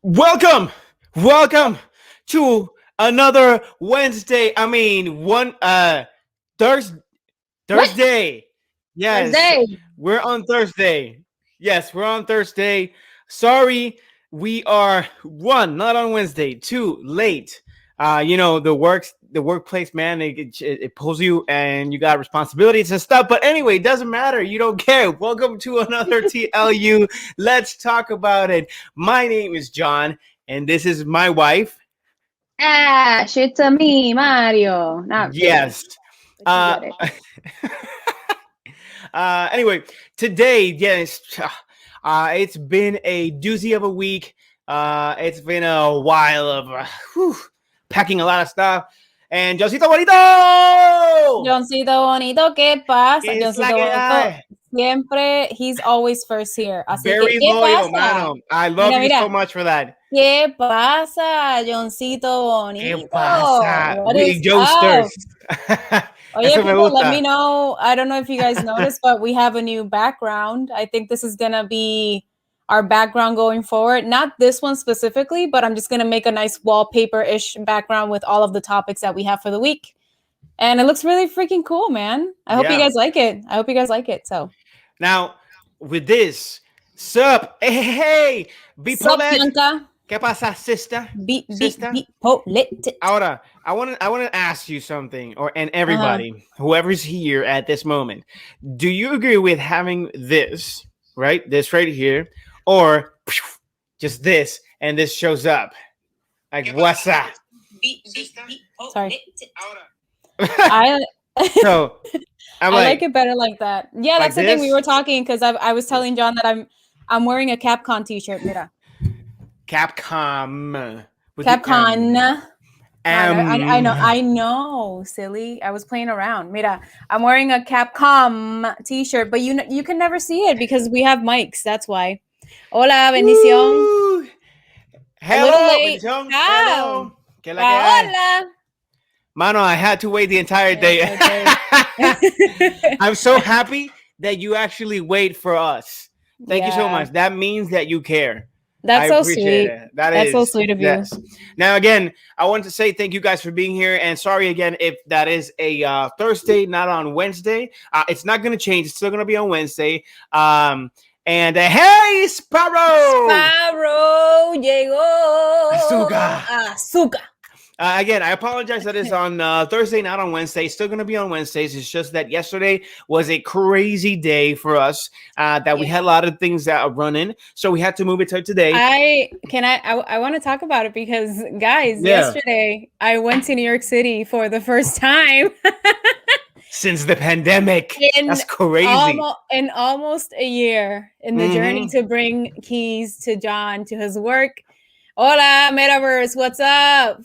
Welcome to another Wednesday. Thursday. What? Thursday. Yes, Thursday. we're on Thursday. Yes, we're on Thursday. Sorry, we are not on Wednesday. Too late. The workplace, man. It pulls you, and you got responsibilities and stuff. But anyway, it doesn't matter. You don't care. Welcome to another TLU. Let's talk about it. My name is John, and this is my wife. Ash, it's a me, Mario. Not really. Yes. But you get it. Anyway, today, yes, it's been a doozy of a week. It's been a while of packing a lot of stuff. And Josito Bonito! Johncito Bonito, ¿qué pasa? It's Johncito like Bonito, siempre, he's always first here. Así very que, ¿qué loyal, pasa? mano. I love you Mira. so much for that. ¿Qué pasa, Johncito Bonito? ¿Qué pasa? What We is Joesters. Oye, people, let me know. I don't know if you guys noticed, but we have a new background. I think this is going to be our background going forward. Not this one specifically, but I'm just going to make a nice wallpaper-ish background with all of the topics that we have for the week. And it looks really freaking cool, man. I hope you guys like it. So now, with this, sup? Hey, sup, Bianca? ¿Qué pasa, sister? Sister? Ahora, I want to ask you something, and everybody, whoever's here at this moment, do you agree with having this, right? This right here, or just this, and this shows up? Like, what's up? Sorry. So, I like it better like that. Yeah, that's like the thing. We were talking because I was telling John that I'm wearing a Capcom t-shirt. Mira. Capcom. I know, silly. I was playing around. Mira, I'm wearing a Capcom t-shirt, but you can never see it because we have mics. That's why. Hola, bendición. Woo! Hello, bendición. Hello. Hola. Mano, I had to wait the entire day. I'm so happy that you actually wait for us. Thank you so much. That means that you care. That's so sweet. That's so sweet of you. Now, again, I want to say thank you guys for being here. And sorry again if that is a Thursday, not on Wednesday. It's not going to change. It's still going to be on Wednesday. And hey, Sparrow! Sparrow llegó. Ahsoka. Again, I apologize that it's on Thursday, not on Wednesday. It's still going to be on Wednesdays. It's just that yesterday was a crazy day for us. We had a lot of things that are running, so we had to move it to today. I want to talk about it because, guys, yesterday I went to New York City for the first time since the pandemic. That's crazy. In almost a year in the journey to bring keys to John to his work. Hola, Metaverse. What's up?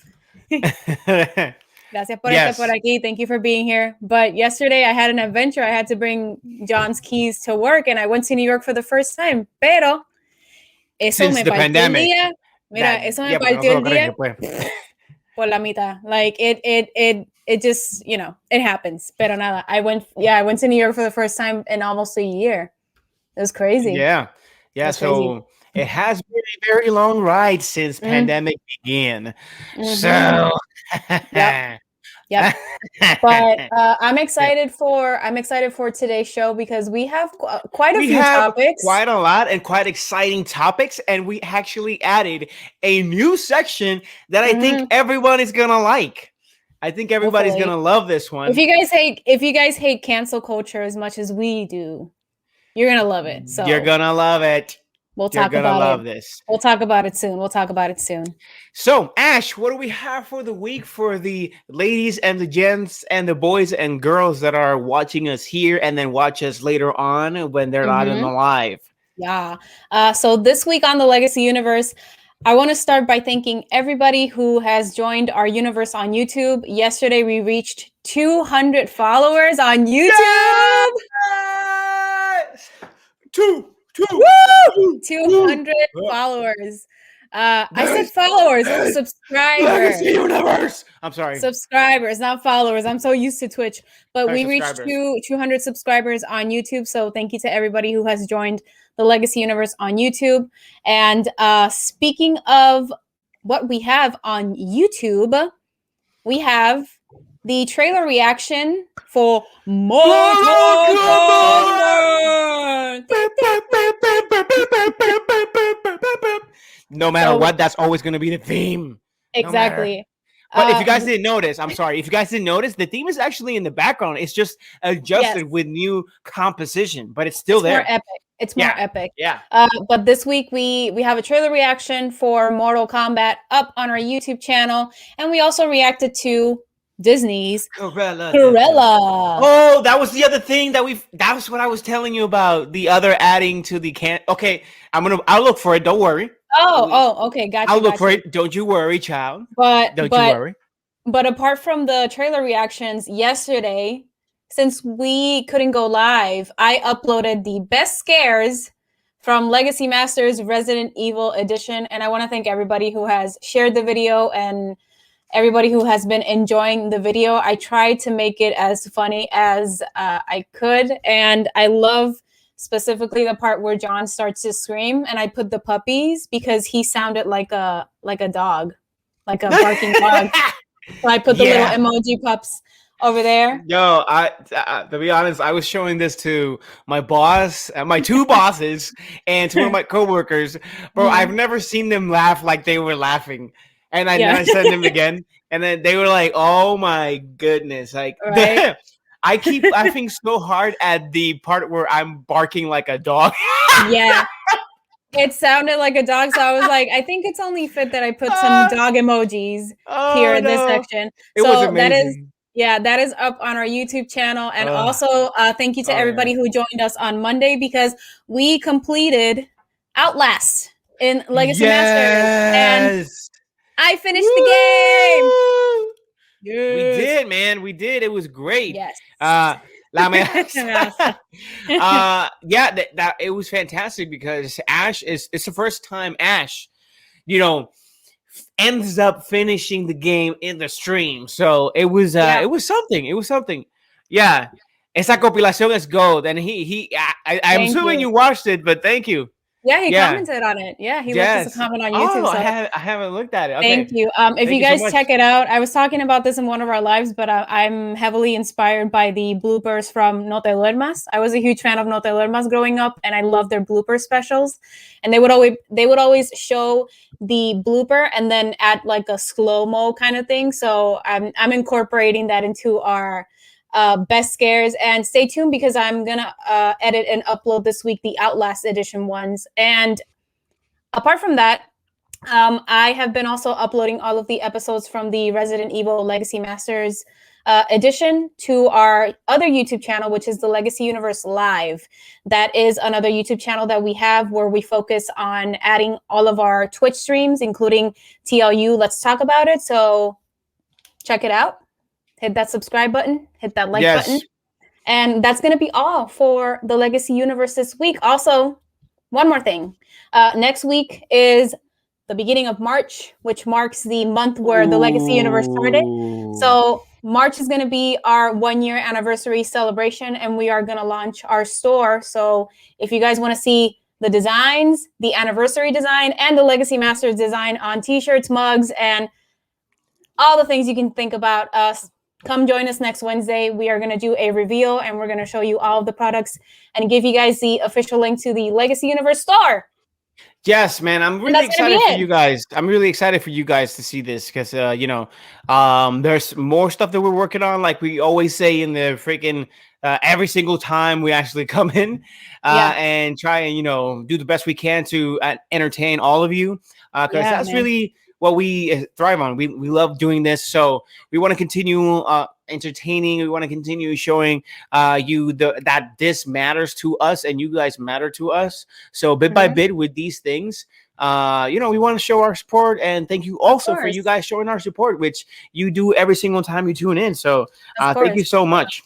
Gracias por estar por aquí. Thank you for being here. But yesterday I had an adventure. I had to bring John's keys to work, and I went to New York for the first time. Pero eso me partió el día. Mira, eso me partió el día por la mitad. Like it just, it happens. Pero nada. I went to New York for the first time in almost a year. It was crazy. Yeah. So it has been a very long ride since pandemic began. So, yep. But I'm excited for today's show because we have quite a few topics, quite a lot, and quite exciting topics. And we actually added a new section that I think everyone is gonna like. I think everybody's gonna love this one. If you guys hate cancel culture as much as we do, you're gonna love it. So you're gonna love it. We'll talk about it soon. So, Ash, what do we have for the week for the ladies and the gents and the boys and girls that are watching us here and then watch us later on when they're not in the live? Yeah. So this week on the Legacy Universe, I want to start by thanking everybody who has joined our universe on YouTube. Yesterday, we reached 200 followers on YouTube. Yes! 200 followers. I said followers, subscribers. Legacy Universe. I'm sorry. Subscribers, not followers. I'm so used to Twitch. But we reached 200 subscribers on YouTube. So thank you to everybody who has joined the Legacy Universe on YouTube. And speaking of what we have on YouTube, we have the trailer reaction for Mortal Kombat. No matter what, that's always going to be the theme. Exactly. But if you guys didn't notice, I'm sorry. If you guys didn't notice, the theme is actually in the background. It's just adjusted with new composition, but it's still there. More epic. It's more epic. Yeah. But this week we have a trailer reaction for Mortal Kombat up on our YouTube channel, and we also reacted to Disney's Cruella. Oh, that was the other thing that was what I was telling you about. The other adding to the Okay, I'll look for it. Don't worry. Okay, gotcha. I'll look for it. Don't you worry, child. Don't you worry. But apart from the trailer reactions yesterday, since we couldn't go live, I uploaded the best scares from Legacy Masters Resident Evil Edition, and I want to thank everybody who has shared the video and everybody who has been enjoying the video. I tried to make it as funny as I could, and I love specifically the part where John starts to scream, and I put the puppies because he sounded like a dog, like a barking dog. So I put the little emoji pups over there. Yo, to be honest, I was showing this to my boss, my two bosses, and to one of my coworkers. Bro, I've never seen them laugh like they were laughing. And I sent them again, and then they were like, "Oh my goodness!" Like, right? I keep laughing so hard at the part where I'm barking like a dog. Yeah, it sounded like a dog, so I was like, I think it's only fit that I put some dog emojis here in this section. It was amazing. That is up on our YouTube channel, and also thank you to everybody who joined us on Monday because we completed Outlast in Legacy Masters, and I finished the game. Yes. We did, man. We did. It was great. Yes. It was fantastic because it's the first time Ash, ends up finishing the game in the stream. So it was something. It was something. Yeah. Esa compilación es gold. And I'm assuming you watched it, but thank you. Yeah, he commented on it. Yeah, he left us a comment on YouTube. Oh, so I haven't looked at it. Okay. Thank you. If you guys check it out, I was talking about this in one of our lives, but I'm heavily inspired by the bloopers from No Te Duermas. I was a huge fan of No Te Duermas growing up, and I loved their blooper specials. And they would always show the blooper and then add like a slow-mo kind of thing. So I'm incorporating that into our best scares, and stay tuned because I'm gonna edit and upload this week the Outlast edition ones. And apart from that, I have been also uploading all of the episodes from the Resident Evil Legacy Masters edition to our other YouTube channel, which is the Legacy Universe Live. That is another YouTube channel that we have where we focus on adding all of our Twitch streams, including TLU. Let's talk about it. So check it out. Hit that subscribe button, hit that like button. And that's going to be all for the Legacy Universe this week. Also, one more thing. Next week is the beginning of March, which marks the month where the Legacy Universe started. So March is going to be our 1-year anniversary celebration, and we are going to launch our store. So if you guys want to see the designs, the anniversary design, and the Legacy Masters design on t-shirts, mugs, and all the things you can think about us, come join us next Wednesday. We are going to do a reveal, and we're going to show you all of the products and give you guys the official link to the Legacy Universe store. Yes, man. I'm really excited for you guys. I'm really excited for you guys to see this because, there's more stuff that we're working on. Like we always say in the freaking every single time we actually come in and try and, do the best we can to entertain all of you. Because that's really what we thrive on. We love doing this. So we want to continue entertaining. We want to continue showing you that this matters to us and you guys matter to us. So bit by bit with these things, we want to show our support, and thank you also for you guys showing our support, which you do every single time you tune in. So thank you so much.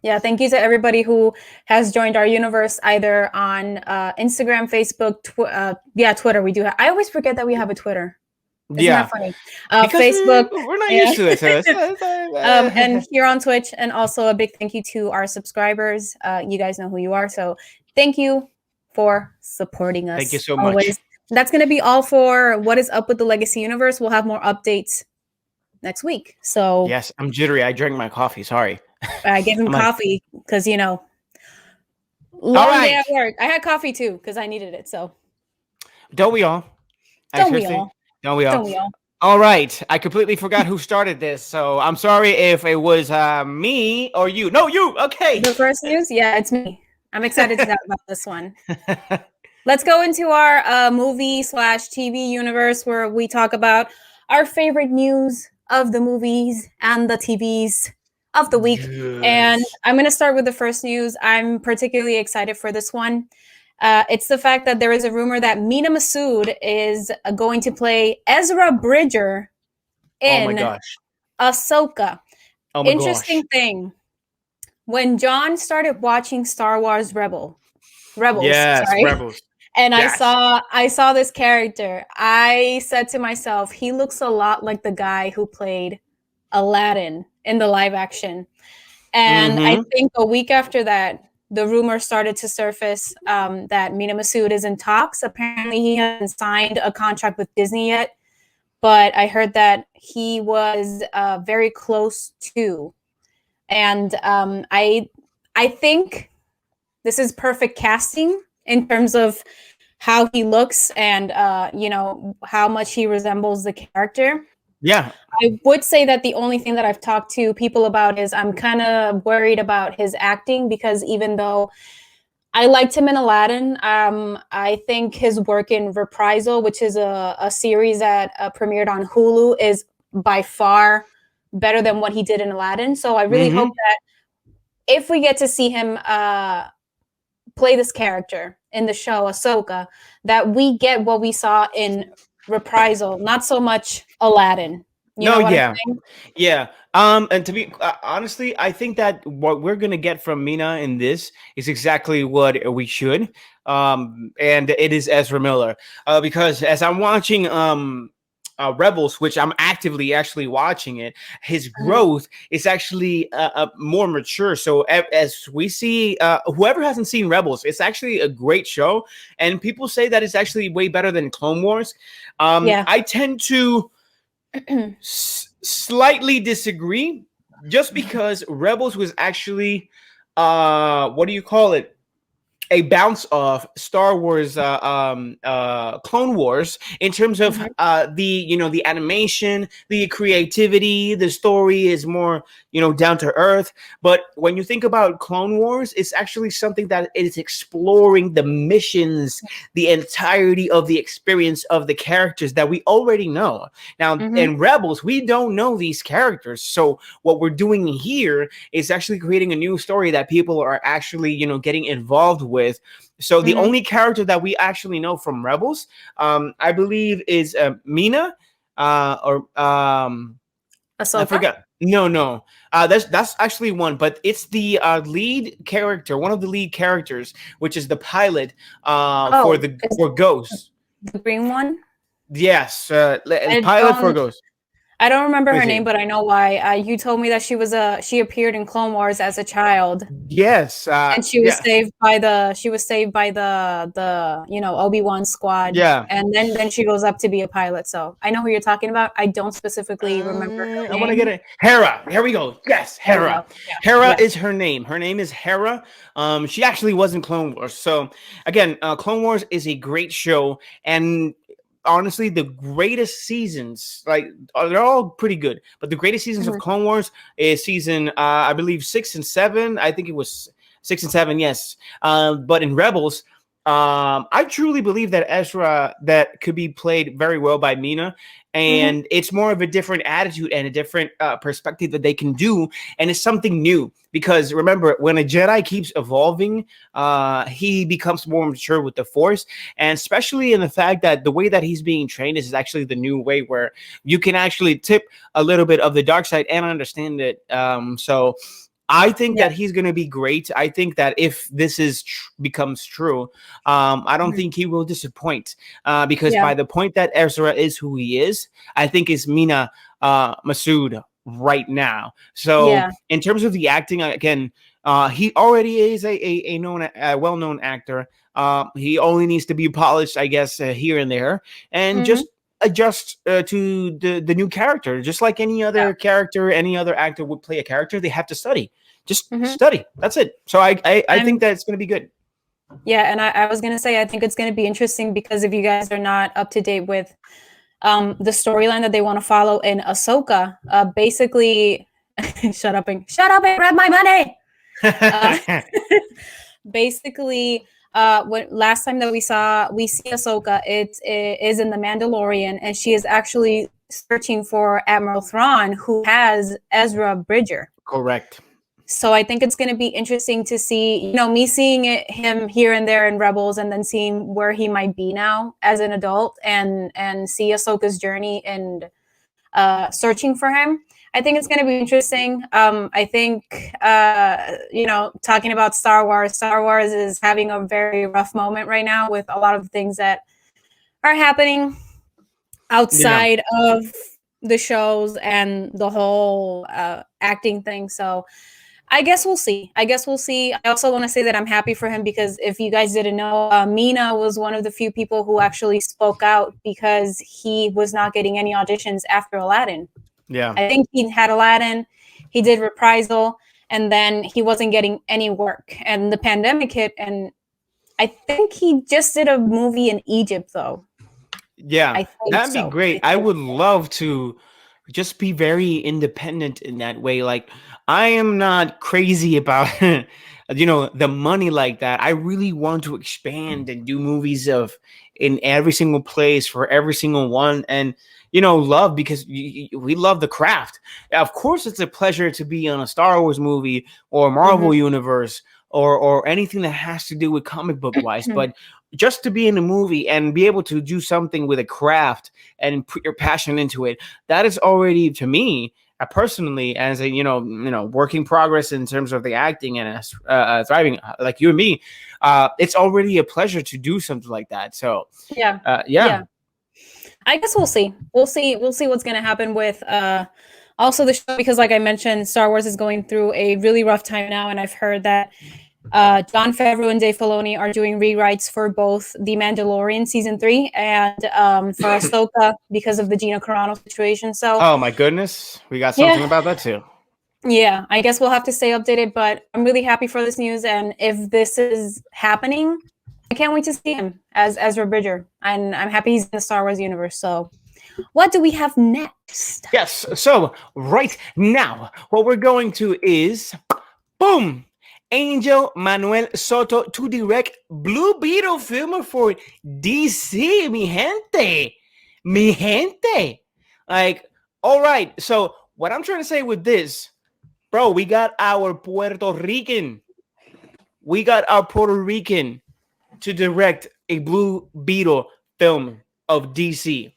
Yeah, thank you to everybody who has joined our universe either on Instagram, Facebook, Twitter. We do have. I always forget that we have a Twitter. Isn't that funny? Facebook. We're not used to it. So and here on Twitch, and also a big thank you to our subscribers. You guys know who you are, so thank you for supporting us. Thank you so always. much. That's going to be all for what is up with the Legacy Universe. We'll have more updates next week. So yes, I'm jittery. I drank my coffee. Sorry. I gave him coffee because, long day at work. I had coffee too because I needed it. So don't we all? Don't we all? Don't we all? Don't we all? All right. I completely forgot who started this, so I'm sorry if it was me or you. No, you. Okay. The first news? Yeah, it's me. I'm excited to talk about this one. Let's go into our movie/TV universe where we talk about our favorite news of the movies and the TVs of the week. Yes. And I'm going to start with the first news. I'm particularly excited for this one. It's the fact that there is a rumor that Mina Massoud is going to play Ezra Bridger in Ahsoka. Oh my Interesting thing. When John started watching Star Wars Rebels, and I saw this character, I said to myself, he looks a lot like the guy who played Aladdin in the live action. And I think a week after that, the rumor started to surface that Mina Massoud is in talks. Apparently, he hasn't signed a contract with Disney yet, but I heard that he was very close to. And I think this is perfect casting in terms of how he looks and how much he resembles the character. Yeah. I would say that the only thing that I've talked to people about is I'm kind of worried about his acting, because even though I liked him in Aladdin, I think his work in Reprisal, which is a series that premiered on Hulu, is by far better than what he did in Aladdin. So I really hope that if we get to see him play this character in the show Ahsoka, that we get what we saw in Reprisal, not so much Aladdin. Yeah. And to be honestly, I think that what we're gonna get from Mina in this is exactly what we should. And it is Ezra Miller, because as I'm watching Rebels, which I'm actively actually watching it, his growth is actually more mature. So as we see, whoever hasn't seen Rebels, it's actually a great show, and people say that it's actually way better than Clone Wars. I tend to slightly disagree, just because Rebels was actually what do you call it? A bounce off Star Wars, Clone Wars, in terms of the animation, the creativity, the story is more down to earth. But when you think about Clone Wars, it's actually something that is exploring the missions, the entirety of the experience of the characters that we already know. Now in Rebels, we don't know these characters, so what we're doing here is actually creating a new story that people are actually getting involved with. So the only character that we actually know from Rebels, I believe, is Mina or Ahsoka? I forgot. No. That's actually one, but it's the lead character, one of the lead characters, which is the pilot for Ghost. The green one? Yes, pilot for Ghost. I don't remember her name, but I know why. You told me that she appeared in Clone Wars as a child. Yes, and she was saved by the Obi-Wan squad. Yeah, and then she goes up to be a pilot. So I know who you're talking about. I don't specifically remember her name. I want to get it. Hera. Here we go. Yes, Hera. Hera is her name. Her name is Hera. She actually was in Clone Wars. So again, Clone Wars is a great show, and honestly, the greatest seasons, they're all pretty good, but the greatest seasons of Clone Wars is season I believe 6 and 7. I think it was 6 and 7, yes. But in Rebels, I truly believe that Ezra that could be played very well by Mina, and it's more of a different attitude and a different perspective that they can do, and it's something new. Because remember, when a Jedi keeps evolving, he becomes more mature with the Force, and especially in the fact that the way that he's being trained is actually the new way where you can actually tip a little bit of the dark side and understand it. So I think that he's going to be great. I think that if this becomes true, I don't think he will disappoint, because by the point that Ezra is who he is, I think is Mina Massoud right now. So in terms of the acting, again, he already is a well-known actor. He only needs to be polished, I guess, here and there, and Mm-hmm. just adjust to the new character, just like any other character, any other actor would play a character. They have to study, just Mm-hmm. study. That's it. So I think I'm that it's going to be good. Yeah, and I was gonna say I think it's gonna be interesting because if you guys are not up to date with the storyline that they want to follow in Ahsoka, basically, shut up and grab my money. Uh, basically, when last time that we see Ahsoka, it is in the Mandalorian, and she is actually searching for Admiral Thrawn, who has Ezra Bridger. Correct. So I think it's going to be interesting to see, me seeing him here and there in Rebels, and then seeing where he might be now as an adult, and see Ahsoka's journey and searching for him. I think it's going to be interesting. I think, talking about Star Wars is having a very rough moment right now with a lot of things that are happening outside of the shows and the whole acting thing. So I guess we'll see. I also want to say that I'm happy for him because if you guys didn't know, Mina was one of the few people who actually spoke out because he was not getting any auditions after Aladdin. Yeah. I think he had Aladdin, he did Reprisal, and then he wasn't getting any work. And the pandemic hit, and I think he just did a movie in Egypt, though. Yeah, that'd be great. I would love to just be very independent in that way. Like, I am not crazy about the money like that. I really want to expand and do movies of in every single place for every single one, and love, because we love the craft. Of course, it's a pleasure to be on a Star Wars movie or Marvel universe or anything that has to do with comic book wise, but just to be in a movie and be able to do something with a craft and put your passion into it, that is already, to me, personally, as a working progress in terms of the acting and thriving like you and me, it's already a pleasure to do something like that. So yeah. I guess we'll see. We'll see what's going to happen with also the show, because like I mentioned, Star Wars is going through a really rough time now, and I've heard that Jon Favreau and Dave Filoni are doing rewrites for both The Mandalorian season 3 and for Ahsoka because of the Gina Carano situation. So, oh my goodness, we got something about that too. Yeah, I guess we'll have to stay updated, but I'm really happy for this news. And if this is happening, I can't wait to see him as Ezra Bridger, and I'm happy he's in the Star Wars universe. So, what do we have next? Yes, so right now, what we're going to is, boom, Angel Manuel Soto to direct Blue Beetle film for DC, mi gente. Mi gente. Like, all right. So what I'm trying to say with this, bro, we got our Puerto Rican. We got our Puerto Rican to direct a Blue Beetle film of DC.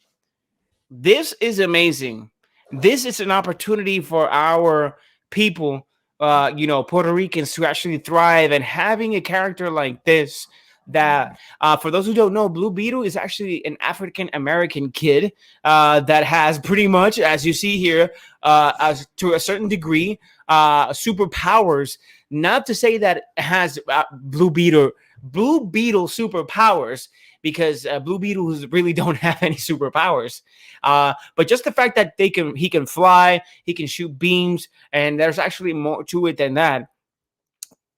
This is amazing. This is an opportunity for our people, Puerto Ricans, to actually thrive, and having a character like this that, for those who don't know, Blue Beetle is actually an African American kid that has pretty much, as you see here, as to a certain degree, superpowers. Not to say that it has Blue Beetle superpowers, because Blue Beetles really don't have any superpowers. But just the fact that he can fly, he can shoot beams, and there's actually more to it than that.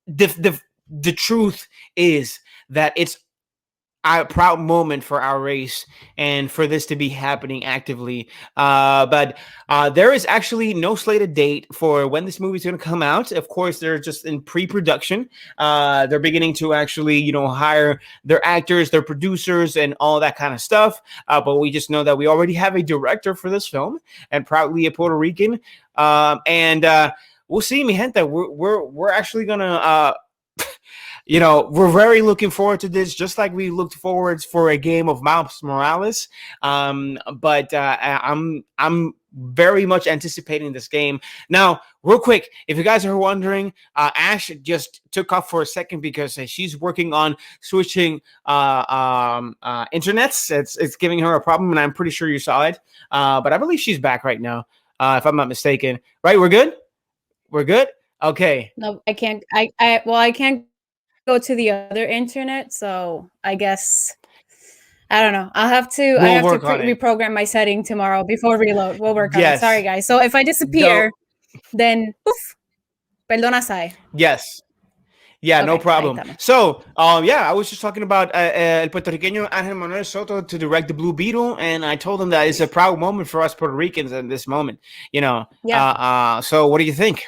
The truth is that it's a proud moment for our race and for this to be happening actively. But there is actually no slated date for when this movie is going to come out. Of course, they're just in pre-production. They're beginning to actually, hire their actors, their producers, and all that kind of stuff. But we just know that we already have a director for this film, and proudly a Puerto Rican. And we'll see, mi gente. We're actually gonna. We're very looking forward to this, just like we looked forward for a game of Miles Morales. But I'm very much anticipating this game. Now, real quick, if you guys are wondering, Ash just took off for a second because she's working on switching internets. It's giving her a problem, and I'm pretty sure you saw it. But I believe she's back right now, if I'm not mistaken. Right? We're good? We're good? Okay. No, I can't. I can't go to the other internet, so I guess I don't know. I have to reprogram my setting tomorrow before reload. We'll work on it. Sorry, guys. So if I disappear, then poof, perdona, Sai. Yes. Yeah, okay, no problem. So, I was just talking about el puertorriqueño Ángel Manuel Soto to direct the Blue Beetle, and I told him that it's a proud moment for us Puerto Ricans in this moment. You know. Yeah. So, what do you think?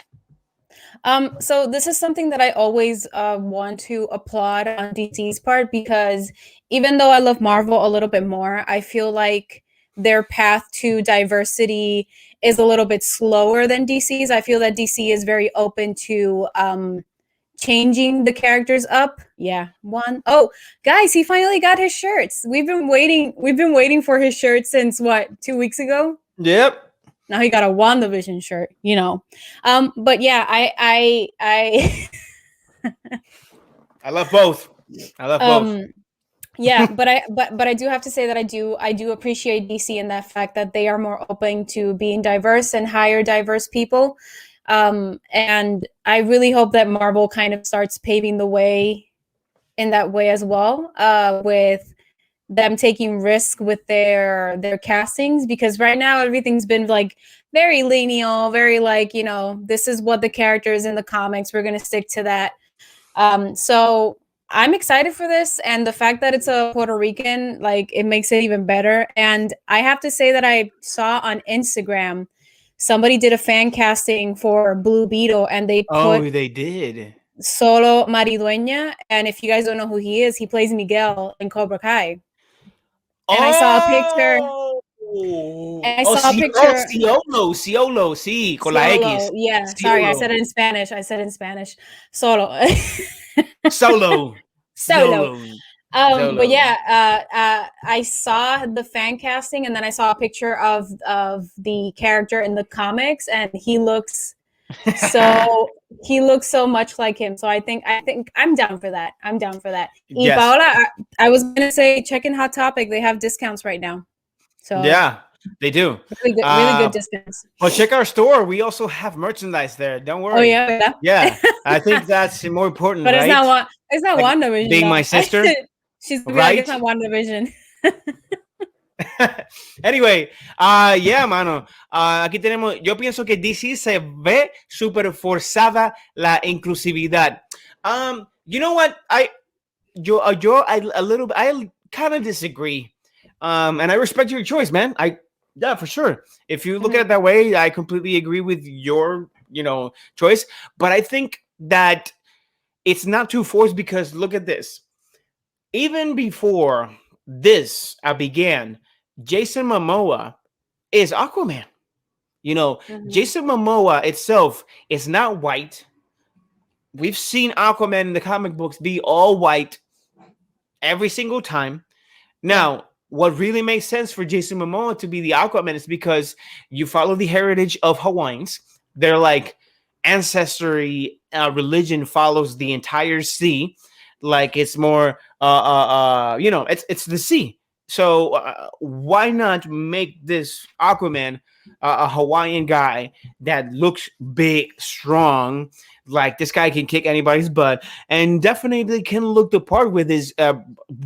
So this is something that I always want to applaud on DC's part, because even though I love Marvel a little bit more, I feel like their path to diversity is a little bit slower than DC's. I feel that DC is very open to changing the characters up. Yeah. Oh, guys, he finally got his shirts. We've been waiting for his shirt since what, 2 weeks ago? Yep. Now he got a WandaVision shirt, you know. But yeah, I I love both. Yeah, but I do have to say that I do appreciate DC in that fact that they are more open to being diverse and hire diverse people. And I really hope that Marvel kind of starts paving the way in that way as well, with them taking risk with their castings, because right now everything's been like very lineal, very like, you know, this is what the character is in the comics, we're going to stick to that. So I'm excited for this, and the fact that it's a Puerto Rican, like, it makes it even better. And I have to say that I saw on Instagram somebody did a fan casting for Blue Beetle, and they did Solo Maridueña, and if you guys don't know who he is, he plays Miguel in Cobra Kai. And I saw a picture. And I saw a picture. Ciolo, sí, con la X. Yeah, Ciolo. Sorry, I said it in Spanish. Solo. Solo. But yeah, I saw the fan casting, and then I saw a picture of the character in the comics, and he looks so much like him. So I think I'm down for that. Yes. Paola, I was gonna say, check in Hot Topic. They have discounts right now. So yeah, they do. Really good discounts. Well, check our store. We also have merchandise there. Don't worry. Oh yeah. Yeah. I think that's more important. But right? It's not like WandaVision. Being my sister. She's gonna be like, it's not WandaVision. Anyway, mano. Aquí tenemos. Yo pienso que DC se ve súper forzada la inclusividad. You know what? I kind of disagree. And I respect your choice, man. For sure. If you look at it that way, I completely agree with your, choice. But I think that it's not too forced, because look at this. Even before this began, Jason Momoa is Aquaman. Jason Momoa itself is not white. We've seen Aquaman in the comic books be all white every single time. Now, what really makes sense for Jason Momoa to be the Aquaman is because you follow the heritage of Hawaiians. They're like ancestry religion follows the entire sea. Like it's more, it's the sea. So why not make this Aquaman a Hawaiian guy that looks big, strong? Like this guy can kick anybody's butt, and definitely can look the part with his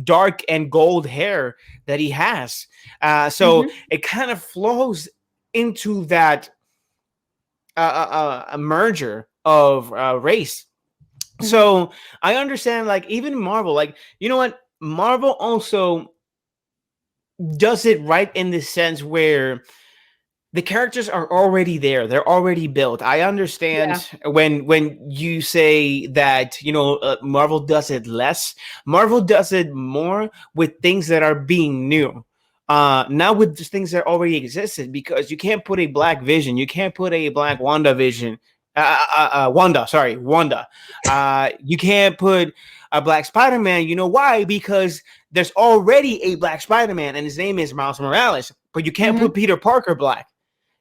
dark and gold hair that he has. So it kind of flows into that a merger of race. So I understand, like, even Marvel, like, you know what? Marvel also does it right in the sense where the characters are already there. They're already built. I understand when you say that, Marvel does it less. Marvel does it more with things that are being new. Not with the things that already existed, because you can't put a Black Vision. You can't put a Black WandaVision. Wanda. You can't put a Black Spider-Man. You know why? Because there's already a Black Spider-Man, and his name is Miles Morales. But you can't put Peter Parker Black.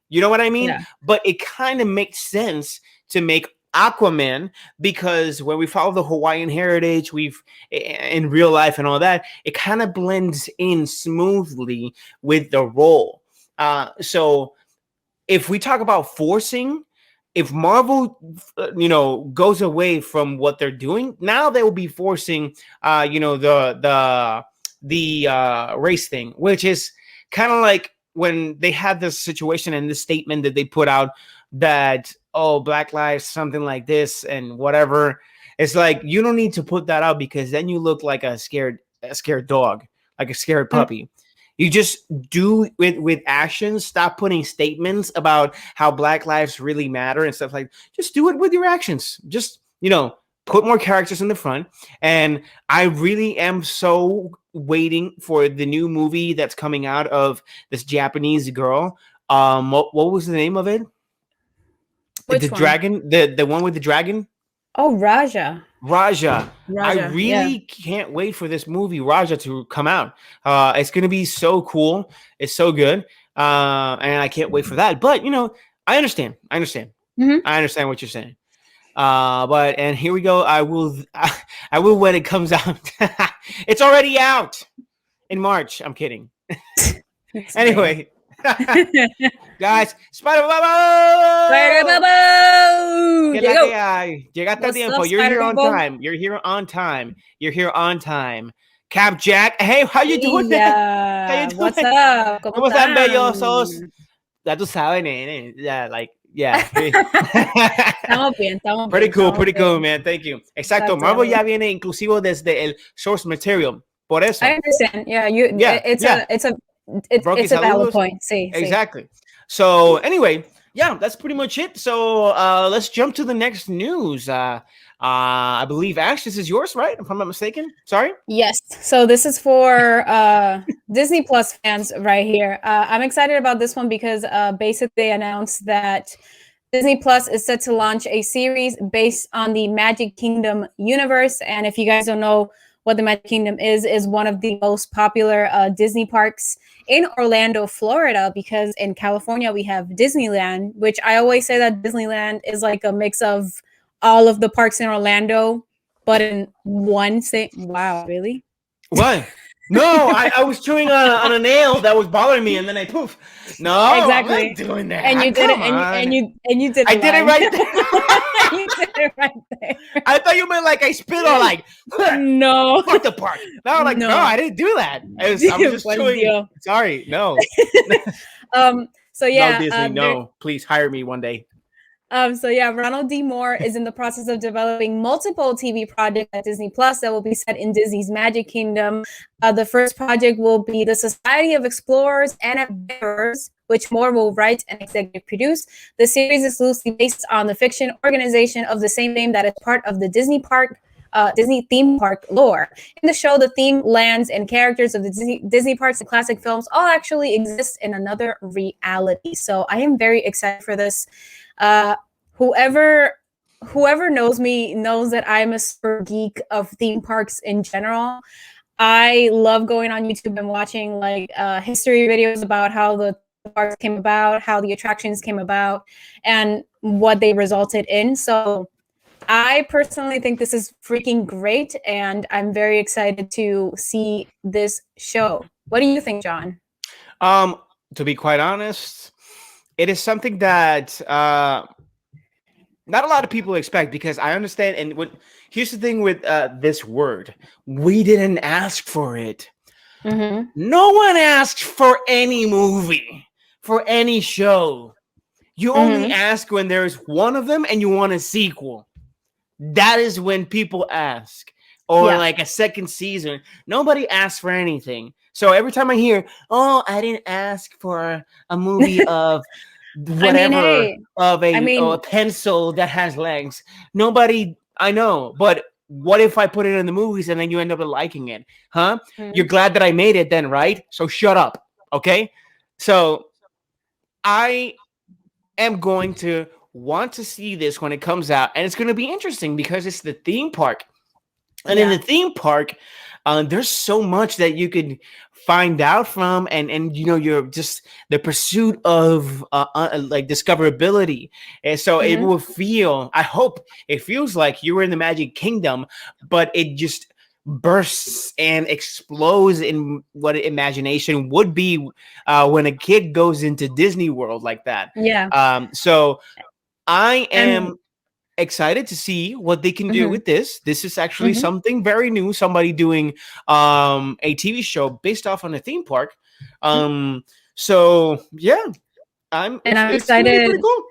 You know what I mean? Yeah. But it kind of makes sense to make Aquaman, because when we follow the Hawaiian heritage, we've in real life and all that, it kind of blends in smoothly with the role. So if we talk about forcing, if Marvel, goes away from what they're doing, now they will be forcing, the race thing, which is kind of like when they had this situation and this statement that they put out that, oh, Black Lives, something like this and whatever. It's like, you don't need to put that out because then you look like a scared dog, like a scared puppy. You just do it with actions. Stop putting statements about how Black lives really matter and stuff like. Just do it with your actions. Just put more characters in the front. And I really am so waiting for the new movie that's coming out of this Japanese girl. What was the name of it? Which the one? Dragon, the one with the dragon. Oh, Raja. I really can't wait for this movie Raja to come out. It's gonna be so cool. It's so good, and I can't wait for that. But I understand. Mm-hmm. I understand what you're saying. And here we go. I will when it comes out. It's already out in March. I'm kidding. Anyway. Guys, Spider-Bubble! Llegaste a tiempo. You're here on time. You're here on time. Cap Jack. Hey, how you doing? How you doing? What's up? ¿Cómo están, bellosos? Ya tú sabes, nene. Yeah. Estamos bien. Pretty cool, man. Thank you. Exacto. Marvel ya viene inclusivo desde el source material. Por eso. I understand. It's a valid point. Sí. Exactly. So anyway, that's pretty much it. So let's jump to the next news. I believe, Ash, this is yours, right? If I'm not mistaken. Sorry. Yes. So this is for Disney Plus fans right here. I'm excited about this one because basically they announced that Disney Plus is set to launch a series based on the Magic Kingdom universe. And if you guys don't know what the Magic Kingdom is one of the most popular Disney parks in Orlando, Florida, because in California we have Disneyland, which I always say that Disneyland is like a mix of all of the parks in Orlando, but in one thing. Wow, really? What? No, I was chewing on a nail that was bothering me, and then I poof. No, exactly. I'm not doing that. And you did it, and you did it. I did it right there. You did it right there. I thought you meant like I spit on like no. Fuck the park. No, like no, I didn't do that. I was just chewing. Sorry, no. So yeah, no, Disney, no. Please hire me one day. Ronald D. Moore is in the process of developing multiple TV projects at Disney Plus that will be set in Disney's Magic Kingdom. The first project will be the Society of Explorers and Adventurers, which Moore will write and executive produce. The series is loosely based on the fiction organization of the same name that is part of the Disney theme park lore. In the show, the theme, lands, and characters of the Disney parks and classic films all actually exist in another reality. So I am very excited for this. Whoever knows me knows that I'm a super geek of theme parks in general. I love going on YouTube and watching like history videos about how the parks came about, how the attractions came about, and what they resulted in. So I personally think this is freaking great, and I'm very excited to see this show. What do you think, John? To be quite honest, it is something that not a lot of people expect, because I understand. And here's the thing with this word: we didn't ask for it. Mm-hmm. No one asked for any movie, for any show. You only ask when there's one of them and you want a sequel. That is when people ask, or like a second season. Nobody asks for anything. So every time I hear, "Oh, I didn't ask for a movie of whatever, a pencil that has legs," nobody. I know, but what if I put it in the movies and then you end up liking it? Huh? Mm-hmm. You're glad that I made it then, right? So shut up, okay? So I am going to want to see this when it comes out, and it's going to be interesting because it's the theme park. And in the theme park, there's so much that you could find out from, and you're just the pursuit of like discoverability. And so it will feel, I hope it feels like you were in the Magic Kingdom, but it just bursts and explodes in what imagination would be when a kid goes into Disney World like that. Yeah. So I am excited to see what they can do with this. This is actually something very new. Somebody doing a TV show based off on a theme park. So yeah, I'm excited. It's pretty cool.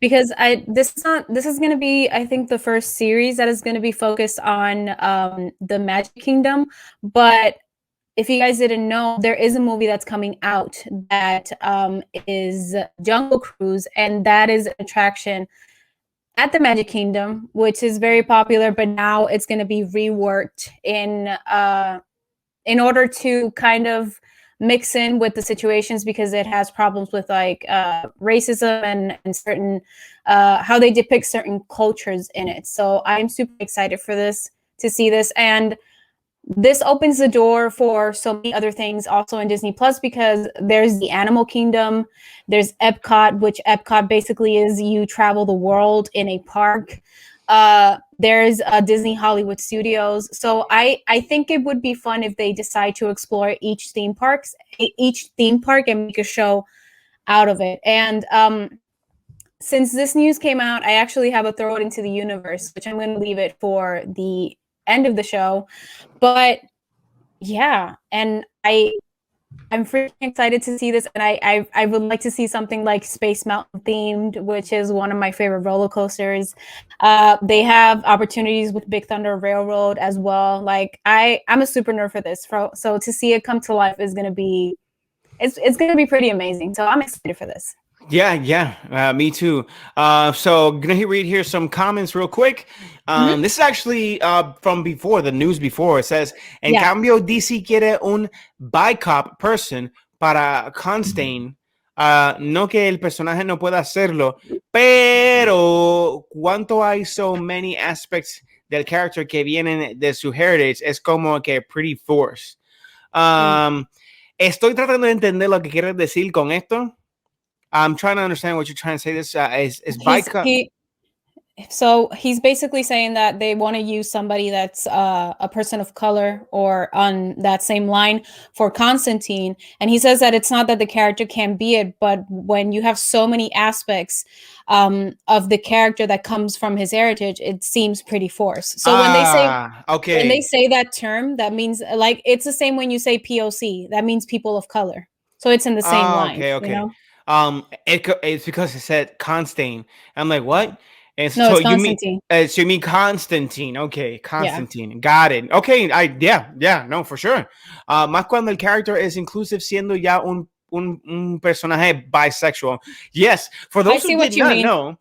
Because this is going to be, I think, the first series that is going to be focused on the Magic Kingdom. But if you guys didn't know, there is a movie that's coming out that is Jungle Cruise, and that is an attraction at the Magic Kingdom, which is very popular, but now it's going to be reworked in order to kind of mix in with the situations, because it has problems with like racism and certain how they depict certain cultures in it. So I'm super excited for this, to see this. And this opens the door for so many other things also in Disney Plus, because there's the Animal Kingdom, there's Epcot, which Epcot basically is you travel the world in a park. There's Disney Hollywood Studios. So I think it would be fun if they decide to explore each theme park and make a show out of it. And since this news came out, I actually have a throw it into the universe, which I'm going to leave it for the end of the show. But yeah, and I'm freaking excited to see this, and I would like to see something like Space Mountain themed, which is one of my favorite roller coasters. They have opportunities with Big Thunder Railroad as well. Like I'm a super nerd for this, so to see it come to life is gonna be it's gonna be pretty amazing. So I'm excited for this. Yeah, me too. So gonna read here some comments real quick. This is actually from before the news before. It says, en cambio, DC quiere un bicop person para Constantine. No que el personaje no pueda hacerlo, pero cuanto hay so many aspects del character que vienen de su heritage, es como que pretty forced. Estoy tratando de entender lo que quieres decir con esto. I'm trying to understand what you're trying to say. This is bicop. So he's basically saying that they want to use somebody that's a person of color or on that same line for Constantine. And he says that it's not that the character can't be it, but when you have so many aspects of the character that comes from his heritage, it seems pretty forced. So when they say that term, that means like it's the same when you say POC. That means people of color. So it's in the same line. Okay. You know? It's because it said Constantine. I'm like, what? And no, so it's Constantine. So you mean Constantine? Okay, Constantine. Yeah. Got it. Okay, no, for sure. Más cuando el character es inclusive, siendo ya un personaje bisexual. Yes, for those who did not know,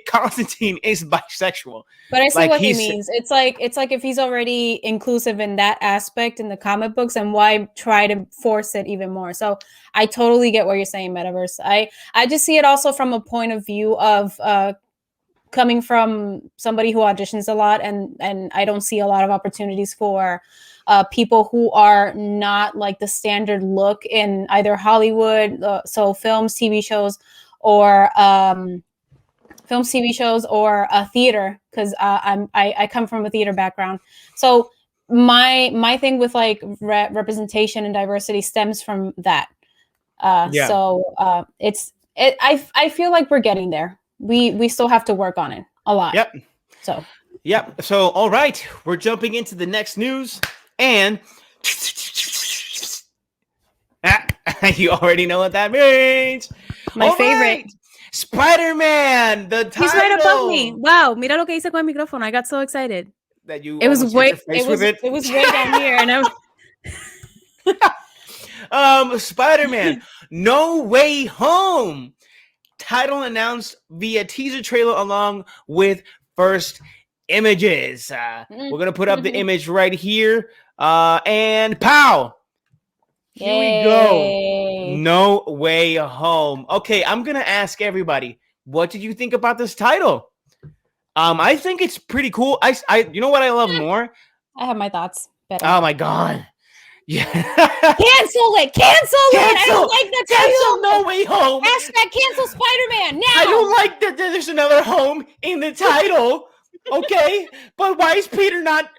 Constantine is bisexual. But I see what he means. It's like if he's already inclusive in that aspect in the comic books, and why try to force it even more? So I totally get what you're saying, Metaverse. I just see it also from a point of view of coming from somebody who auditions a lot, and I don't see a lot of opportunities for people who are not like the standard look in either Hollywood, so films, TV shows, or theater, because I come from a theater background. So my thing with like representation and diversity stems from that. So I feel like we're getting there. We still have to work on it a lot. Yep. So all right, we're jumping into the next news, and you already know what that means. My favorite. Right. Spider-Man, the title. He's right above me. Wow, mira lo que hice con el micrófono. I got so excited. That you it was way down here, and I was Spider-Man No Way Home. Title announced via teaser trailer along with first images. We're gonna put up the image right here, and pow! Here we go. No Way Home. Okay, I'm gonna ask everybody, what did you think about this title? I think it's pretty cool. You know what I love more? I have my thoughts. Better. Oh my god. Yeah. Cancel it. I don't like the title. Cancel No Way Home. #cancel Spider-Man now. I don't like that there's another home in the title. Okay, but why is Peter not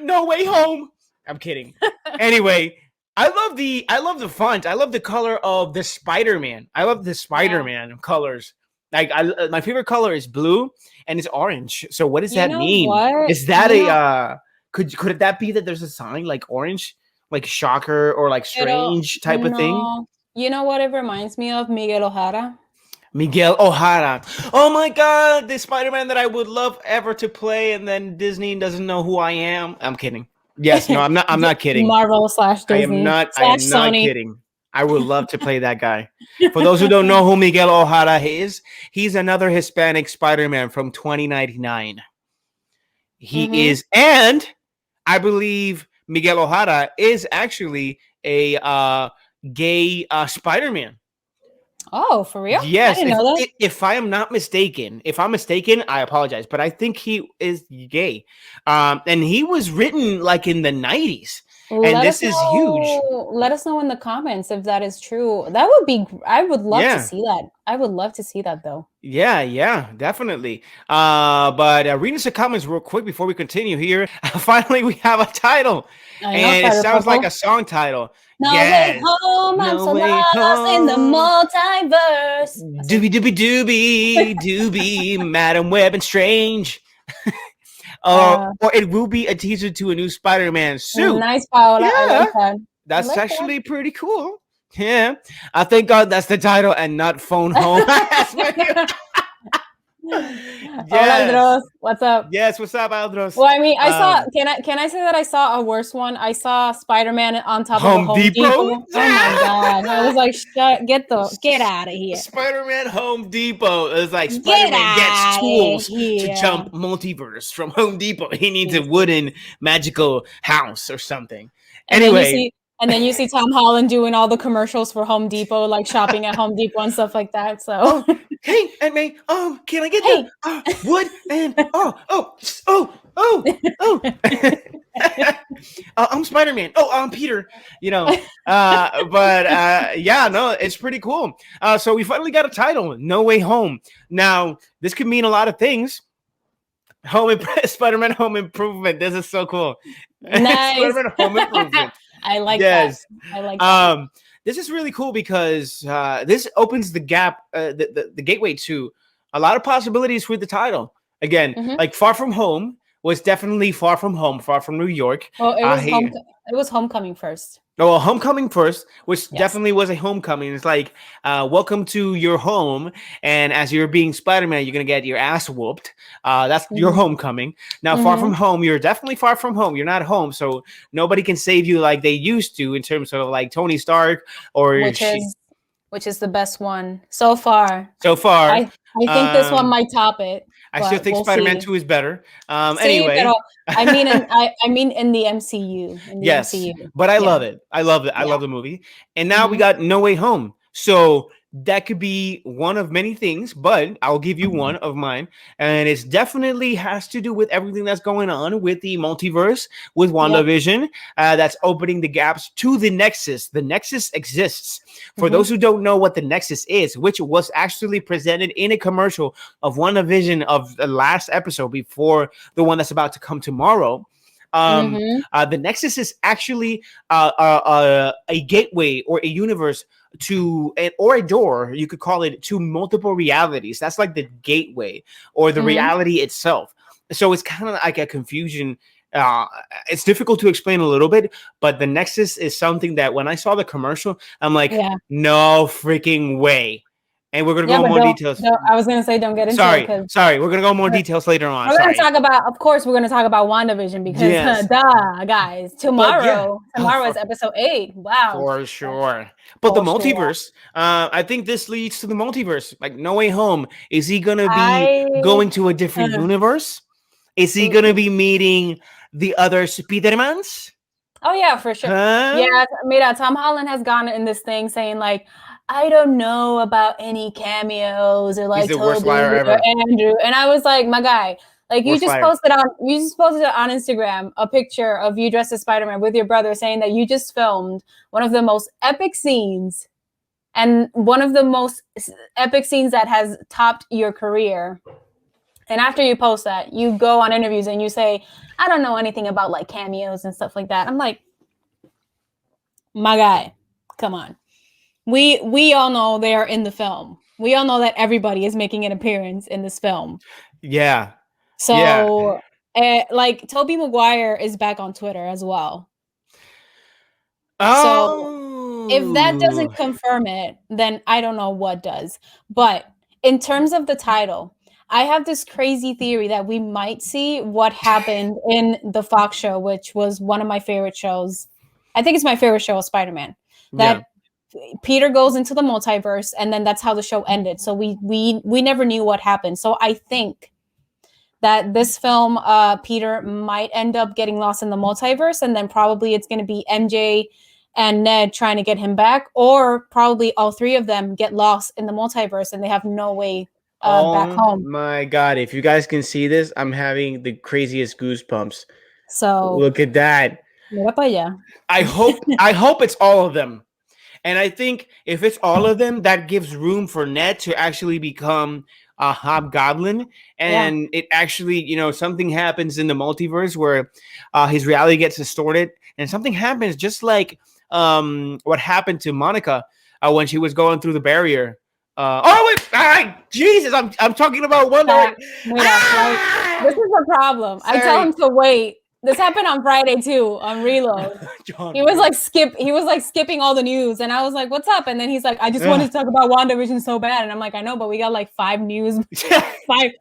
No Way Home? I'm kidding. Anyway, I love the font. I love the color of the Spider-Man. I love the Spider-Man colors. Like my favorite color is blue and it's orange. So what does You that know mean? what? Is that could that be that there's a sign like orange, like shocker or like strange type of thing? No. You know what it reminds me of? Miguel O'Hara. Miguel O'Hara. Oh my God, the Spider-Man that I would love ever to play, and then Disney doesn't know who I am. I'm kidding. Yes, no, I'm not. I'm not kidding. Marvel / Disney. I am not kidding. I would love to play that guy. For those who don't know who Miguel O'Hara is, he's another Hispanic Spider-Man from 2099. He is, and I believe Miguel O'Hara is actually a gay Spider-Man. Oh, for real? Yes. If I am not mistaken, if I'm mistaken, I apologize, but I think he is gay. And he was written like in the 90s. And this is huge. Let us know in the comments if that is true. That would be. I would love to see that. I would love to see that though. Yeah, definitely. But reading some comments real quick before we continue here. Finally, we have a title, and it sounds like a song title. No way home. I'm so lost in the multiverse. Doobie, Madam Web and Strange. Or it will be a teaser to a new Spider-Man suit. Nice, Paola. Yeah, I like that. That's actually pretty cool. Yeah, I thank God that's the title and not Phone Home. Hola, Aldros. What's up? Yes, what's up, Aldros? Well, I mean, I saw. Can I say that I saw a worse one? I saw Spider-Man on top of a Home Depot. Oh my God! I was like, get out of here. Spider-Man Home Depot. It was like Spider-Man gets tools to jump multiverse from Home Depot. He needs a wooden magical house or something. Anyway. And then you see Tom Holland doing all the commercials for Home Depot, like shopping at Home Depot and stuff like that. So, hey, Aunt May, can I get the wood and I'm Spider-Man. I'm Peter. It's pretty cool. So we finally got a title, No Way Home. Now this could mean a lot of things. Spider-Man Home Improvement. This is so cool. Nice. Spider-Man Home Improvement. I like that. I like that. This is really cool because this opens the gap, the gateway to a lot of possibilities with the title. Again, like Far From Home was definitely far from home, far from New York. Well, it was Homecoming first. Oh, Homecoming first, which definitely was a homecoming. It's like, welcome to your home. And as you're being Spider-Man, you're going to get your ass whooped. That's your homecoming. Now, Far From Home, you're definitely far from home. You're not home. So nobody can save you like they used to in terms of like Tony Stark or... Which is the best one so far. I think this one might top it. I still think Spider-Man 2 is better. Anyway, I mean in the MCU. But I love it. I love it. I love the movie. And now we got No Way Home. So that could be one of many things, but I'll give you one of mine. And it definitely has to do with everything that's going on with the multiverse, with WandaVision. That's opening the gaps to the Nexus. The Nexus exists. For those who don't know what the Nexus is, which was actually presented in a commercial of WandaVision of the last episode before the one that's about to come tomorrow. The Nexus is actually a gateway or a universe or a door, you could call it, to multiple realities. That's like the gateway or the reality itself. So it's kind of like a confusion. It's difficult to explain a little bit, but the Nexus is something that when I saw the commercial, I'm like, no freaking way. And we're going to go more details. I was going to say, don't get into it. Sorry. We're going to go more details later on. We're going to talk about, of course, we're going to talk about WandaVision because, guys, tomorrow is episode 8. Wow. For sure. But the multiverse, I think this leads to the multiverse. Like No Way Home. Is he going to be going to a different universe? Is he going to be meeting the other Spidermans? Oh, yeah, for sure. Yeah, mira, Tom Holland has gone in this thing saying like, I don't know about any cameos or like Toby or Andrew. And I was like, my guy, like you just posted on Instagram a picture of you dressed as Spider-Man with your brother saying that you just filmed one of the most epic scenes and one of the most epic scenes that has topped your career. And after you post that, you go on interviews and you say, I don't know anything about like cameos and stuff like that. I'm like, my guy, come on. We all know they are in the film. we all know that everybody is making an appearance in this film. Yeah. So, like, Tobey Maguire is back on Twitter as well. So, if that doesn't confirm it, then I don't know what does. But in terms of the title, I have this crazy theory that we might see what happened in the Fox show, which was one of my favorite shows. I think it's my favorite show of Spider-Man. That Peter goes into the multiverse, and then that's how the show ended. So we never knew what happened. So I think that this film, Peter might end up getting lost in the multiverse, and then probably it's going to be MJ and Ned trying to get him back, or probably all three of them get lost in the multiverse and they have no way back home. Oh my God. If you guys can see this, I'm having the craziest goosebumps. So look at that. Mira pa allá. I hope it's all of them. And I think if it's all of them, that gives room for Ned to actually become a hobgoblin. And it actually, something happens in the multiverse where his reality gets distorted, and something happens just like what happened to Monica when she was going through the barrier. Jesus, I'm talking about Wanda. This is a problem. Sorry. I tell him to wait. This happened on Friday too, on Reload. He was like skipping all the news, and I was like, "What's up?" And then he's like, "I just wanted to talk about WandaVision so bad." And I'm like, "I know, but we got like 5 news, we got like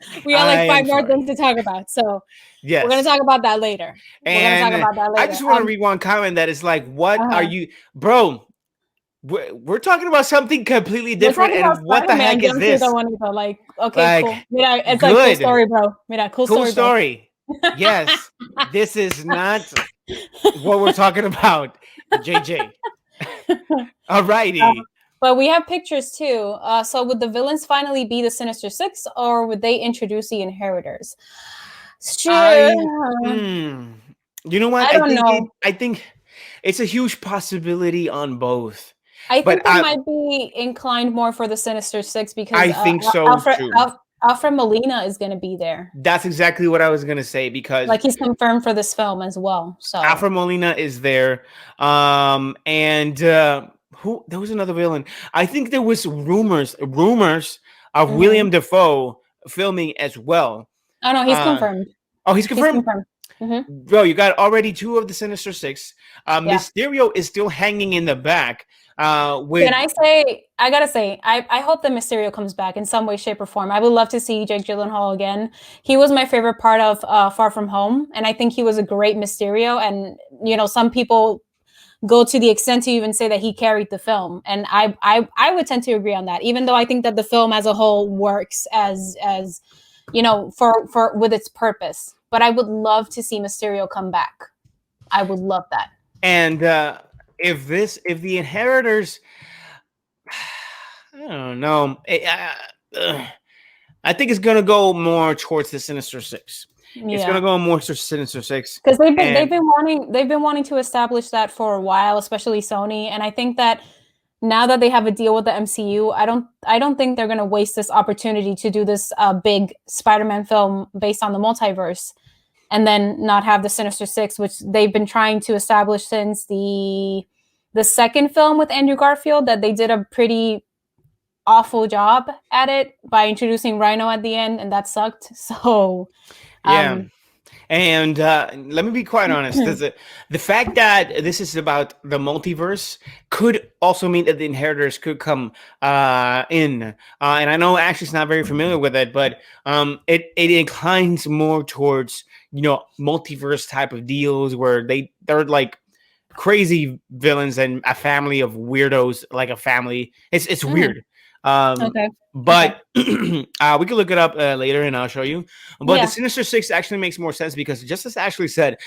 5 more things to talk about." So we're gonna talk about that later. I just want to read one comment that is like, "What are you, bro?" We're talking about something completely different, and what the heck is this? Like, okay, cool. Mira, it's like cool story, bro. Mira, cool story. Yes, this is not what we're talking about, JJ. Alrighty. But we have pictures too. So would the villains finally be the Sinister Six, or would they introduce the Inheritors? Sure. You know what? I don't know. I think it's a huge possibility on both. I think they might be inclined more for the Sinister Six because I think so too. Alfred Molina is going to be there. That's exactly what I was going to say, because like he's confirmed for this film as well. So Alfred Molina is there. And who? There was another villain. I think there was rumors of William Dafoe filming as well. Oh no, he's confirmed. Oh, he's confirmed. Bro, you got already 2 of the Sinister Six. Mysterio is still hanging in the back. Can I say? I gotta say, I hope that Mysterio comes back in some way, shape, or form. I would love to see Jake Gyllenhaal again. He was my favorite part of Far From Home, and I think he was a great Mysterio. And some people go to the extent to even say that he carried the film, and I would tend to agree on that. Even though I think that the film as a whole works as for with its purpose. But I would love to see Mysterio come back. I would love that. And if the Inheritors, I don't know. I think it's gonna go more towards the Sinister Six. It's gonna go more towards Sinister Six because they've been wanting to establish that for a while, especially Sony. And I think that now that they have a deal with the MCU, I don't think they're gonna waste this opportunity to do this big Spider-Man film based on the multiverse, and then not have the Sinister Six, which they've been trying to establish since the second film with Andrew Garfield, that they did a pretty awful job at it by introducing Rhino at the end, and that sucked. So and let me be quite honest. The fact that this is about the multiverse could also mean that the Inheritors could come in. And I know Ashley's not very familiar with it, but it inclines more towards multiverse type of deals where they're like crazy villains and a family of weirdos, like a family. It's weird. But we can look it up later and I'll show you. But the Sinister Six actually makes more sense because, just as Ashley said,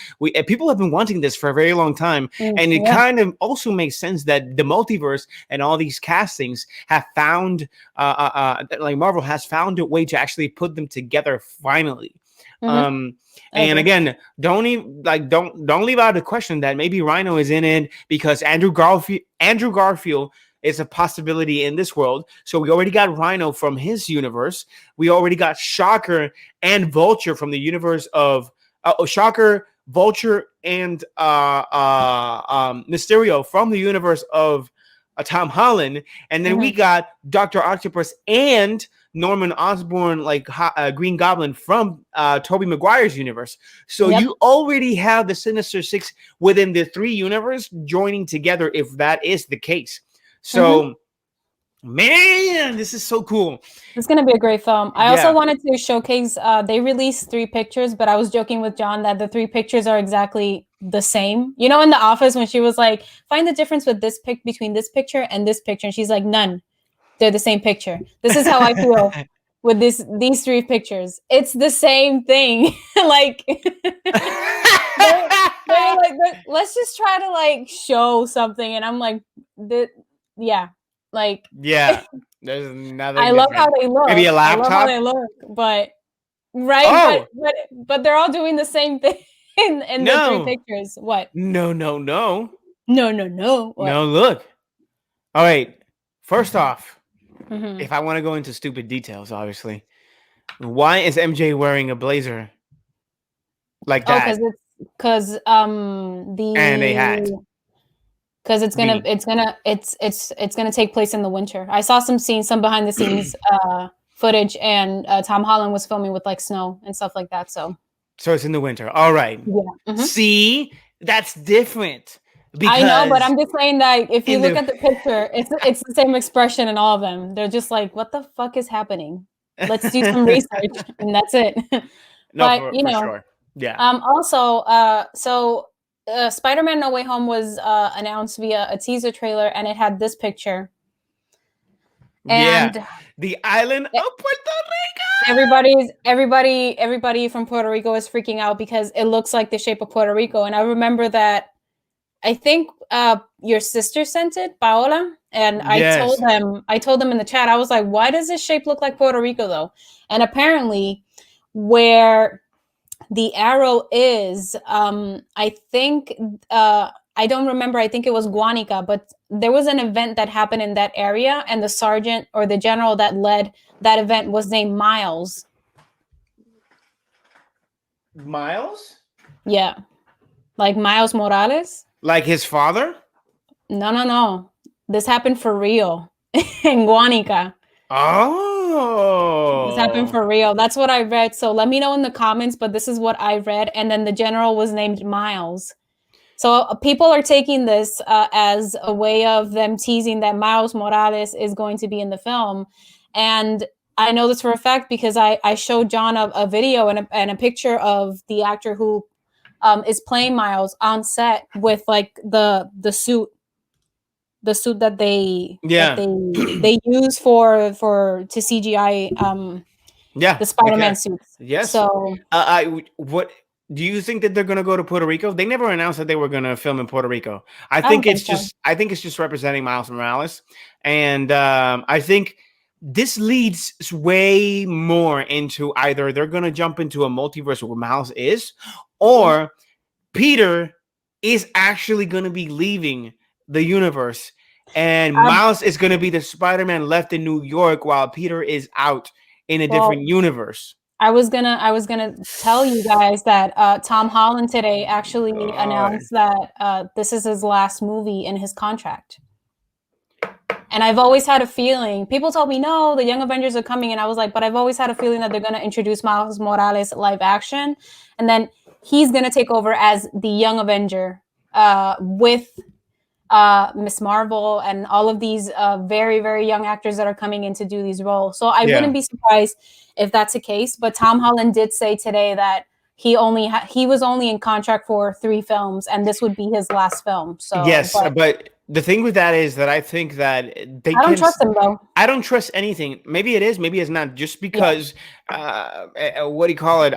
people have been wanting this for a very long time. And it kind of also makes sense that the multiverse and all these castings have found like Marvel has found a way to actually put them together finally. And again, don't leave out the question that maybe Rhino is in it because Andrew Garfield is a possibility in this world. So we already got Rhino from his universe. We already got Shocker and Vulture from the universe of Shocker, Vulture, and Mysterio from the universe of Tom Holland, and then we got Dr. Octopus and Norman Osborn, like Green Goblin from Tobey Maguire's universe. So you already have the Sinister Six within the 3 universe joining together, if that is the case. So, man, this is so cool. It's going to be a great film. I also wanted to showcase, they released 3 pictures, but I was joking with John that the 3 pictures are exactly the same. You know, in The Office when she was like, find the difference with this between this picture and this picture. And she's like, none. They're the same picture. This is how I feel with these 3 pictures. It's the same thing. Like, they're like, let's just try to like show something. And I'm like, like, there's another. I love how they look. Maybe a laptop. I love how they look, but but they're all doing the same thing in the 3 pictures. What? No. What? No, look. All right. First off, if I want to go into stupid details, obviously, why is MJ wearing a blazer like that? Because and a hat. Because it's gonna take place in the winter. I saw some behind the scenes footage, and Tom Holland was filming with like snow and stuff like that. So it's in the winter. All right. Yeah. See, that's different. I know, but I'm just saying that if you look at the picture, it's the same expression in all of them. They're just like, what the fuck is happening? Let's do some research, and that's it. For sure. Yeah. Also, Spider-Man No Way Home was announced via a teaser trailer, and it had this picture. And the island of Puerto Rico. Everybody from Puerto Rico is freaking out because it looks like the shape of Puerto Rico. And I remember that I think your sister sent it, Paola, and I told them in the chat, I was like, why does this shape look like Puerto Rico though? And apparently where the arrow is, I think, I don't remember, I think it was Guanica, but there was an event that happened in that area, and the sergeant or the general that led that event was named Miles. Miles? Yeah. Like Miles Morales? Like his father? No. This happened for real in Guanica. Oh. This happened for real. That's what I read. So let me know in the comments, but this is what I read. And then the general was named Miles. So people are taking this as a way of them teasing that Miles Morales is going to be in the film. And I know this for a fact because I showed John a video and a picture of the actor who is playing Miles on set with like the suit that they use to CGI the Spider-Man suits. Yes. So what do you think that they're going to go to Puerto Rico? They never announced that they were going to film in Puerto Rico. I think it's just representing Miles Morales, and I think this leads way more into either they're going to jump into a multiverse where Miles is, or Peter is actually going to be leaving the universe, and Miles is going to be the Spider-Man left in New York while Peter is out in a different universe. I was gonna tell you guys that Tom Holland today actually announced that this is his last movie in his contract. And I've always had a feeling, people told me, no, the Young Avengers are coming. And I was like, but I've always had a feeling that they're going to introduce Miles Morales live action. And then he's going to take over as the Young Avenger with Miss Marvel and all of these very, very young actors that are coming in to do these roles. So I wouldn't be surprised if that's the case. But Tom Holland did say today that he was only in contract for 3 films, and this would be his last film. So yes, but the thing with that is that I think that I don't trust him though. I don't trust anything. Maybe it is, maybe it's not. Just because what do you call it?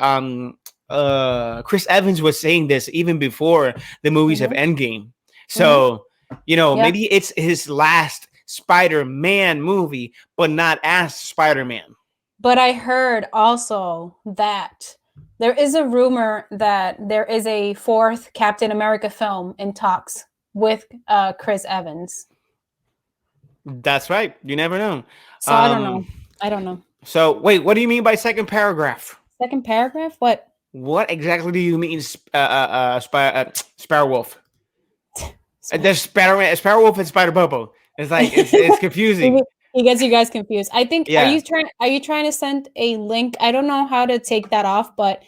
Chris Evans was saying this even before the movies of Endgame. So maybe it's his last Spider-Man movie, but not as Spider-Man. But I heard also that there is a rumor that there is a 4th Captain America film in talks with Chris Evans. That's right. You never know. So I don't know. So wait, what do you mean by second paragraph? Second paragraph? What? What exactly do you mean, Sparrow Wolf? There's Sparrow Wolf and Spider Bobo. It's like it's confusing. He gets you guys confused. I think. Yeah. Are you trying to send a link? I don't know how to take that off, but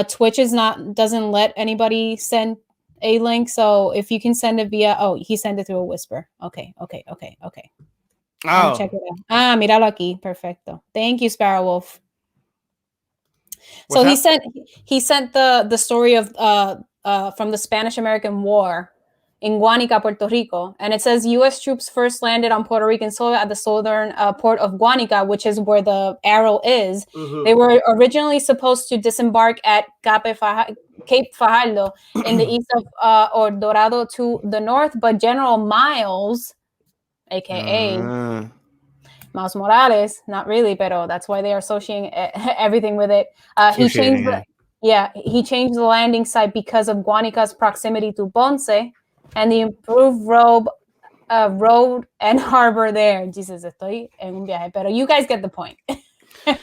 Twitch doesn't let anybody send a link. So if you can send it via, he sent it through a whisper. Okay. I'm gonna check it out. Míralo aquí. Perfecto. Thank you, Sparrow Wolf. So he sent the story of from the Spanish American War in Guanica, Puerto Rico, and it says U.S. troops first landed on Puerto Rican soil at the southern port of Guanica, which is where the arrow is. Mm-hmm. They were originally supposed to disembark at Cape Fajardo in the east of or Dorado to the north, but General Miles, aka Miles Morales, not really, pero that's why they are associating everything with it. He changed the landing site because of Guanica's proximity to Ponce and the improved road and harbor there. Jesus, estoy en un viaje, pero you guys get the point. Ya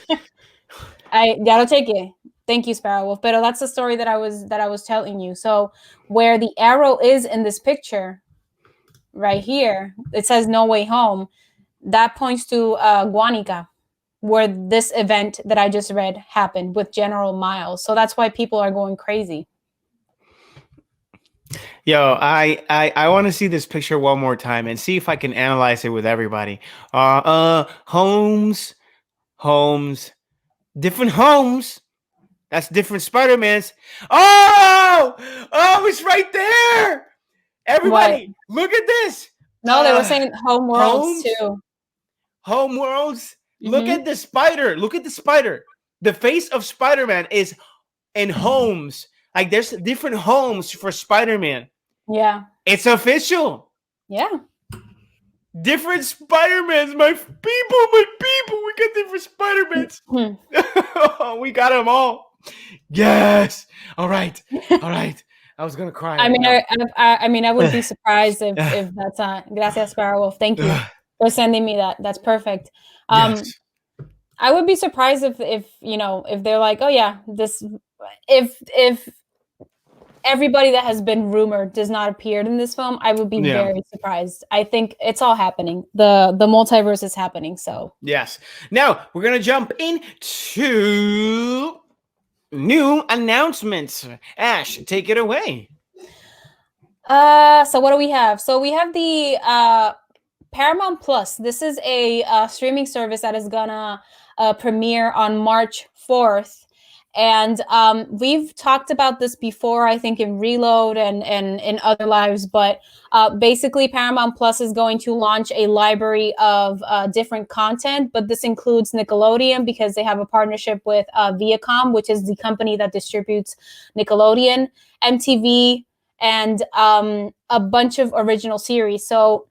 lo chequeé. Thank you, Sparrow Wolf. Pero that's the story that I was telling you. So where the arrow is in this picture, right here, it says "No Way Home." That points to Guanica, where this event that I just read happened with General Miles. So that's why people are going crazy. Yo, I want to see this picture one more time and see if I can analyze it with everybody. Homes, different homes. That's different Spider-Mans. Oh, it's right there. Everybody, look at this. No, they were saying home worlds too. Home worlds. Mm-hmm. Look at the spider. Look at the spider. The face of Spider-Man is in homes. Like there's different homes for Spider-Man. Yeah. It's official. Yeah. Different Spider-Mans. My people. We got different Spider-Mans. We got them all. Yes. All right. I was gonna cry. I mean, I would be surprised if that's gracias, Sparrow Wolf. Thank you for sending me that. That's perfect. Yes. I would be surprised if they're like, oh yeah, this if everybody that has been rumored does not appear in this film, I would be very surprised. I think it's all happening. The multiverse is happening. So yes. Now we're gonna jump into new announcements. Ash, take it away. So what do we have? So we have the Paramount Plus. This is a streaming service that is gonna premiere on March 4th. And we've talked about this before, I think in Reload and in other lives, but basically Paramount Plus is going to launch a library of different content, but this includes Nickelodeon because they have a partnership with Viacom, which is the company that distributes Nickelodeon, MTV, and a bunch of original series. So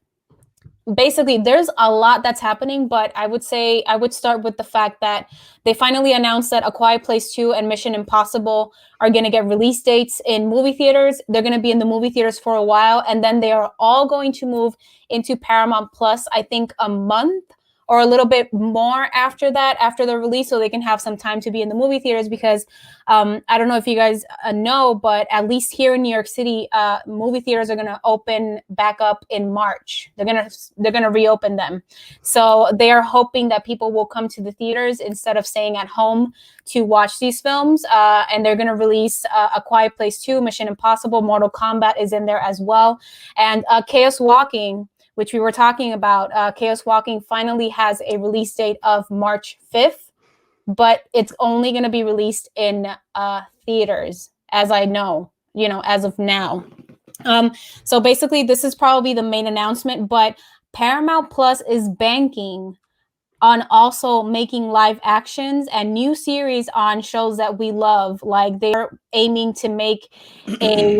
basically there's a lot that's happening, but I would start with the fact that they finally announced that A Quiet Place 2 and Mission Impossible are going to get release dates in movie theaters. They're going to be in the movie theaters for a while, and then they are all going to move into Paramount Plus, I think a month or a little bit more after that, after the release, so they can have some time to be in the movie theaters because I don't know if you guys know, but at least here in New York City, movie theaters are going to open back up in March. They're going to reopen them. So they are hoping that people will come to the theaters instead of staying at home to watch these films. And they're going to release A Quiet Place 2, Mission Impossible, Mortal Kombat is in there as well. And Chaos Walking, which we were talking about, Chaos Walking finally has a release date of March 5th, but it's only going to be released in theaters, as I know, as of now. So basically, this is probably the main announcement, but Paramount Plus is banking on also making live actions and new series on shows that we love. Like they're aiming to make a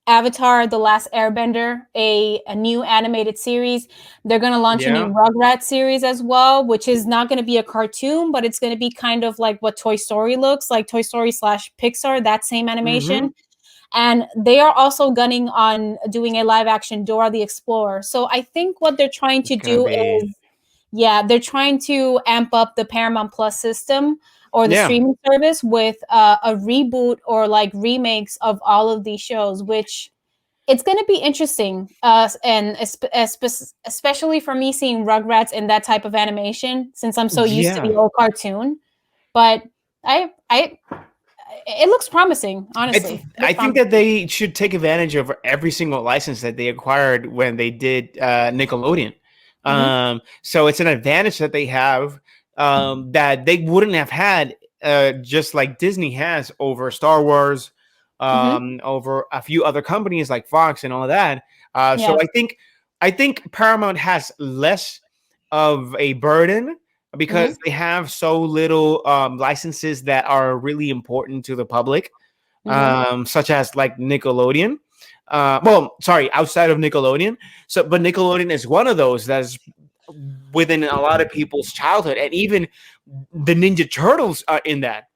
Avatar: The Last Airbender, a new animated series. They're going to launch a new Rugrats series as well, which is not going to be a cartoon, but it's going to be kind of like what Toy Story looks like, Toy Story / Pixar, that same animation. Mm-hmm. And they are also gunning on doing a live action Dora the Explorer. So I think what they're trying to do is, they're trying to amp up the Paramount Plus system or the streaming service with a reboot or like remakes of all of these shows, which It's going to be interesting, and especially for me seeing Rugrats in that type of animation, since I'm so used to the old cartoon. But it looks promising, honestly. I think that they should take advantage of every single license that they acquired when they did Nickelodeon. So it's an advantage that they have that they wouldn't have had just like Disney has over Star Wars, over a few other companies like Fox and all of that. So I think Paramount has less of a burden because they have so little licenses that are really important to the public, such as like Nickelodeon. Outside of Nickelodeon. So, but Nickelodeon is one of those that's within a lot of people's childhood, and even the Ninja Turtles are in that.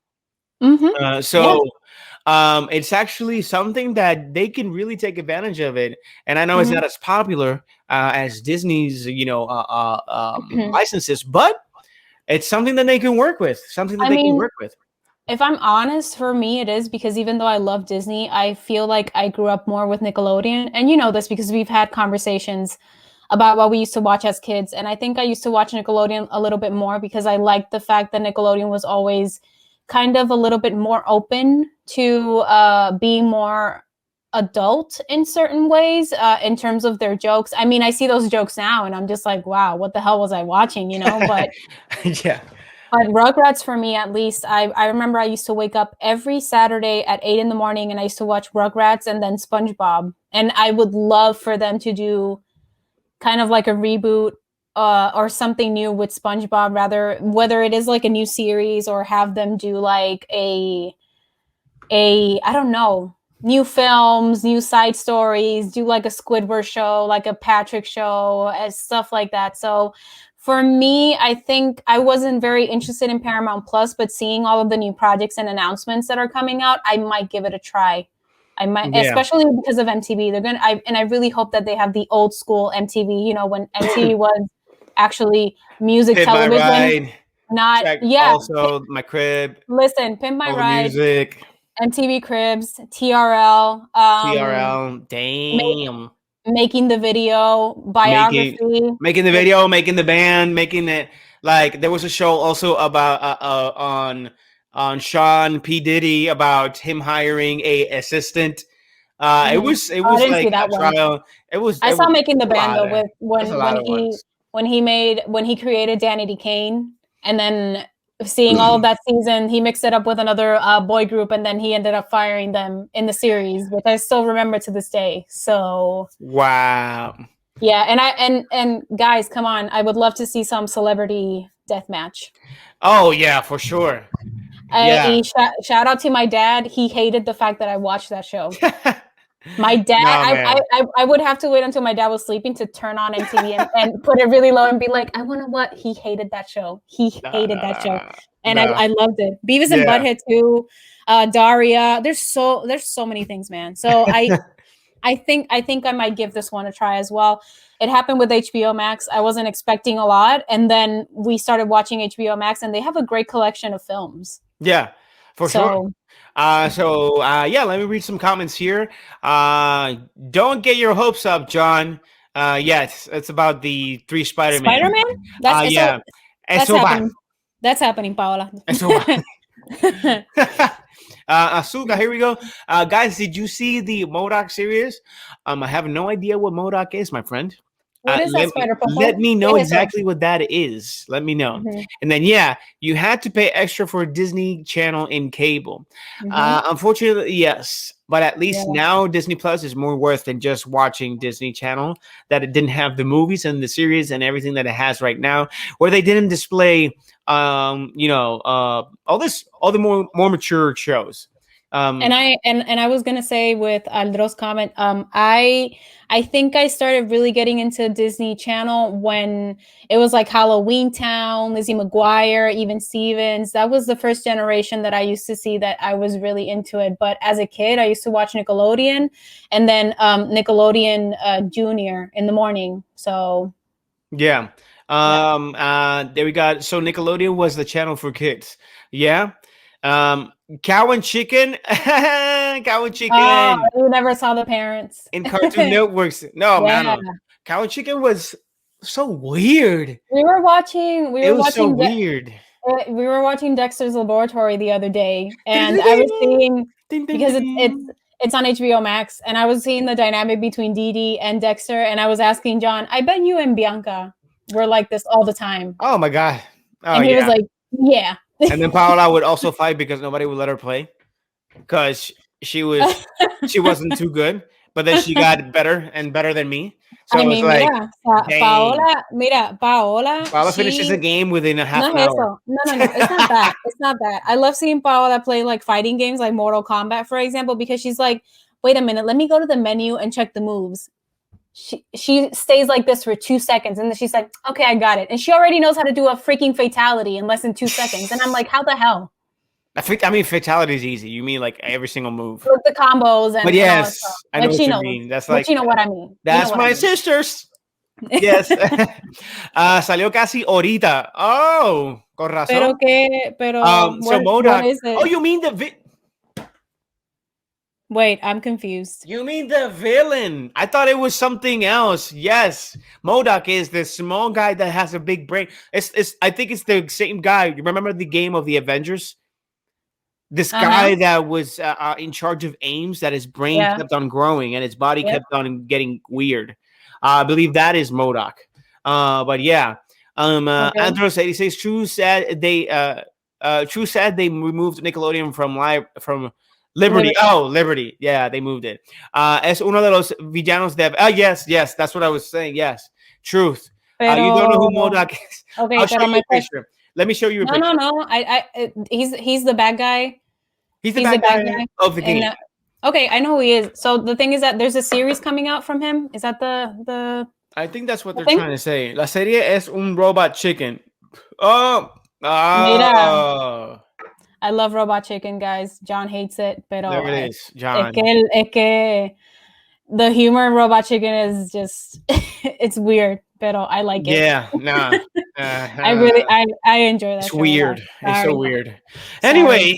It's actually something that they can really take advantage of it. And I know it's not as popular as Disney's, licenses, but it's something that they can work with. If I'm honest, for me, it is because even though I love Disney, I feel like I grew up more with Nickelodeon. And you know this because we've had conversations about what we used to watch as kids. And I think I used to watch Nickelodeon a little bit more because I liked the fact that Nickelodeon was always kind of a little bit more open to being more adult in certain ways in terms of their jokes. I mean, I see those jokes now and I'm just like, wow, what the hell was I watching, But yeah. But Rugrats, for me at least, I remember I used to wake up every Saturday at 8 in the morning and I used to watch Rugrats and then SpongeBob. And I would love for them to do kind of like a reboot or something new with SpongeBob, rather, whether it is like a new series or have them do like a I don't know, new films, new side stories, do like a Squidward show, like a Patrick show, and stuff like that. So for me, I think I wasn't very interested in Paramount Plus, but seeing all of the new projects and announcements that are coming out, I might give it a try. I might, especially because of MTV. I really hope that they have the old school MTV. When MTV was actually music Pimp television, Also, My Crib. Listen, Pimp My Ride, music, MTV Cribs, TRL, damn. Making the Video, Biography, making the video, making the band, making it like there was a show also about on Sean P. Diddy about him hiring a assistant. It was like a trial. I saw Making the Band though with when he created Danny D. Kane, and then seeing all of that season, he mixed it up with another boy group, and then he ended up firing them in the series, which I still remember to this day. So wow, yeah, and guys, come on, I would love to see some celebrity deathmatch. Oh yeah, for sure. Shout out to my dad. He hated the fact that I watched that show. My dad, I would have to wait until my dad was sleeping to turn on MTV and put it really low and be like, I want to what? He hated that show. He hated that show. And I loved it. Beavis and Butthead too. Daria. There's so many things, man. So I think I might give this one a try as well. It happened with HBO Max. I wasn't expecting a lot. And then we started watching HBO Max and they have a great collection of films. Yeah, for sure. Let me read some comments here. Don't get your hopes up, John. Yes, it's about the 3 Spiderman. Spider-Man? That's happening. That's happening, Paola. Ahsoka, here we go. Guys, did you see the MODOK series? I have no idea what MODOK is, my friend. What is that spider? Let me know exactly what that is. Let me know. And then, you had to pay extra for Disney Channel in cable. Unfortunately, yes. But at least now Disney Plus is more worth than just watching Disney Channel, that it didn't have the movies and the series and everything that it has right now, where they didn't display, all the more mature shows. And I was gonna say with Aldro's comment, I think I started really getting into Disney Channel when it was like Halloween Town, Lizzie McGuire, even Stevens. That was the first generation that I used to see that I was really into it. But as a kid, I used to watch Nickelodeon, and then Nickelodeon Junior in the morning. So there we go. So Nickelodeon was the channel for kids. Yeah. Cow and Chicken. Cow and Chicken. Oh, you never saw the parents. In Cartoon Networks. No, man. No. Cow and Chicken was so weird. We were watching so weird. We were watching Dexter's Laboratory the other day, and I was seeing, because it's on HBO Max, and I was seeing the dynamic between Dee Dee and Dexter, and I was asking John, I bet you and Bianca were like this all the time. Oh my God. Oh, and he was like, yeah. And then Paola would also fight because nobody would let her play because she wasn't too good, but then she got better and better than me. So Paola finishes the game within a half an hour. No, it's not that. It's not that. I love seeing Paola play like fighting games like Mortal Kombat, for example, because she's like, wait a minute, let me go to the menu and check the moves. She stays like this for 2 seconds, and then she's like, okay, I got it. And she already knows how to do a freaking fatality in less than 2 seconds. And I'm like, how the hell? I mean, fatality is easy. You mean like every single move. With the combos and. But yes, I know what you mean. That's like. But you know what I mean. That's my sisters. Yes. Salió casi ahorita. Oh, con razón. So MODOK. Oh, you mean the Wait, I'm confused. You mean the villain? I thought it was something else. Yes, MODOK is the small guy that has a big brain. I think it's the same guy. You remember the game of the Avengers? This guy that was in charge of AIMS, that his brain kept on growing and his body kept on getting weird. I believe that is MODOK. But yeah, Andros 86. True said they removed Nickelodeon from Liberty. Oh, Liberty. Yeah, they moved it. Es uno de los villanos de. Yes, that's what I was saying. Yes, truth. You don't know who MODOK is. Okay, I'll show you a picture. Let me show you a picture. No. He's the bad guy. He's the bad guy of the game. Okay, I know who he is. So the thing is that there's a series coming out from him. Is that the? I think that's what they're trying to say. La serie es un robot chicken. Oh. I love Robot Chicken, guys. John hates it, pero there it is, John. Es que the humor in Robot Chicken is just it's weird, pero I like it. Yeah, nah. I enjoy that. It's weird. It's so weird. Anyway,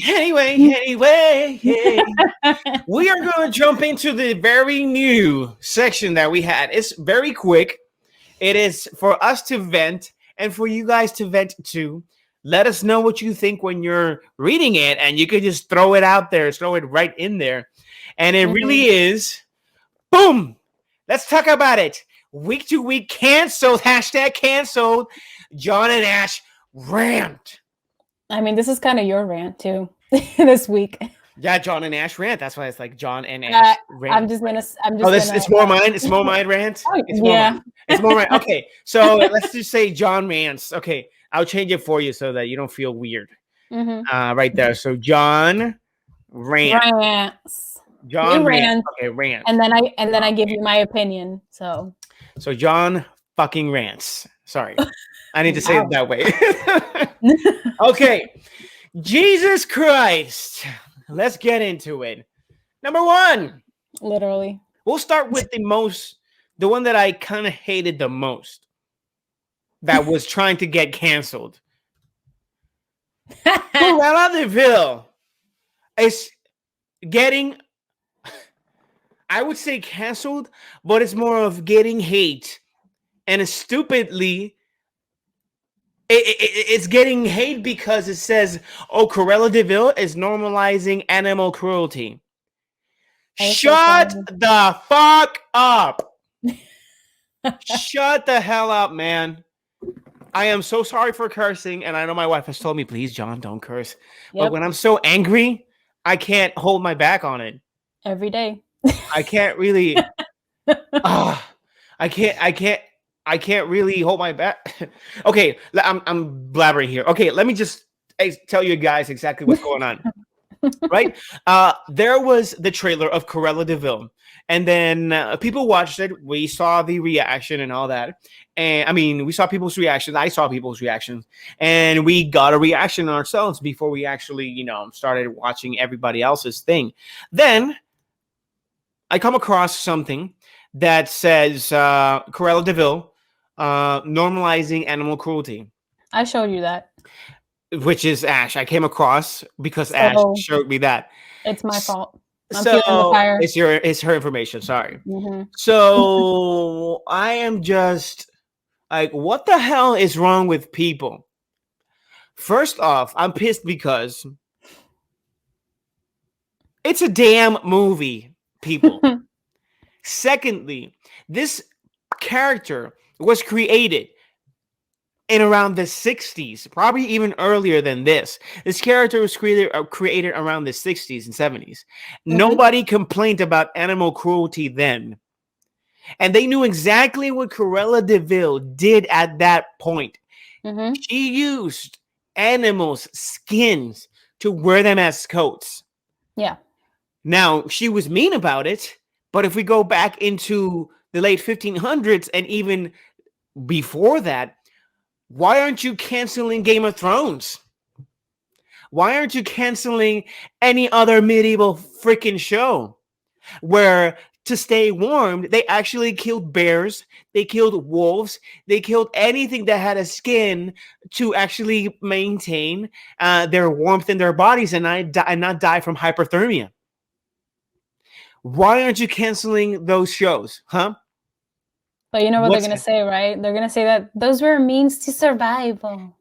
we are going to jump into the very new section that we had. It's very quick. It is for us to vent and for you guys to vent too. Let us know what you think when you're reading it, and you could just throw it out there, throw it right in there. And it really is, boom, let's talk about it. Week to week, canceled, #canceled, John and Ash rant. I mean, this is kind of your rant too, this week. Yeah, John and Ash rant. That's why it's like John and Ash rant. It's more mine. It's more mine rant. It's more mine. Okay, so let's just say John rants. Okay. I'll change it for you so that you don't feel weird. Right there. So John rants. John rants. Okay, rant. And then I give you my opinion. So John fucking rants. Sorry, I need to say it that way. Okay, Jesus Christ. Let's get into it. Number one. Literally. We'll start with the one that I kind of hated the most. That was trying to get canceled. Cruella de Vil is getting, I would say canceled, but it's more of getting hate. And stupidly, it's getting hate because it says, oh, Cruella de Vil is normalizing animal cruelty. Shut the fuck up. Shut the hell up, man. I am so sorry for cursing, and I know my wife has told me, please, John, don't curse. Yep. But when I'm so angry, I can't hold my back on it. Every day. I can't really. I can't really hold my back. Okay, I'm blabbering here. Okay, let me just tell you guys exactly what's going on. Right? There was the trailer of Cruella de Vil. And then people watched it. We saw the reaction and all that. And I mean, we saw people's reactions. I saw people's reactions. And we got a reaction ourselves before we actually, started watching everybody else's thing. Then I come across something that says Cruella de Vil normalizing animal cruelty. I showed you that. which is Ash. I came across because Ash So showed me that. it's my fault. I'm feeling the So fire. it's her information. Sorry. Mm-hmm. So I am just like, what the hell is wrong with people? First off, I'm pissed because it's a damn movie, people. Secondly, this character was created in around the 60s, probably even earlier than this. This character was created around the 60s and 70s. Mm-hmm. Nobody complained about animal cruelty then. And they knew exactly what Cruella de Vil did at that point. Mm-hmm. She used animals' skins to wear them as coats. Yeah. Now, she was mean about it, but if we go back into the late 1500s and even before that, why aren't you canceling Game of Thrones? Why aren't you canceling any other medieval freaking show where to stay warm, they actually killed bears, they killed wolves, they killed anything that had a skin to actually maintain their warmth in their bodies and not die from hypothermia? Why aren't you canceling those shows, huh? But you know what they're going to say, right? They're going to say that those were means to survival.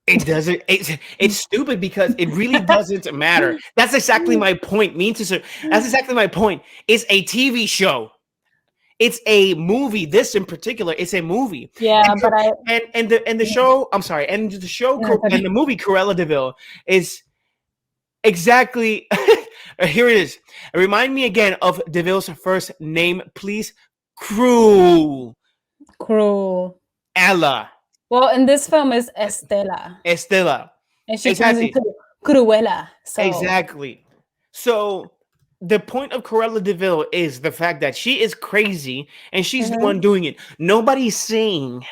It doesn't. It's stupid because it really doesn't matter. That's exactly my point. That's exactly my point. It's a TV show. It's a movie. This in particular, it's a movie. Yeah, and the show. I'm sorry. And the show and the movie Cruella de Vil is exactly. Here it is. Remind me again of de Vil's first name, please. Cruel. Ella. Well, in this film is Estela. And she turns into Cruella. So. Exactly. So the point of Cruella de Vil is the fact that she is crazy and she's the one doing it. Nobody is saying,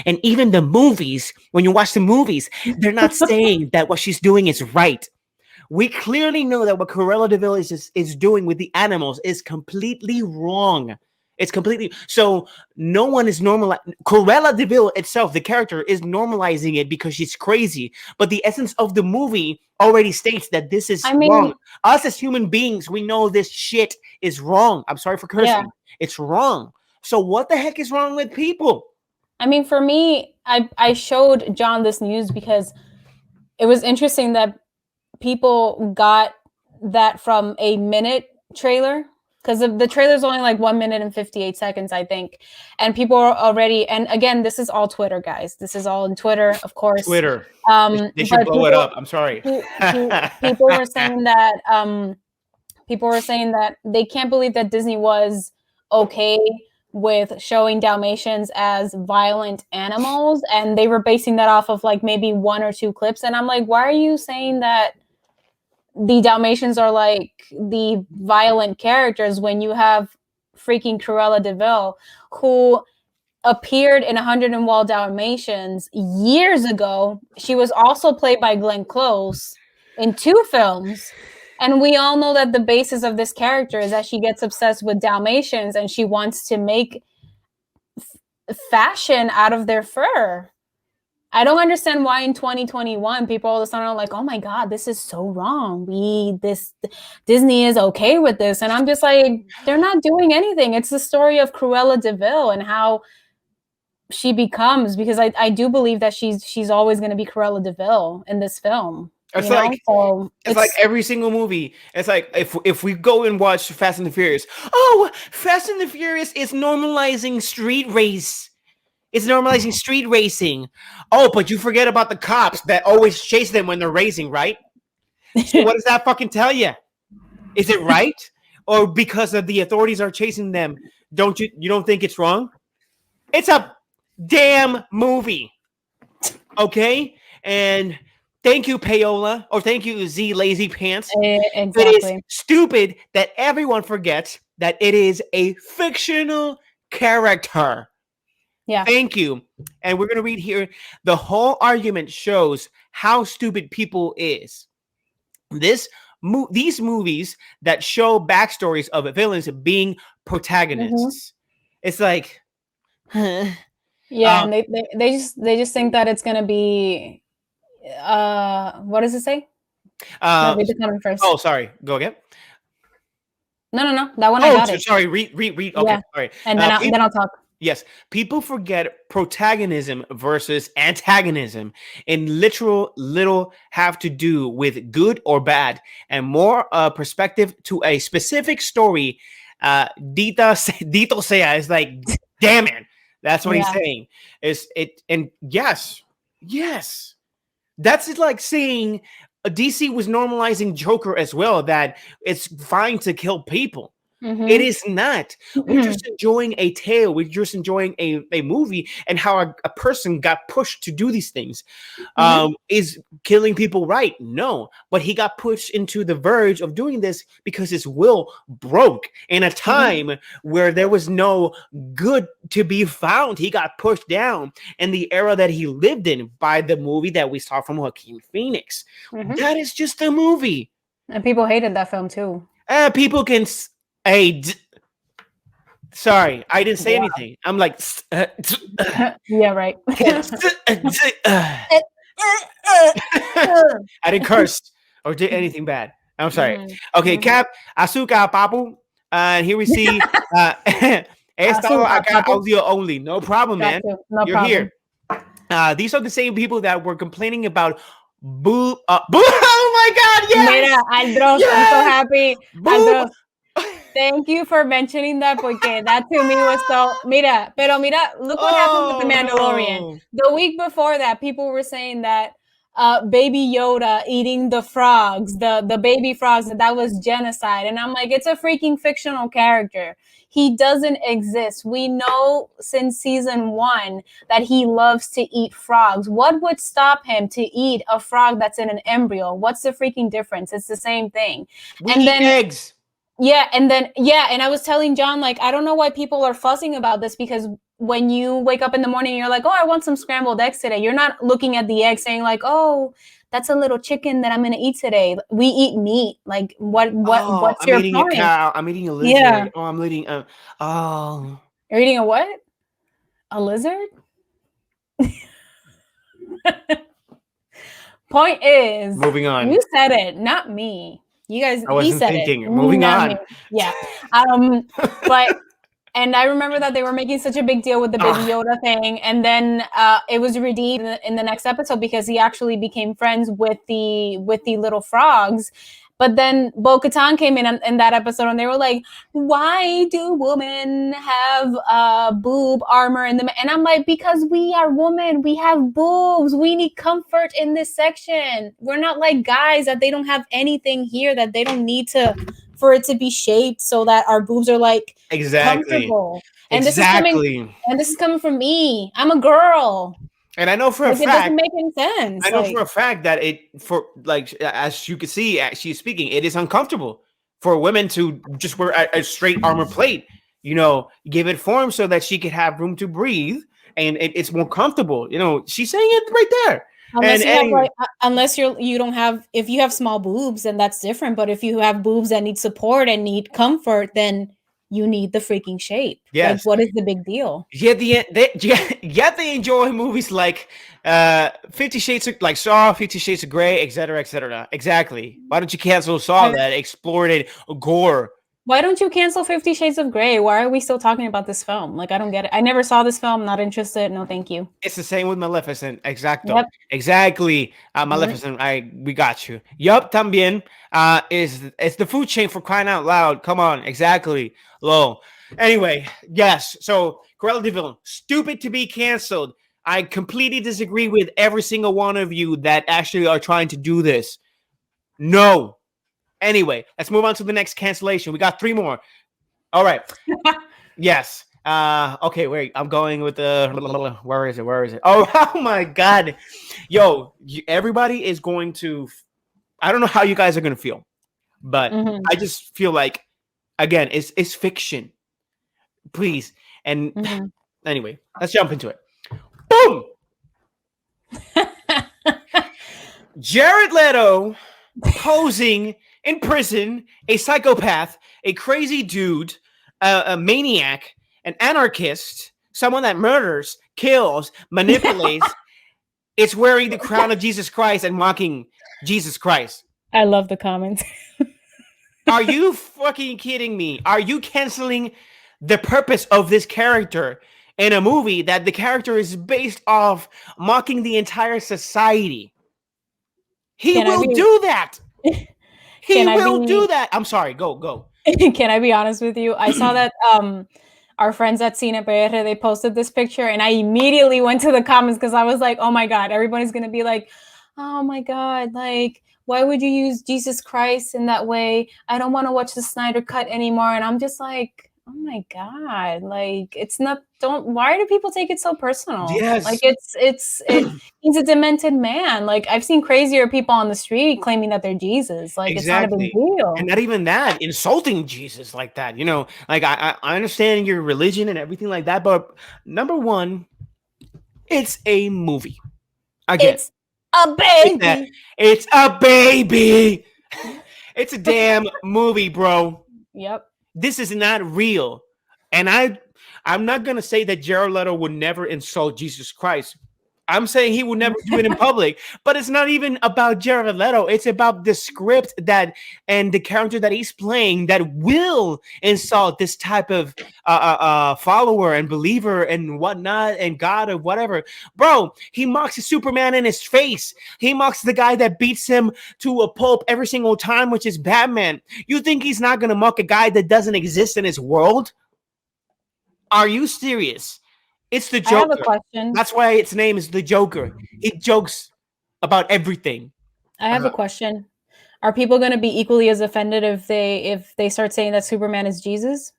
and even the movies, when you watch the movies, they're not saying that what she's doing is right. We clearly know that what Cruella de Vil is doing with the animals is completely wrong. It's completely so. No one is normalizing. Cruella de Vil itself, the character, is normalizing it because she's crazy. But the essence of the movie already states that this is wrong. Us as human beings, we know this shit is wrong. I'm sorry for cursing. Yeah. It's wrong. So what the heck is wrong with people? I mean, for me, I showed John this news because it was interesting that people got that from a minute trailer. Because the trailer's only like 1 minute and 58 seconds, I think. And people are already, and again, this is all Twitter, guys. This is all in Twitter, of course. Twitter. They should blow it up. I'm sorry. People were saying that they can't believe that Disney was okay with showing Dalmatians as violent animals. And they were basing that off of like maybe 1 or 2 clips. And I'm like, why are you saying that the Dalmatians are like the violent characters when you have freaking Cruella de Vil, who appeared in 101 Dalmatians years ago. She was also played by Glenn Close in 2 films. And we all know that the basis of this character is that she gets obsessed with Dalmatians and she wants to make fashion out of their fur. I don't understand why in 2021 people all of a sudden are like, oh my God, this is so wrong. Disney is okay with this. And I'm just like, they're not doing anything. It's the story of Cruella de Vil and how she becomes, because I do believe that she's always going to be Cruella de Vil in this film. It's like every single movie. It's like if we go and watch Fast and the Furious, Fast and the Furious is normalizing street race. It's normalizing street racing. Oh, but you forget about the cops that always chase them when they're racing, right? So what does that fucking tell you? Is it right? Or because of the authorities are chasing them, you don't think it's wrong? It's a damn movie. Okay? And thank you, Payola, or thank you, Z Lazy Pants. Exactly. It is stupid that everyone forgets that it is a fictional character. Yeah. Thank you. And we're going to read here. The whole argument shows how stupid people is. These movies that show backstories of villains being protagonists. It's like, Yeah, and they just think that it's gonna be what does it say? No, read the comment first. Oh, sorry. Go again. No. That one I got it. Sorry. Read. Okay, yeah. sorry. And then I'll talk. Yes, people forget protagonism versus antagonism, and little have to do with good or bad, and more perspective to a specific story. Dito sea is like, damn it, that's what he's saying. Is it? And yes, that's like saying DC was normalizing Joker as well. That it's fine to kill people. Mm-hmm. It is not. We're just enjoying a tale. We're just enjoying a movie, and how a person got pushed to do these things. Is killing people right? No, but he got pushed into the verge of doing this because his will broke in a time where there was no good to be found. He got pushed down in the era that he lived in by the movie that we saw from Joaquin Phoenix. That is just a movie, and people hated that film too. People can. Sorry, I didn't say anything. I'm like, yeah, right. I didn't curse or did anything bad. I'm sorry. Okay, Cap, Ahsoka, Papu. And here we see audio only. No problem, man. You're here. These are the same people that were complaining about Boo. Oh my God! Yes! Mira, Aldros, I'm so happy. Aldros. Thank you for mentioning that, porque that to me was so. Mira, look what happened with the Mandalorian. The week before that, people were saying that Baby Yoda eating the frogs, the baby frogs, that was genocide. And I'm like, it's a freaking fictional character. He doesn't exist. We know since season 1 that he loves to eat frogs. What would stop him to eat a frog that's in an embryo? What's the freaking difference? It's the same thing. We eat eggs. Yeah, and I was telling John, like, I don't know why people are fussing about this, because when you wake up in the morning, you're like, oh, I want some scrambled eggs today. You're not looking at the egg saying like, oh, that's a little chicken that I'm gonna eat today. We eat meat. Like, what's your point? I'm eating a cow. I'm eating a lizard. Yeah. Oh, I'm eating You're eating a what? A lizard? Point is, moving on. You said it, not me. You guys, I wasn't thinking. It. Moving on. Me. Yeah. But and I remember that they were making such a big deal with the Baby Yoda thing, and then it was redeemed in the next episode because he actually became friends with the little frogs. But then Bo-Katan came in that episode, and they were like, "Why do women have boob armor in them?" And I'm like, "Because we are women. We have boobs. We need comfort in this section. We're not like guys that they don't have anything here, that they don't need for it to be shaped so that our boobs are like comfortable." And this is coming from me. I'm a girl. And I know for a fact, it doesn't make any sense. I know for a fact that as you can see, she's speaking, it is uncomfortable for women to just wear a straight armor plate. You know, give it form so that she could have room to breathe, and it's more comfortable. You know, she's saying it right there. If you have small boobs, then that's different. But if you have boobs that need support and need comfort, then you need the freaking shape. Yes. Like, what is the big deal? Yet they enjoy movies like 50 Shades of, like Saw, 50 Shades of Grey, etc. Exactly. Why don't you cancel Saw that explored gore? Why don't you cancel 50 Shades of Grey? Why are we still talking about this film? Like, I don't get it. I never saw this film. Not interested. No, thank you. It's the same with Maleficent. Exacto. Yep. Exactly. Maleficent. We got you. Yup. También. It's the food chain, for crying out loud. Come on. Exactly. Low. Anyway, yes. So Cruella de Vil, stupid to be canceled. I completely disagree with every single one of you that actually are trying to do this. No. Anyway, let's move on to the next cancellation. We got 3 more. All right. Yes. Okay, wait. I'm going with the... Where is it? Oh my God. Yo, everybody is going to... I don't know how you guys are going to feel, but I just feel like, again, it's fiction. Please. And anyway, let's jump into it. Boom! Jared Leto posing in prison, a psychopath, a crazy dude, a maniac, an anarchist, someone that murders, kills, manipulates, is wearing the crown of Jesus Christ and mocking Jesus Christ. I love the comments. Are you fucking kidding me? Are you canceling the purpose of this character in a movie that the character is based off mocking the entire society? He will do that. He will do that. I'm sorry. Go. Can I be honest with you? I saw that our friends at Cine PR, they posted this picture, and I immediately went to the comments because I was like, oh my God, everybody's going to be like, oh my God, like, why would you use Jesus Christ in that way? I don't want to watch the Snyder Cut anymore. And I'm just like, oh my God, like, it's not, why do people take it so personal? Yes. Like, he's a demented man. Like, I've seen crazier people on the street claiming that they're Jesus. Like, exactly. It's not a big deal. And not even that, insulting Jesus like that, you know, like I understand your religion and everything like that. But number one, it's a movie. Again, it's a baby. It's a baby. It's a damn movie, bro. Yep. This is not real. And I'm not going to say that Jared Leto would never insult Jesus Christ. I'm saying he would never do it in public, but it's not even about Jared Leto. It's about the script and the character that he's playing that will insult this type of follower and believer and whatnot and God or whatever. Bro, he mocks Superman in his face. He mocks the guy that beats him to a pulp every single time, which is Batman. You think he's not going to mock a guy that doesn't exist in his world? Are you serious? It's the Joker. I have a question. That's why its name is the Joker. He jokes about everything. I have a question. Are people going to be equally as offended if they start saying that Superman is Jesus?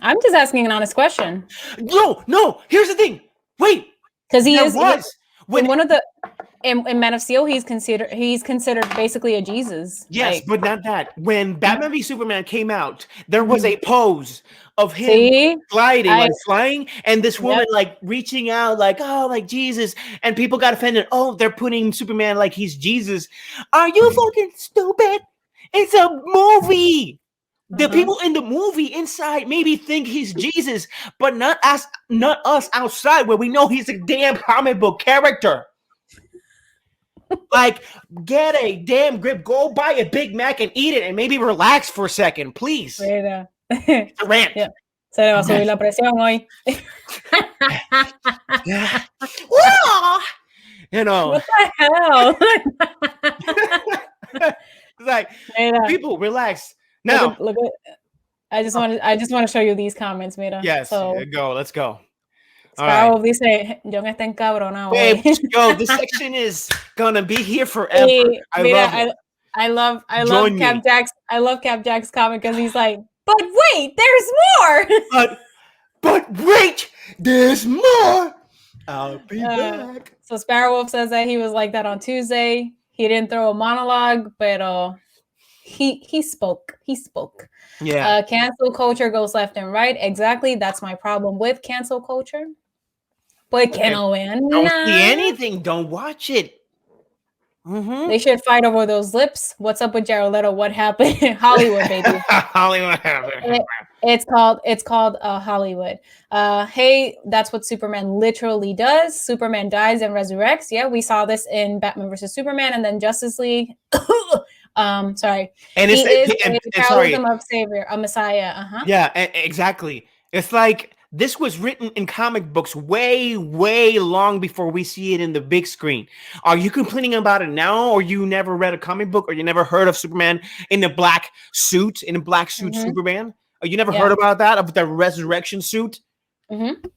I'm just asking an honest question. No. Here's the thing. Wait, because he is when one of the in Man of Steel, he's considered basically a Jesus. Yes, like, but not that. When Batman v Superman came out, there was a pose of him gliding, flying, and this woman like reaching out, like, oh, like Jesus, and people got offended. Oh, they're putting Superman like he's Jesus. Are you fucking stupid? It's a movie. The people in the movie inside maybe think he's Jesus, but not us outside where we know he's a damn comic book character. Like, get a damn grip. Go buy a Big Mac and eat it and maybe relax for a second, please. Mira. It's a rant. Yeah. Se le va a subir la presión hoy. You know. What the hell? It's like, people, relax. Now, look at, I just want to show you these comments, mira. Yes, so, let's go. Sparrow dice, John está encabronado. Yo, this section is gonna be here forever. Hey, I love Cap Jack's. I love Cap Jack's comment because he's like, but wait, there's more. but wait, there's more. I'll be back. So Sparrow Wolf says that he was like that on Tuesday. He didn't throw a monologue, but he spoke. He spoke. Yeah. Cancel culture goes left and right. Exactly. That's my problem with cancel culture. But don't see anything. Don't watch it. Mm-hmm. They should fight over those lips. What's up with Jared Leto? What happened? Hollywood, baby. Hollywood happened. It's called Hollywood. Hey, that's what Superman literally does. Superman dies and resurrects. Yeah, we saw this in Batman versus Superman, and then Justice League. Sorry. And he is a parallelism of savior, a messiah. Yeah, exactly. It's like this was written in comic books way, way long before we see it in the big screen. Are you complaining about it now, or you never read a comic book, or you never heard of Superman in a black suit, Superman? Or you never heard about that, of the resurrection suit? Mm-hmm.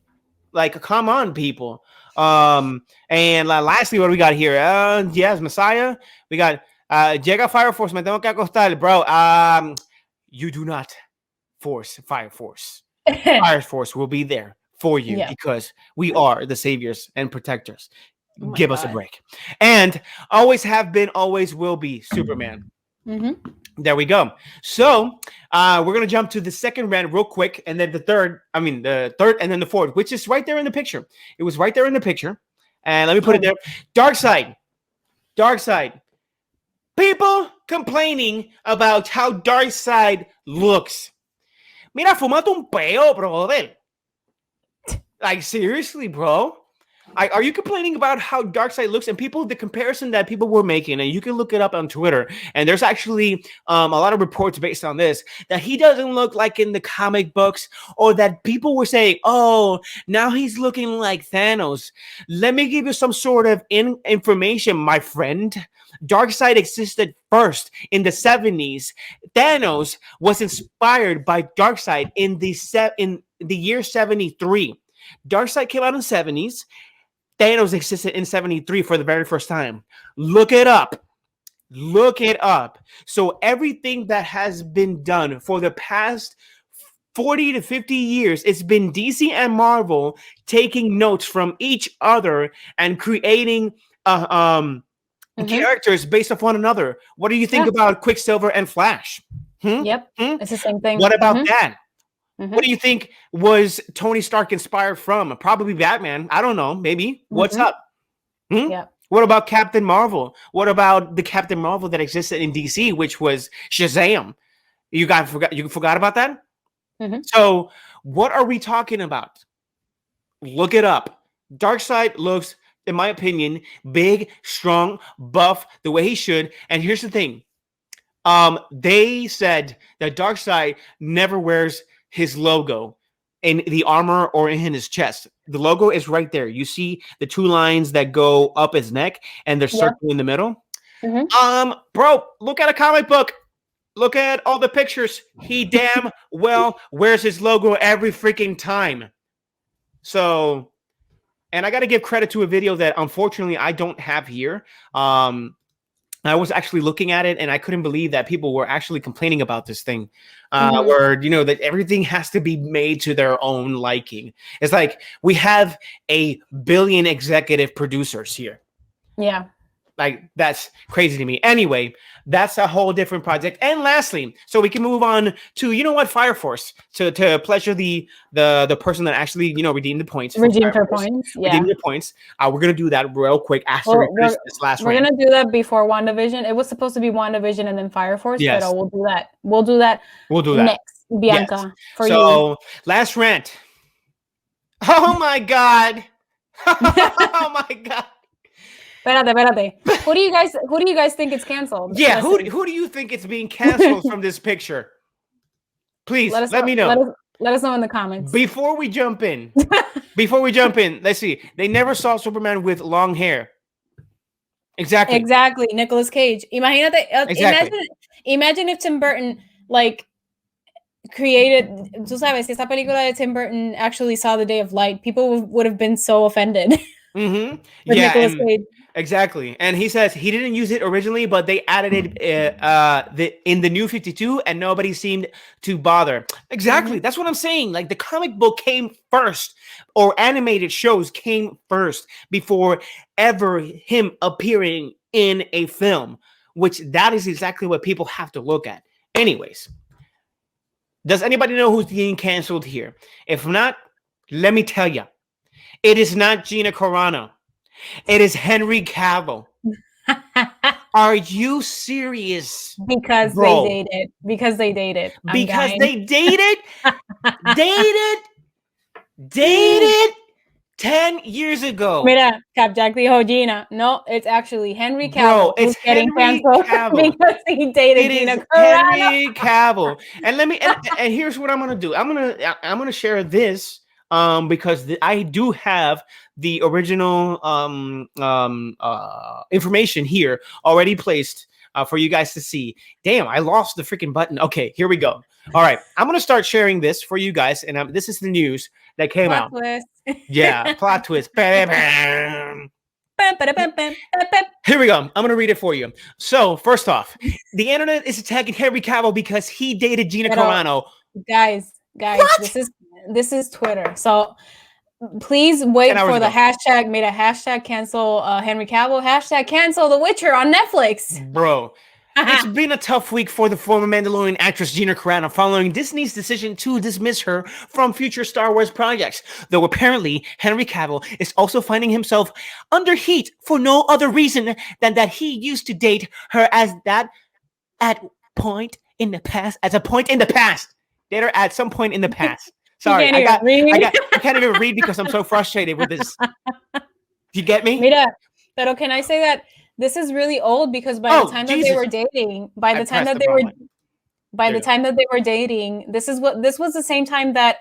Like, come on, people. And lastly, what do we got here? Yes, Messiah. We got Llega Fire Force, me tengo que acostar, bro. You do not force Fire Force. Fire Force will be there for you because we are the saviors and protectors. Give us a break. And always have been, always will be Superman. Mm-hmm. There we go. So we're going to jump to the second rant real quick. And then the third and then the fourth, which is right there in the picture. It was right there in the picture. And let me put it there. Dark side. People complaining about how Dark Side looks. Mira, fumate un peo, brother. Like, seriously, bro? Are you complaining about how Darkseid looks? And the comparison that people were making, and you can look it up on Twitter, and there's actually a lot of reports based on this, that he doesn't look like in the comic books, or that people were saying, oh, now he's looking like Thanos. Let me give you some sort of information, my friend. Darkseid existed first in the 70s. Thanos was inspired by Darkseid in the year 73. Darkseid came out in the 70s. Thanos existed in 73 for the very first time. Look it up. Look it up. So everything that has been done for the past 40 to 50 years, it's been DC and Marvel taking notes from each other and creating characters based off one another. What do you think about Quicksilver and Flash? Yep, it's the same thing. What about that? What do you think was Tony Stark inspired from? Probably Batman. I don't know. Maybe. What's up? Yeah. What about Captain Marvel? What about the Captain Marvel that existed in DC, which was Shazam? You forgot about that? So what are we talking about? Look it up. Darkseid looks, in my opinion, big, strong, buff, the way he should. And here's the thing. They said that Darkseid never wears his logo in the armor or in his chest. The logo is right there. You see the two lines that go up his neck, and they're circling in the middle. Bro, look at a comic book. Look at all the pictures. He damn well wears his logo every freaking time. So, and I got to give credit to a video that unfortunately I don't have here. I was actually looking at it, and I couldn't believe that people were actually complaining about this thing, where, that everything has to be made to their own liking. It's like we have a billion executive producers here. Yeah. Like, that's crazy to me. Anyway, that's a whole different project. And lastly, so we can move on to, Fire Force, to pleasure the person that actually, redeemed the points. Redeemed her points. Yeah. Redeemed the points. We're going to do that real quick after this last We're going to do that before WandaVision. It was supposed to be WandaVision and then Fire Force, but we'll do that. We'll do that next, Bianca, for you. So, last rant. Oh, my God. Oh, my God. Espérate. Who do you guys think it's canceled? Yeah, who do you think it's being canceled from this picture? Please let me know. Let us know in the comments. Before we jump in, let's see. They never saw Superman with long hair. Exactly. Nicolas Cage. Imagine if Tim Burton created, tú sabes, esta película de Tim Burton actually saw the day of light, people would have been so offended. With Nicolas Cage. Exactly. And he says he didn't use it originally, but they added it in the New 52, and nobody seemed to bother. Exactly. That's what I'm saying. Like, the comic book came first, or animated shows came first before ever him appearing in a film, which that is exactly what people have to look at. Anyways, does anybody know who's being canceled here? If not, let me tell you. It is not Gina Carano. It is Henry Cavill. Are you serious? Because they dated. Because they dated. Dated 10 years ago. Mira, Cap Jack dijo Gina. No, it's actually Henry Cavill. Bro, it's Henry Cavill. Because he dated Gina Carano. Henry Cavill. And and here's what I'm gonna do. I'm gonna share this. Because I do have the original information here already placed for you guys to see. Damn, I lost the freaking button. Okay, here we go. All right, I'm gonna start sharing this for you guys, and this is the news that came out. Twist. Yeah, plot twist. Here we go. I'm gonna read it for you. So first off, the internet is attacking Henry Cavill because he dated Gina Carano. Guys, what? This is Twitter. So please wait for the hashtag. Made a hashtag cancel Henry Cavill. Hashtag cancel The Witcher on Netflix. Bro, it's been a tough week for the former Mandalorian actress Gina Carano following Disney's decision to dismiss her from future Star Wars projects. Though apparently Henry Cavill is also finding himself under heat for no other reason than that he used to date her at a point in the past. dated her at some point in the past. Sorry, I can't even read because I'm so frustrated with this. Do you get me? Mira, pero can I say that this is really old because by the time that they were dating, this was the same time that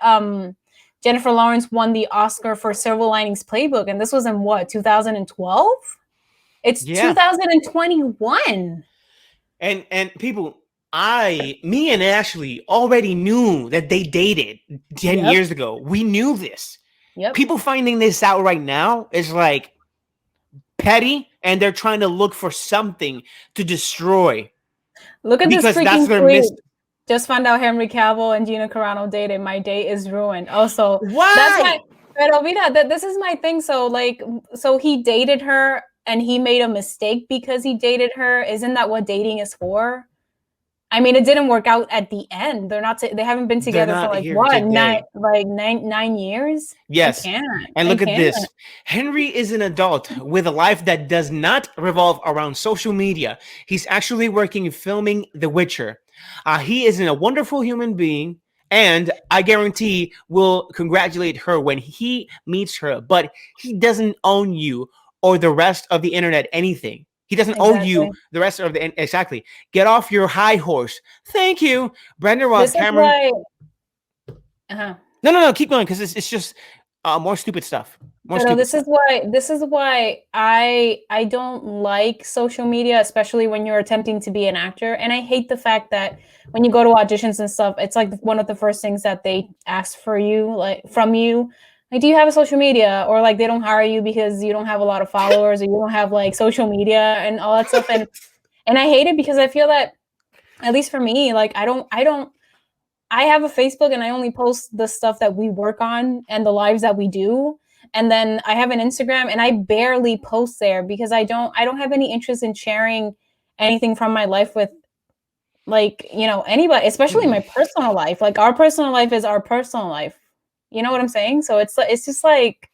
Jennifer Lawrence won the Oscar for Silver Linings Playbook, and this was in what, 2012? It's 2021. And people, me and Ashley already knew that they dated 10 years ago. We knew this. People finding this out right now is like petty, and they're trying to look for something to destroy. Look at this freaking tweet. Just found out Henry Cavill and Gina Carano dated. My day is ruined. Also, why? Pero mira, this is my thing. So he dated her and he made a mistake because he dated her. Isn't that what dating is for? I mean, it didn't work out at the end. They haven't been together for like what, 9 years? Yes. And look at this. Henry is an adult with a life that does not revolve around social media. He's actually working filming The Witcher. He is a wonderful human being, and I guarantee will congratulate her when he meets her, but he doesn't own you or the rest of the internet anything. He doesn't owe you the rest of the... Exactly. Get off your high horse. Thank you. Brandon Ross, Cameron... No, keep going, because it's just more stupid stuff. This is why I don't like social media, especially when you're attempting to be an actor. And I hate the fact that when you go to auditions and stuff, it's like one of the first things that they ask for you, like from you. Like, do you have a social media? Or like they don't hire you because you don't have a lot of followers or you don't have like social media and all that stuff. And I hate it because I feel that, at least for me, like I have a Facebook and I only post the stuff that we work on and the lives that we do. And then I have an Instagram and I barely post there because I don't have any interest in sharing anything from my life with, like, you know, anybody, especially my personal life. Like, our personal life is our personal life. You know what I'm saying? So it's just like,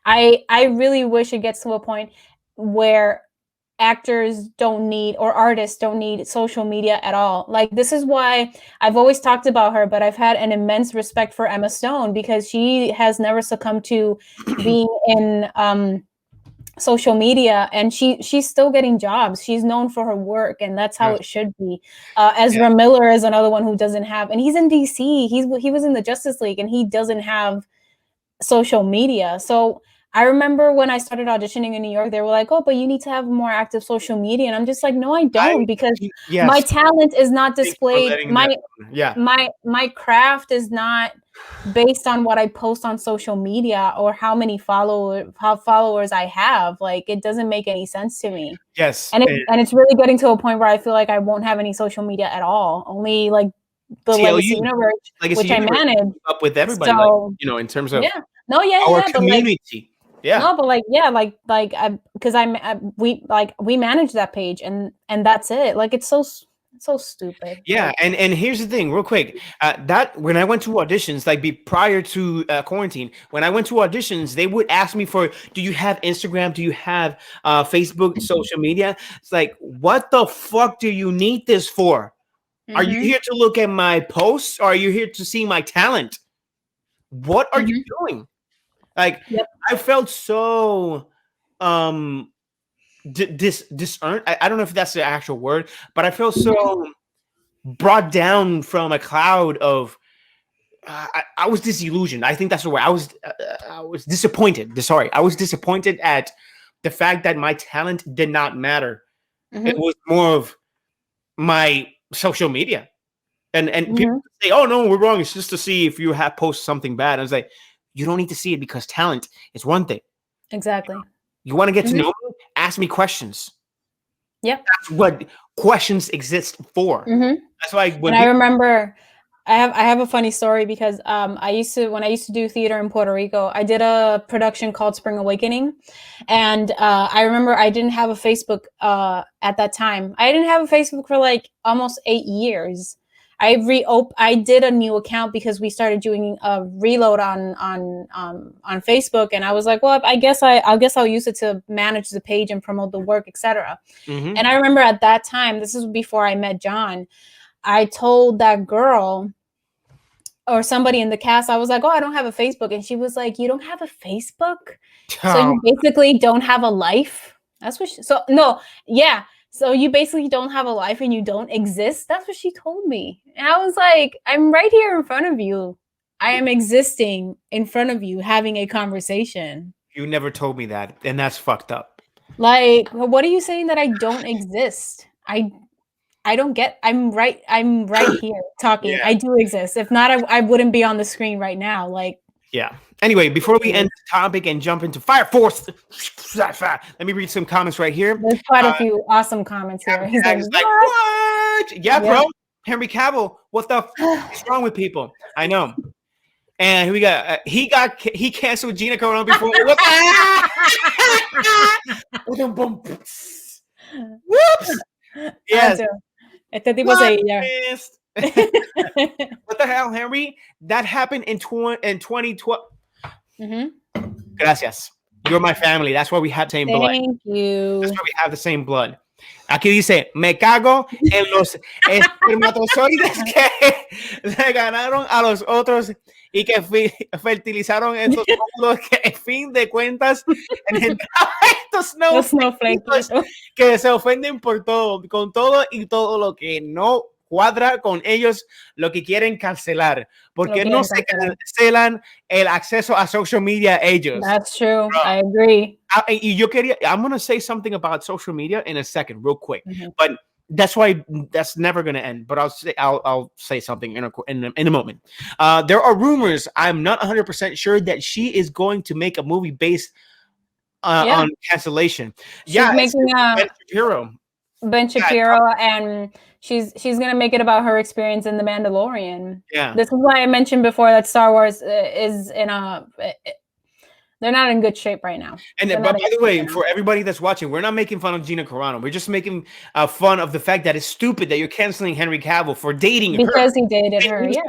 I really wish it gets to a point where actors don't need, or artists don't need, social media at all. Like, this is why I've always talked about her, but I've had an immense respect for Emma Stone because she has never succumbed to being in social media, and she's still getting jobs. She's known for her work, and that's how it should be. Ezra Miller is another one who doesn't have, and he's in DC. He was in the Justice League, and he doesn't have social media. So I remember when I started auditioning in New York, they were like, "Oh, but you need to have more active social media." And I'm just like, "No, I don't, because my talent is not displayed. My craft is not based on what I post on social media or how many followers I have. Like, it doesn't make any sense to me." Yes. And it's really getting to a point where I feel like I won't have any social media at all. Only like the TLU, Legacy Universe, which I manage. Up with everybody, so, like, you know, in terms of our community. No, but we manage that page, and that's it. Like, it's so stupid. Yeah, and here's the thing, real quick. That when I went to auditions, like prior to quarantine, when I went to auditions, they would ask me for, do you have Instagram? Do you have Facebook, social media? It's like, what the fuck do you need this for? Are you here to look at my posts, or are you here to see my talent? What are you doing? Like, I felt so disearned. I don't know if that's the actual word, but I felt so brought down from a cloud of I was disillusioned. I think that's the word. I was disappointed. Sorry, I was disappointed at the fact that my talent did not matter. It was more of my social media, and people say, "Oh no, we're wrong. It's just to see if you have posted something bad." I was like, you don't need to see it, because talent is one thing. Exactly. You want to get to know me? Ask me questions. Yeah. That's what questions exist for. That's why when I remember, I have a funny story because when I used to do theater in Puerto Rico, I did a production called Spring Awakening, and I remember I didn't have a Facebook at that time. I didn't have a Facebook for like almost 8 years. I did a new account because we started doing a reload on Facebook, and I was like, well, I guess I'll use it to manage the page and promote the work, etc. And I remember at that time, this is before I met John, I told that girl or somebody in the cast, I was like, oh, I don't have a Facebook. And she was like, you don't have a Facebook? So you basically don't have a life? That's what so you basically don't have a life and you don't exist? That's what she told me. And I was like, I'm right here in front of you. I am existing in front of you, having a conversation. You never told me that, and that's fucked up. Like, what are you saying that I don't exist? I don't get. I'm right here talking. Yeah. I do exist. If not, I wouldn't be on the screen right now. Like, yeah. Anyway, before we end the topic and jump into Fire Force, let me read some comments right here. There's quite a few awesome comments here. He's like, what? Yeah, bro. Henry Cavill, what the is wrong with people? I know. And we got he canceled Gina Carano before. Whoops. Yes. Este tipo se What the hell, Henry? That happened in 2012. Gracias. You're my family. That's why we have the same blood. Thank you. That's why we have the same blood. Aquí dice, me cago en los espermatozoides que le ganaron a los otros y que fertilizaron estos óvulos que, en fin de cuentas, estos snowflakes que se ofenden por todo, con todo y todo lo que no cuadra con ellos, lo que quieren cancelar, porque no se cancelan el acceso a social media ellos. That's true. Bro. I agree. I'm going to say something about social media in a second, real quick, but that's why that's never going to end. But I'll say something in a moment. There are rumors. I'm not 100% sure that she is going to make a movie based on cancellation. She's making Ben Shapiro, and she's gonna make it about her experience in The Mandalorian. Yeah, this is why I mentioned before that Star Wars is in they're not in good shape right now. And by the way, for everybody that's watching, we're not making fun of Gina Carano. We're just making fun of the fact that it's stupid that you're canceling Henry Cavill for dating her. Because he dated her, yeah.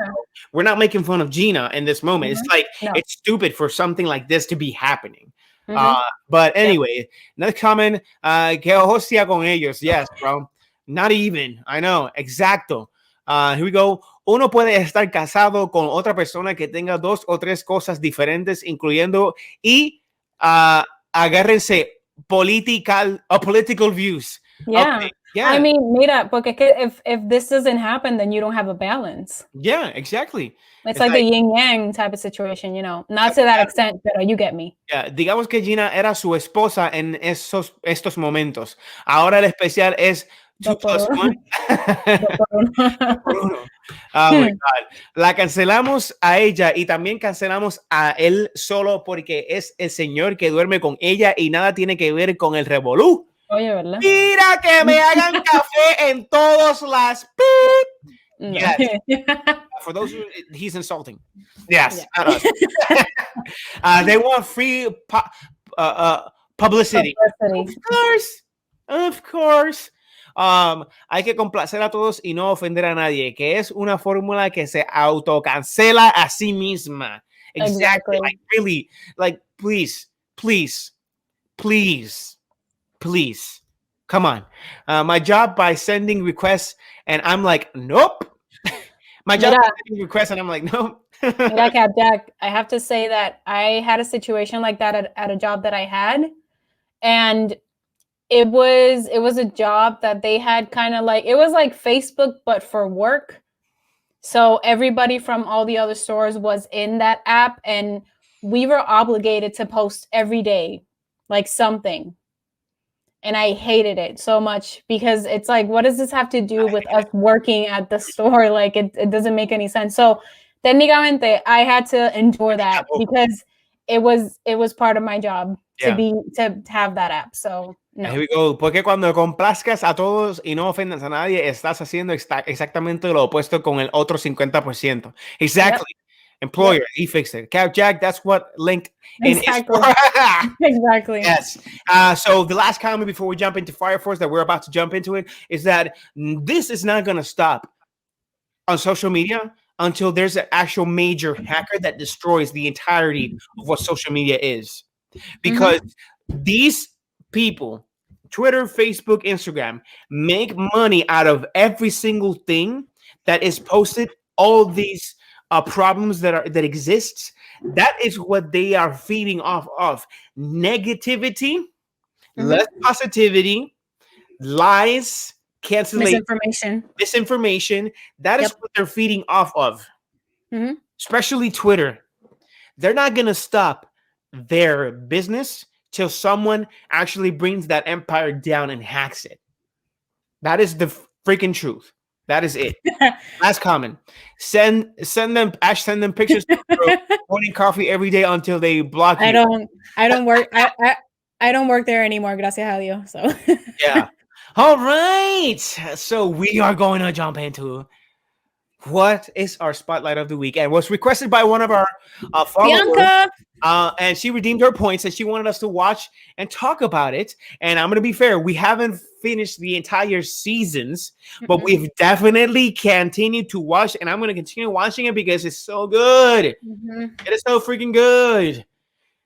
We're not making fun of Gina in this moment. It's like, it's stupid for something like this to be happening. But anyway, another comment, que hostia con ellos. Yes, bro. Not even. I know. Exacto. Here we go. Uno puede estar casado con otra persona que tenga 2 o 3 cosas diferentes, incluyendo y agárrense political views. Yeah. Okay. Yeah. I mean, mira, porque if this doesn't happen, then you don't have a balance. Yeah, exactly. It's like a yin-yang type of situation, you know. Not to that extent, but you get me. Yeah, digamos que Gina era su esposa en estos momentos. Ahora el especial es 2+1. Oh my God. La cancelamos a ella y también cancelamos a él solo porque es el señor que duerme con ella y nada tiene que ver con el revolú. Oye, ¿verdad? Mira que me hagan café en todos las Yes. For those who he's insulting. Yes. Yeah. They want free publicity. Of course. Hay que complacer a todos y no ofender a nadie, que es una fórmula que se autocancela a sí misma. Exactly. Like, really, like, please. Come on. My job by sending requests, and I'm like, nope. My job by sending requests, and I'm like, nope. Mira, Jack, I have to say that I had a situation like that at a job that I had, and it was a job that they had kind of like, it was like Facebook, but for work. So everybody from all the other stores was in that app, and we were obligated to post every day, like something. And I hated it so much because it's like, what does this have to do with us working at the store? Like, it doesn't make any sense. So técnicamente, I had to endure that because it was part of my job to have that app. So no. Here we go. Porque cuando complazcas a todos y no ofendas a nadie, estás haciendo exactamente lo opuesto con el otro 50%. Exactly. Yep. Employer, he fixed it. Cap Jack, that's what LinkedIn is for. Exactly. Yes. So the last comment before we jump into Fire Force that we're about to jump into it is that this is not going to stop on social media until there's an actual major hacker that destroys the entirety of what social media is. Because these people, Twitter, Facebook, Instagram, make money out of every single thing that is posted all these problems that exists. That is what they are feeding off of: negativity, less positivity, lies, cancellation, misinformation. That is what they're feeding off of. Especially Twitter. They're not gonna stop their business till someone actually brings that empire down and hacks it. That is the freaking truth. That is it. Last comment. Send them pictures of morning coffee every day until they block you. I don't work I don't work there anymore, gracias a Dios. So yeah. All right. So we are going to jump into what is our spotlight of the week, and was requested by one of our followers. Bianca. And she redeemed her points, and she wanted us to watch and talk about it. And I'm going to be fair, we haven't finished the entire seasons, but we've definitely continued to watch, and I'm going to continue watching it because it's so good. It is so freaking good.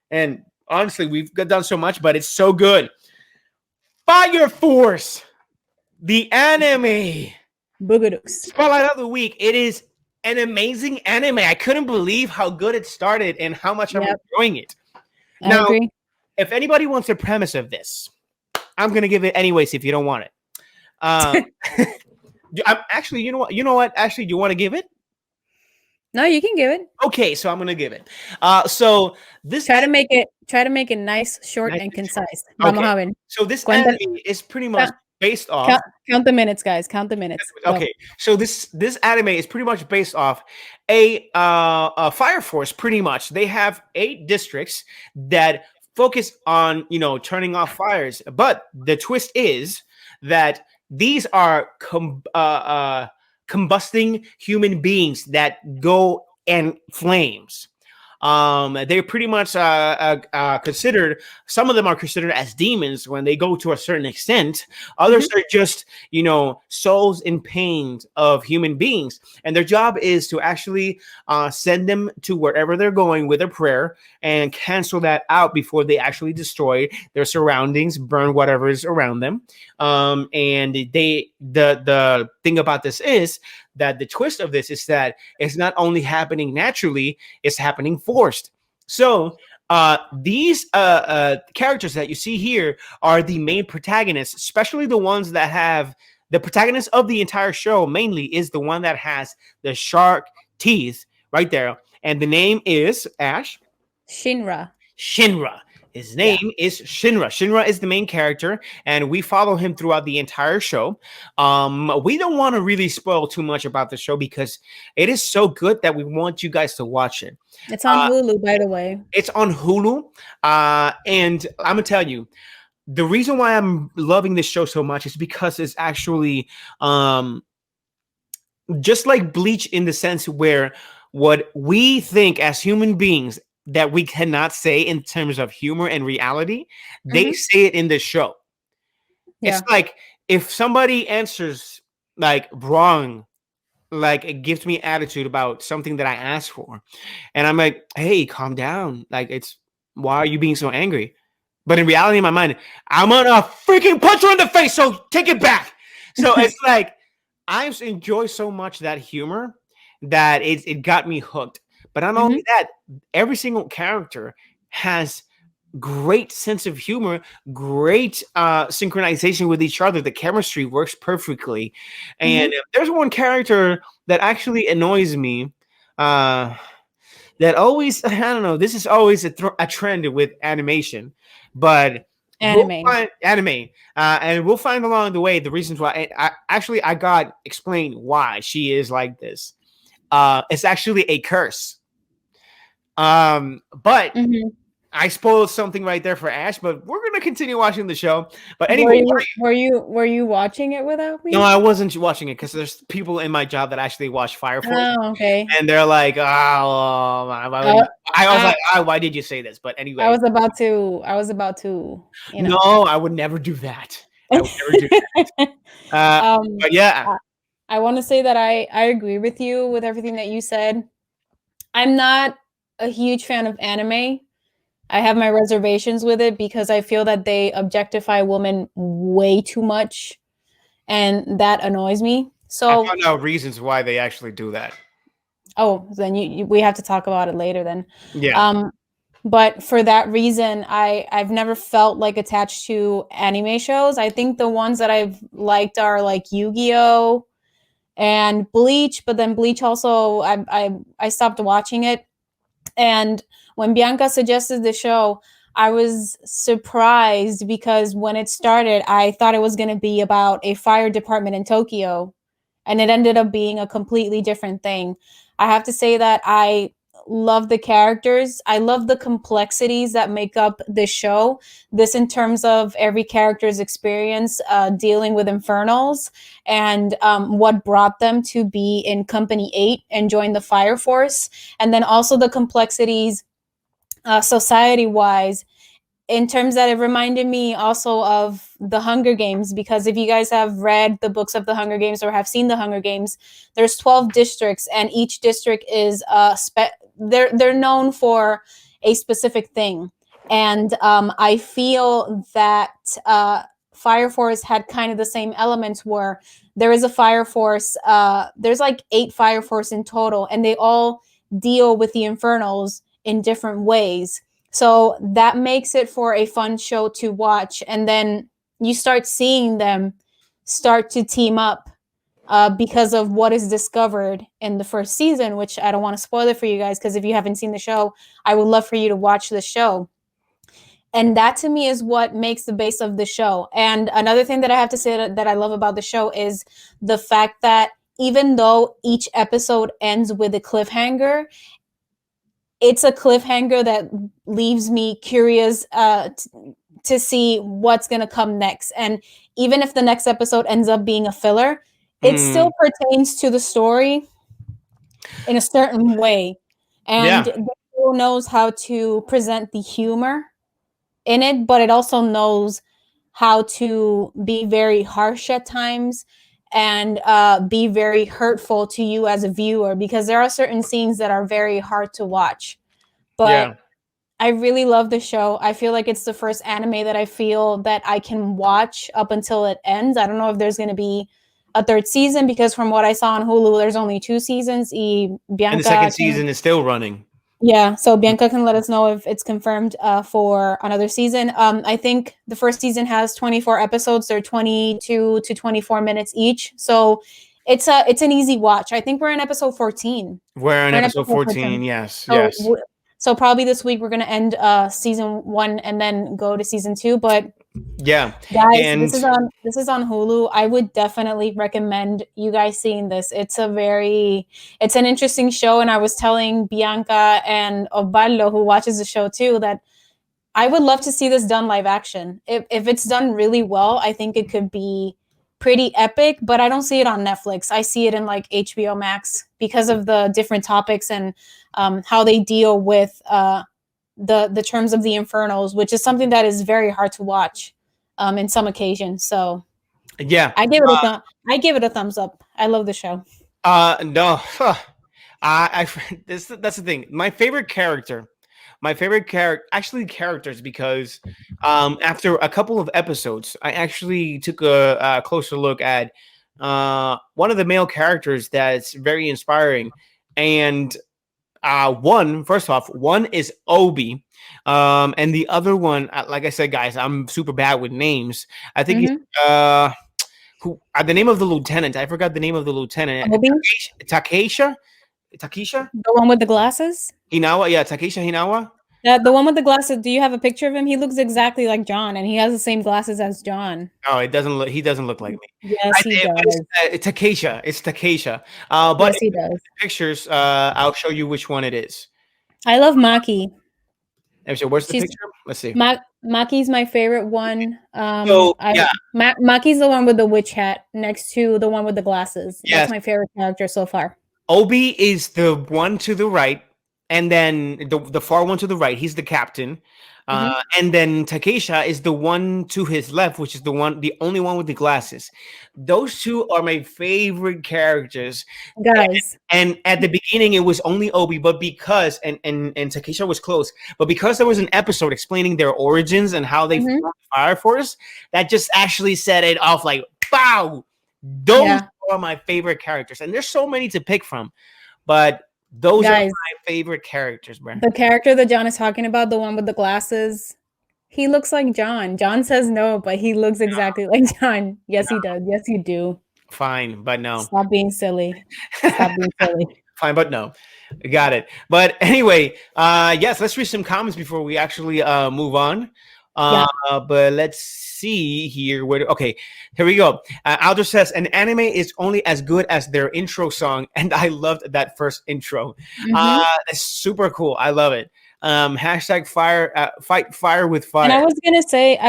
And honestly, we've done so much, but it's so good. Fire Force, the anime. Boogadooks. Spotlight of the week. It is an amazing anime. I couldn't believe how good it started and how much I'm enjoying it. Now, if anybody wants the premise of this, I'm going to give it anyways if you don't want it. I'm actually, you know what? Actually, do you want to give it? No, you can give it. Okay, so I'm going to give it. So this try to make it nice, short, and concise. Okay. So this anime is pretty much based off. Count the minutes, guys. Count the minutes. Okay, so this anime is pretty much based off a fire force. Pretty much, they have 8 districts that focus on turning off fires. But the twist is that these are combusting human beings that go in flames. They're pretty much considered. Some of them are considered as demons when they go to a certain extent. Others are just, souls in pain of human beings, and their job is to actually send them to wherever they're going with a prayer and cancel that out before they actually destroy their surroundings, burn whatever is around them. And the thing about this is that the twist of this is that it's not only happening naturally, it's happening forced. So these characters that you see here are the main protagonists, especially the ones that have the protagonist of the entire show. Mainly is the one that has the shark teeth right there, and the name is Ash. Shinra. His name is Shinra. Shinra is the main character, and we follow him throughout the entire show. We don't want to really spoil too much about the show because it is so good that we want you guys to watch it. It's on Hulu, by the way. It's on Hulu, and I'm gonna tell you, the reason why I'm loving this show so much is because it's actually just like Bleach in the sense where what we think as human beings that we cannot say in terms of humor and reality, they say it in the show. Yeah. It's like if somebody answers like wrong, like it gives me attitude about something that I asked for, and I'm like, hey, calm down. Like, it's, why are you being so angry? But in reality, in my mind, I'm gonna freaking punch her in the face, so take it back. So it's like I enjoy so much that humor that it got me hooked. But not only that, every single character has great sense of humor, great synchronization with each other. The chemistry works perfectly. And there's one character that actually annoys me. That always, I don't know, this is always a trend with animation. But anime. And we'll find along the way the reasons why. I got explained why she is like this. It's actually a curse. But I spoiled something right there for Ash, but we're gonna continue watching the show. But anyway, were you watching it without me? No, I wasn't watching it because there's people in my job that actually watch Fire Force. Oh, okay. And they're like, I was like, why did you say this? But anyway, I was about to. No, I would never do that. I would never do that. But yeah, I want to say that I agree with you with everything that you said. I'm not a huge fan of anime. I have my reservations with it because I feel that they objectify women way too much, and that annoys me. So I found out reasons why they actually do that. Oh, then we have to talk about it later then. Yeah. But for that reason, I've never felt like attached to anime shows. I think the ones that I've liked are like Yu-Gi-Oh and Bleach, but then Bleach also I stopped watching it. And when Bianca suggested the show, I was surprised because when it started, I thought it was going to be about a fire department in Tokyo, and it ended up being a completely different thing. I have to say that I love the characters. I love the complexities that make up this show. This, in terms of every character's experience dealing with infernals and what brought them to be in Company 8 and join the Fire Force. And then also the complexities society wise, in terms that it reminded me also of the Hunger Games, because if you guys have read the books of the Hunger Games or have seen the Hunger Games, there's 12 districts, and each district is they're known for a specific thing. And I feel that Fire Force had kind of the same elements where there is a Fire Force, there's like 8 Fire Force in total, and they all deal with the Infernals in different ways. So that makes it for a fun show to watch. And then you start seeing them start to team up because of what is discovered in the first season, which I don't want to spoil it for you guys, because if you haven't seen the show, I would love for you to watch the show. And that to me is what makes the base of the show. And another thing that I have to say that I love about the show is the fact that even though each episode ends with a cliffhanger, it's a cliffhanger that leaves me curious to see what's going to come next. And even if the next episode ends up being a filler, it still pertains to the story in a certain way. And the show knows how to present the humor in it, but it also knows how to be very harsh at times and be very hurtful to you as a viewer, because there are certain scenes that are very hard to watch. But I really love the show. I feel like it's the first anime that I feel that I can watch up until it ends. I don't know if there's going to be a third season, because from what I saw on Hulu, there's only 2 seasons. And the second season is still running. Yeah, so Bianca can let us know if it's confirmed for another season. I think the first season has 24 episodes. They're 22 to 24 minutes each. So it's an easy watch. I think we're in episode 14. We're in episode 14, yes. So probably this week we're going to end season 1 and then go to season 2. But yeah, guys, this is on Hulu. I would definitely recommend you guys seeing this. It's an interesting show, and I was telling Bianca and Osvaldo, who watches the show too, that I would love to see this done live action. If it's done really well, I think it could be pretty epic, but I don't see it on Netflix. I see it in like HBO Max because of the different topics and how they deal with the terms of the Infernals, which is something that is very hard to watch in some occasions. So yeah, I give it a thumbs up. I love the show. No, that's the thing. My favorite characters, because after a couple of episodes, I actually took a closer look at one of the male characters that's very inspiring. And one is Obi, and the other one, like I said, guys, I'm super bad with names. I think he's the name of the lieutenant. I forgot the name of the lieutenant. Takesha, the one with the glasses. Hinawa, yeah, Takesha Hinawa. The one with the glasses. Do you have a picture of him? He looks exactly like John, and he has the same glasses as John. Oh, he doesn't look like me. Yes, he does. It's Takesha. It's Takesha. But yes, he does. Pictures. I'll show you which one it is. I love Maki. So where's the picture? Let's see. Maki's my favorite one. Maki's the one with the witch hat next to the one with the glasses. Yes. That's my favorite character so far. Obi is the one to the right. And then the far one to the right, he's the captain. And then Takesha is the one to his left, which is the only one with the glasses. Those two are my favorite characters, guys. And at the beginning, it was only Obi, but because and Takesha was close, but because there was an episode explaining their origins and how they formed Fire Force, that just actually set it off like, wow, those are my favorite characters, and there's so many to pick from, but Those are my favorite characters, bro. The character that John is talking about, the one with the glasses, he looks like John. John says no, but he looks exactly like John. Yes, he does. Yes, you do. Fine, but no. Stop being silly. Stop being silly. Fine, but no. Got it. But anyway, yes, let's read some comments before we actually move on. But let's see here. Okay, here we go. Alder says an anime is only as good as their intro song, and I loved that first intro. It's super cool. I love it. Hashtag fight fire with fire. And I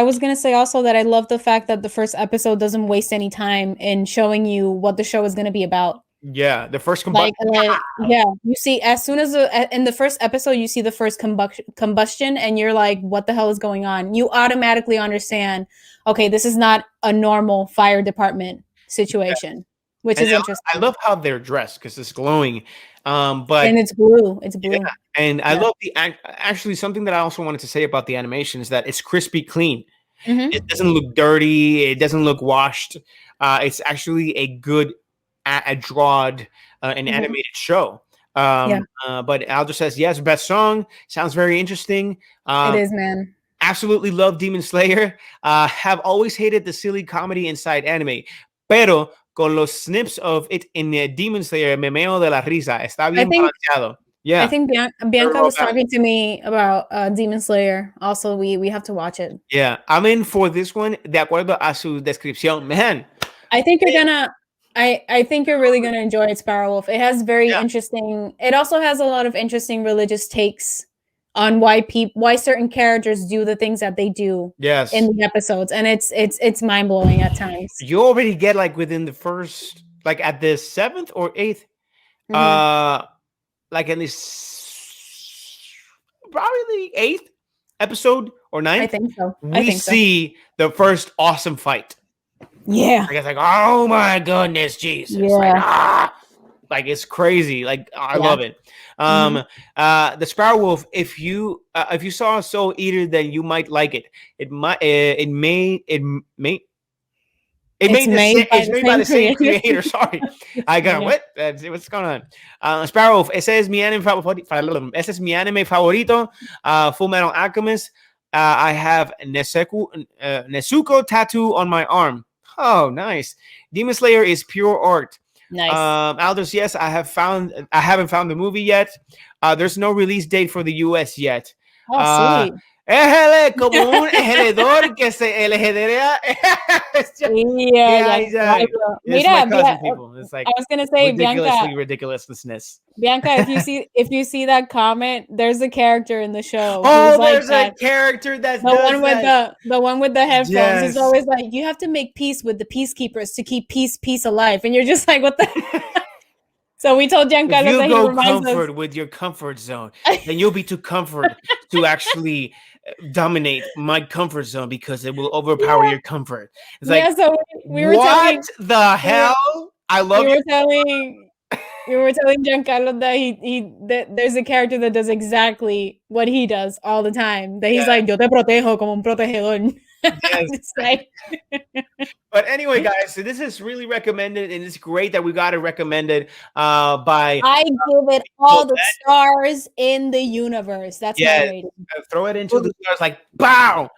was gonna say also that I love the fact that the first episode doesn't waste any time in showing you what the show is going to be about. Yeah, the first combustion. You see, as soon as in the first episode, you see the first combustion, and you're like, "What the hell is going on?" You automatically understand. Okay, this is not a normal fire department situation, which is interesting. I love how they're dressed because it's glowing, but and it's blue. It's blue. Yeah. And I love actually something that I also wanted to say about the animation is that it's crispy clean. It doesn't look dirty. It doesn't look washed. It's actually a good. A drawed an animated show. But Aldo says yes, best song. Sounds very interesting. It is, man. Absolutely love Demon Slayer. Have always hated the silly comedy inside anime, pero con los snips of it in Demon Slayer me meo de la risa. Está bien balanceado. Yeah, I think Bianca was talking to me about Demon Slayer. Also, we have to watch it. Yeah, I'm in for this one. De acuerdo a su descripción, man. I think you're gonna. I think you're really going to enjoy it, Sparrowwolf. It has very interesting. It also has a lot of interesting religious takes on why certain characters do the things that they do. Yes. In the episodes, and it's mind blowing at times. You already get like within the first, like at the 7th or 8th, like in this probably the 8th episode or 9th. I think so. We see the first awesome fight. Yeah, like, it's like, oh my goodness, Jesus! Yeah. Like it's crazy. Like I love it. The Sparrowwolf. If you saw Soul Eater, then you might like it. It's made by the same creator. Sorry, I got what? What's going on? Sparrowwolf. Ese es mi anime favorito. Full Metal Alchemist. I have Nezuko tattoo on my arm. Oh, nice. Demon Slayer is pure art. Nice. Aldous, yes, I haven't found the movie yet. There's no release date for the US yet. Oh, sweet. Como un ejeredor que se ejerea. Mira, people. It's like I was gonna say, ridiculousness. Bianca, if you see that comment, there's a character in the show. Oh, there's a character that's the one with the headphones. Yes. He's always like, you have to make peace with the peacekeepers to keep peace alive, and you're just like, what the. So we told Giancarlo that he reminds comfort us with your comfort zone, then you'll be too comfort to actually dominate my comfort zone because it will overpower your comfort. It's like, so we were what the hell? I love you. We were telling Giancarlo that there's a character that does exactly what he does all the time. That he's like, yo te protejo como un protegedor. Yes. But anyway, guys, so this is really recommended, and it's great that we got it recommended by. I give it all the stars in the universe. That's my rating. Throw it into the stars, like bow,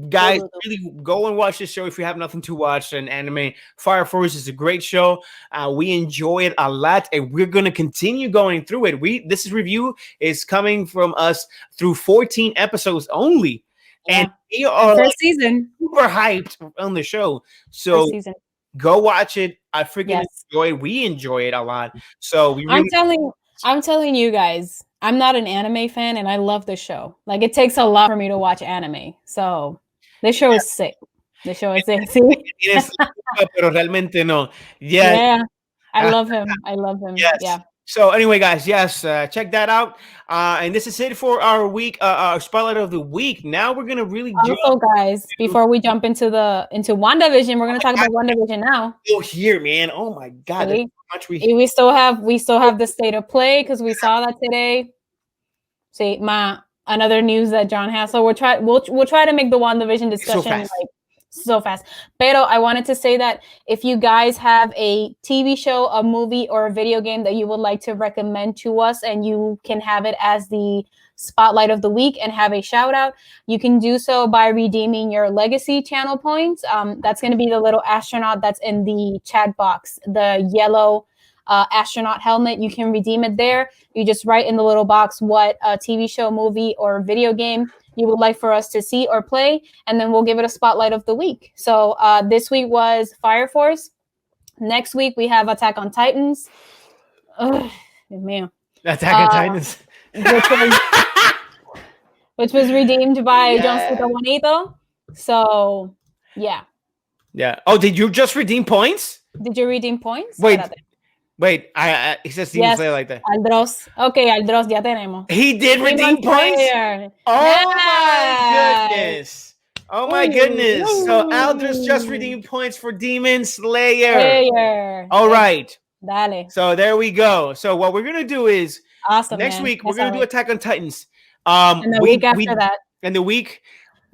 guys. Really go and watch this show if you have nothing to watch. An anime, Fire Force is a great show. We enjoy it a lot, and we're gonna continue going through it. This review is coming from us through 14 episodes only. And we are first season super hyped on the show. So go watch it. I freaking enjoy it. We enjoy it a lot. So I'm telling you guys, I'm not an anime fan and I love the show. Like it takes a lot for me to watch anime. So this show is sick. The show is sick. Pero realmente no. Yeah. I love him. Yes. Yeah. So anyway, guys, check that out. And this is it for our week, our spotlight of the week. Now we're gonna really also, guys, before we jump into WandaVision, we're gonna talk about WandaVision now. Oh, here, man! Oh my God, we still have the state of play because we saw that today. Another news that John has. So we'll try to make the WandaVision discussion so fast. Pero I wanted to say that if you guys have a TV show, a movie, or a video game that you would like to recommend to us, and you can have it as the spotlight of the week and have a shout out, you can do so by redeeming your legacy channel points. That's going to be the little astronaut that's in the chat box, the yellow astronaut helmet. You can redeem it there. You just write in the little box what TV show, movie, or video game you would like for us to see or play, and then we'll give it a spotlight of the week. So this week was Fire Force. Next week we have Attack on Titans. Ugh, man. Attack on Titans. Which was redeemed by John Soto Juanito. So, yeah. Yeah. Oh, did you just redeem points? Did you redeem points? Wait. He says Demon Slayer like that. Aldros. Okay, Aldros, ya tenemos. He did redeem points? Oh, my goodness. Oh, my goodness. So, Aldros just redeemed points for Demon Slayer. All right. Dale. So, there we go. So, what we're going to do is next week, we're going to do Attack on Titans. And the week after that. And the week,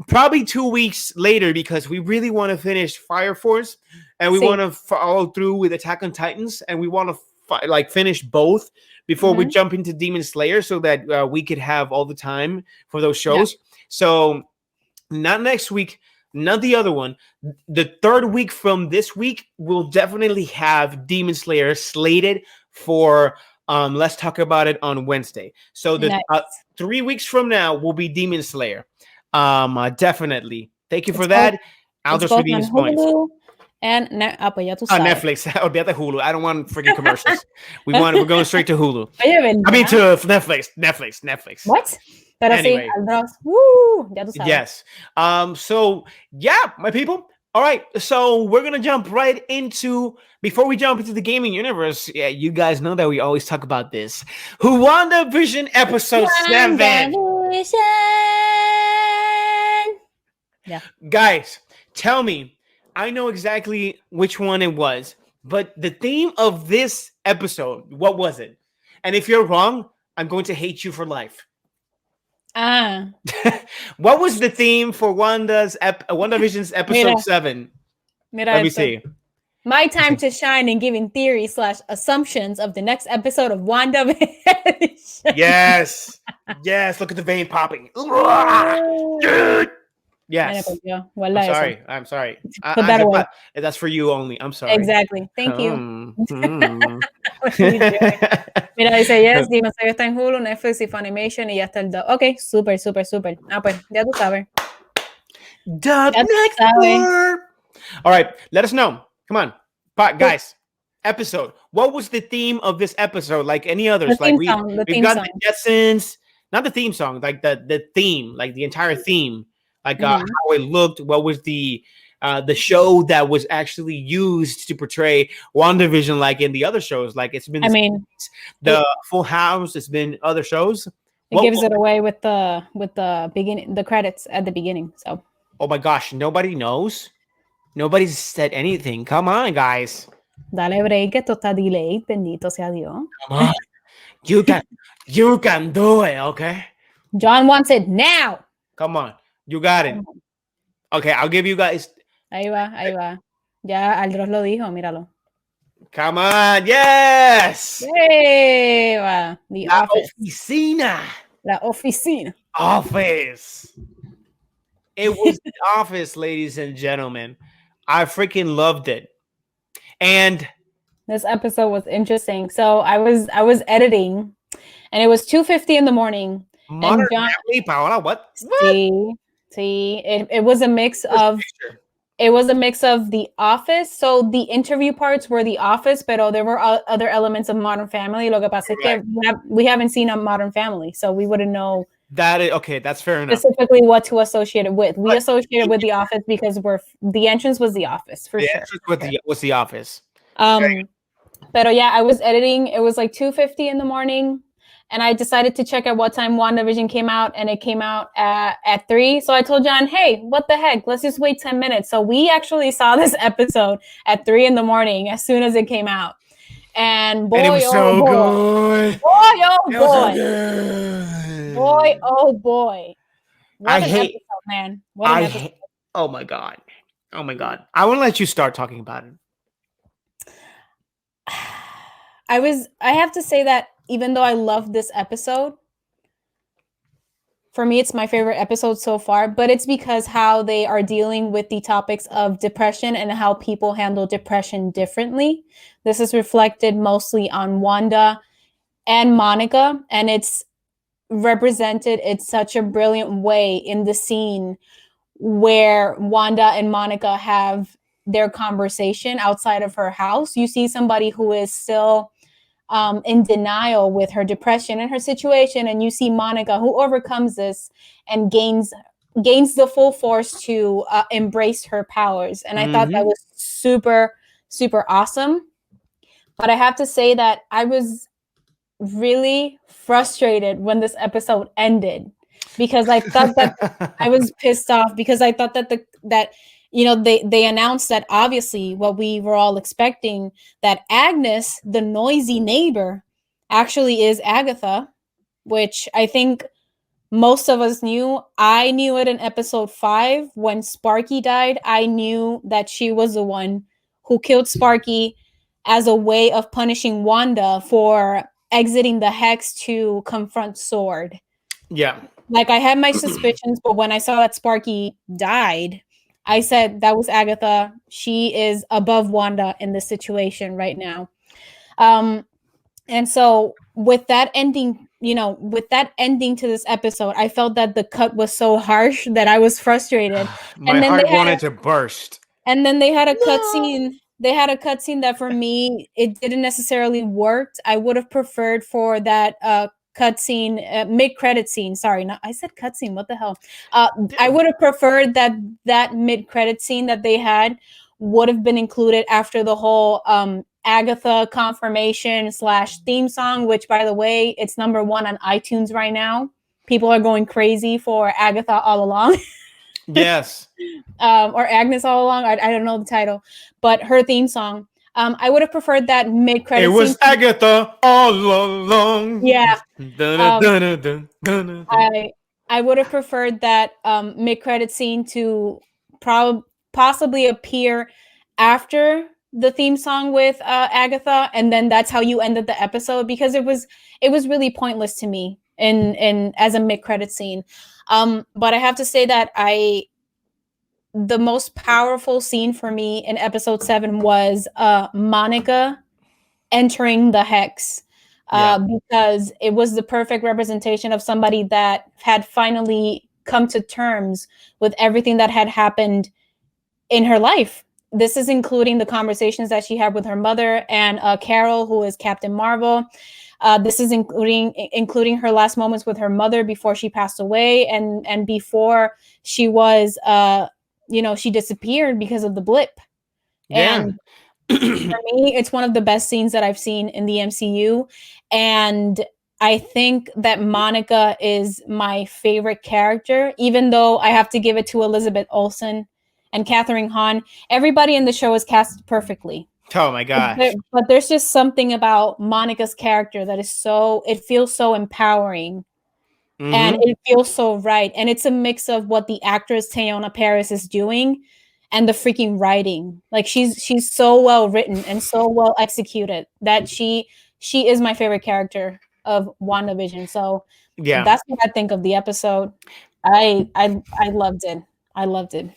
probably 2 weeks later, because we really want to finish Fire Force and we want to follow through with Attack on Titans, and we want to finish both before we jump into Demon Slayer, so that we could have all the time for those shows. Yeah. So not next week, not the other one. The third week from this week, we'll definitely have Demon Slayer slated for let's talk about it on Wednesday. So the 3 weeks from now will be Demon Slayer. Definitely. Thank you for that. I'll just redeem these points. And Netflix. Olvídate Hulu. I don't want freaking commercials. We're going straight to Hulu. I mean to Netflix. What? Pero anyway. Ya tú sabes. Yes. So yeah, my people. All right, so we're going to jump right into, before we jump into the gaming universe, you guys know that we always talk about this. WandaVision episode 7. Yeah. Guys, tell me, I know exactly which one it was, but the theme of this episode, what was it? And if you're wrong, I'm going to hate you for life. What was the theme for WandaVision's episode 7? Let me see. My time to shine and giving theories / assumptions of the next episode of WandaVision. Yes. Look at the vein popping. Yes. I'm sorry. Put that away. That's for you only. I'm sorry. Exactly. Thank you. Mira, dice, yes, Demon Slayer está en Hulu, Netflix y Funimation y ya está el dub. Ok, súper. Pues, ya tú sabes. Dub next word. All right, let us know. Come on. Guys, episode. What was the theme of this episode? Like any others? Like we've got the Jetsons. Not the theme song, like the theme, like the entire theme. Like how it looked. What was the show that was actually used to portray WandaVision, like in the other shows? Like it's been the Full House. It's been other shows. It gives it away with the beginning, the credits at the beginning. So. Oh my gosh! Nobody knows. Nobody's said anything. Come on, guys. Dale break. Esto está delayed. Bendito sea Dios. Come on. You can do it. Okay. John wants it now. Come on. You got it. Okay, I'll give you guys. Ahí va. Ya Aldros lo dijo, míralo. Come on, yes. Hey, va. The office. Oficina. La oficina. Office. It was the office, ladies and gentlemen. I freaking loved it. And this episode was interesting. So I was editing, and it was 2:50 in the morning. Modern Family, Paola, what? See, it was a mix of The Office. So the interview parts were The Office, but there were other elements of Modern Family. Lo que pasa es que we haven't seen a Modern Family, so we wouldn't know. That's fair enough. Specifically, what to associate it with. We associated with The Office because the entrance was The Office for sure. Was The Office. But yeah, I was editing. It was like 2:50 in the morning. And I decided to check at what time WandaVision came out, and it came out at 3. So I told John, hey, what the heck? Let's just wait 10 minutes. So we actually saw this episode at 3 in the morning as soon as it came out. And boy, it was so good. Boy, oh boy. What I an hate, episode, man. Oh my God. Oh my God. I want to let you start talking about it. I have to say that even though I love this episode, for me, it's my favorite episode so far, but it's because how they are dealing with the topics of depression and how people handle depression differently. This is reflected mostly on Wanda and Monica, and it's represented in such a brilliant way in the scene where Wanda and Monica have their conversation outside of her house. You see somebody who is still in denial with her depression and her situation, and you see Monica who overcomes this and gains the full force to embrace her powers. And I thought that was super, super awesome. But I have to say that I was really frustrated when this episode ended because I thought that I was pissed off because I thought that they announced that obviously what we were all expecting, that Agnes, the noisy neighbor, actually is Agatha, which I think most of us knew. I knew it in episode 5 when Sparky died. I knew that she was the one who killed Sparky as a way of punishing Wanda for exiting the hex to confront Sword. Yeah. Like, I had my suspicions, but when I saw that Sparky died, I said that was Agatha. She is above Wanda in this situation right now. And so with that ending, to this episode, I felt that the cut was so harsh that I was frustrated. My heart wanted to burst. And then they had a cutscene. They had a cutscene that for me, it didn't necessarily work. I would have preferred for that cutscene, mid-credit scene. Sorry, I said cutscene. What the hell? I would have preferred that mid-credit scene that they had would have been included after the whole Agatha confirmation / theme song, which, by the way, it's number 1 on iTunes right now. People are going crazy for Agatha All Along. Yes. Or Agnes All Along. I don't know the title, but her theme song. I would have preferred that mid-credit scene. It was Agatha All Along. Yeah. I would have preferred that mid-credit scene to possibly appear after the theme song with Agatha, and then that's how you ended the episode, because it was really pointless to me in as a mid-credit scene. But I have to say that the most powerful scene for me in episode 7 was Monica entering the hex. Because it was the perfect representation of somebody that had finally come to terms with everything that had happened in her life. This is including the conversations that she had with her mother and Carol, who is Captain Marvel. This is including her last moments with her mother before she passed away and before she was, she disappeared because of the blip. Yeah. And for me, it's one of the best scenes that I've seen in the MCU. And I think that Monica is my favorite character, even though I have to give it to Elizabeth Olsen and Catherine Hahn. Everybody in the show is cast perfectly. Oh my gosh. But there's just something about Monica's character that is it feels so empowering. Mm-hmm. And it feels so right. And it's a mix of what the actress Teyonah Parris is doing and the freaking writing. Like, she's so well written and so well executed that she is my favorite character of WandaVision. So yeah, that's what I think of the episode. I loved it. I loved it.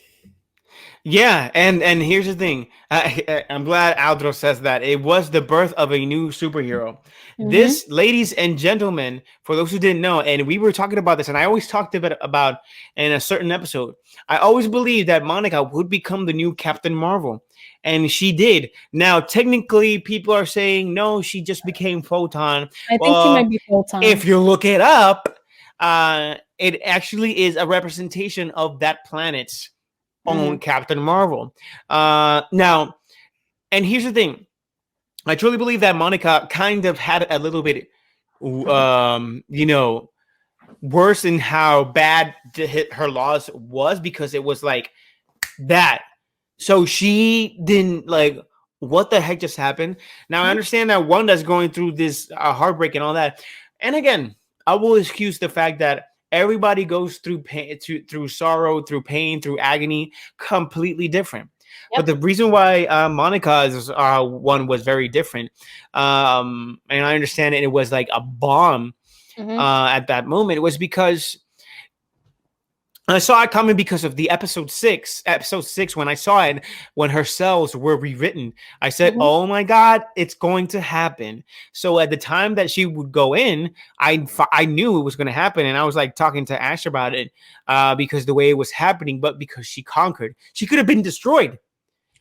Yeah, and here's the thing. I'm glad Aldro says that. It was the birth of a new superhero. Mm-hmm. This, ladies and gentlemen, for those who didn't know, and we were talking about this, and I always talked about in a certain episode, I always believed that Monica would become the new Captain Marvel. And she did. Now, technically, people are saying, no, she just became Photon. I think she might be Photon. If you look it up, it actually is a representation of that planet's own Captain Marvel. Now, and here's the thing. I truly believe that Monica kind of had a little bit, worse in how bad her loss was, because it was like that. So she didn't what the heck just happened? Now, I understand that Wanda's going through this heartbreak and all that. And again, I will excuse the fact that everybody goes through pain, through sorrow, through pain, through agony, completely different. But the reason why Monica's one was very different, and I understand it was like a bomb at that moment, was because I saw it coming because of the episode six. When I saw it, when her cells were rewritten, I said, "Oh my God, it's going to happen." So at the time that she would go in, I knew it was going to happen, and I was like talking to Ash about it because the way it was happening, but because she conquered, she could have been destroyed.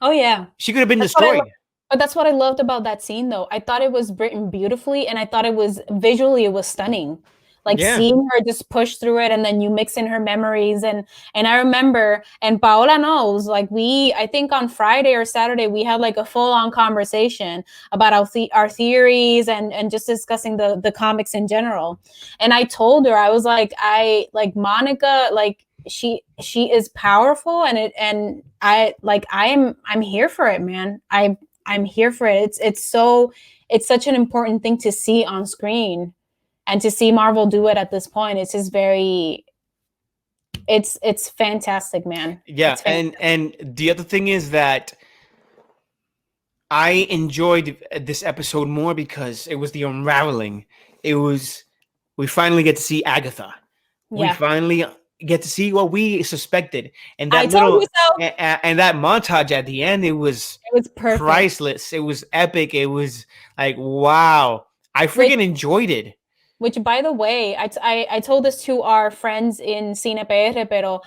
Oh yeah, she could have been destroyed. But that's what I loved about that scene, though. I thought it was written beautifully, and I thought it was visually, it was stunning. Like seeing her just push through it, and then you mix in her memories, and I remember, and Paola knows, like I think on Friday or Saturday we had like a full-on conversation about our theories and just discussing the comics in general. And I told her, I was like, Monica, like she is powerful, and I'm here for it, man. I'm here for it. It's such an important thing to see on screen. And to see Marvel do it at this point, it's just it's fantastic, man. Yeah, and the other thing is that I enjoyed this episode more because it was the unraveling. We finally get to see Agatha. Yeah. We finally get to see what we suspected, and that and that montage at the end, it was perfect. Priceless. It was epic. It was like, wow, I freaking enjoyed it. Which, by the way, I told this to our friends in Cine PR, pero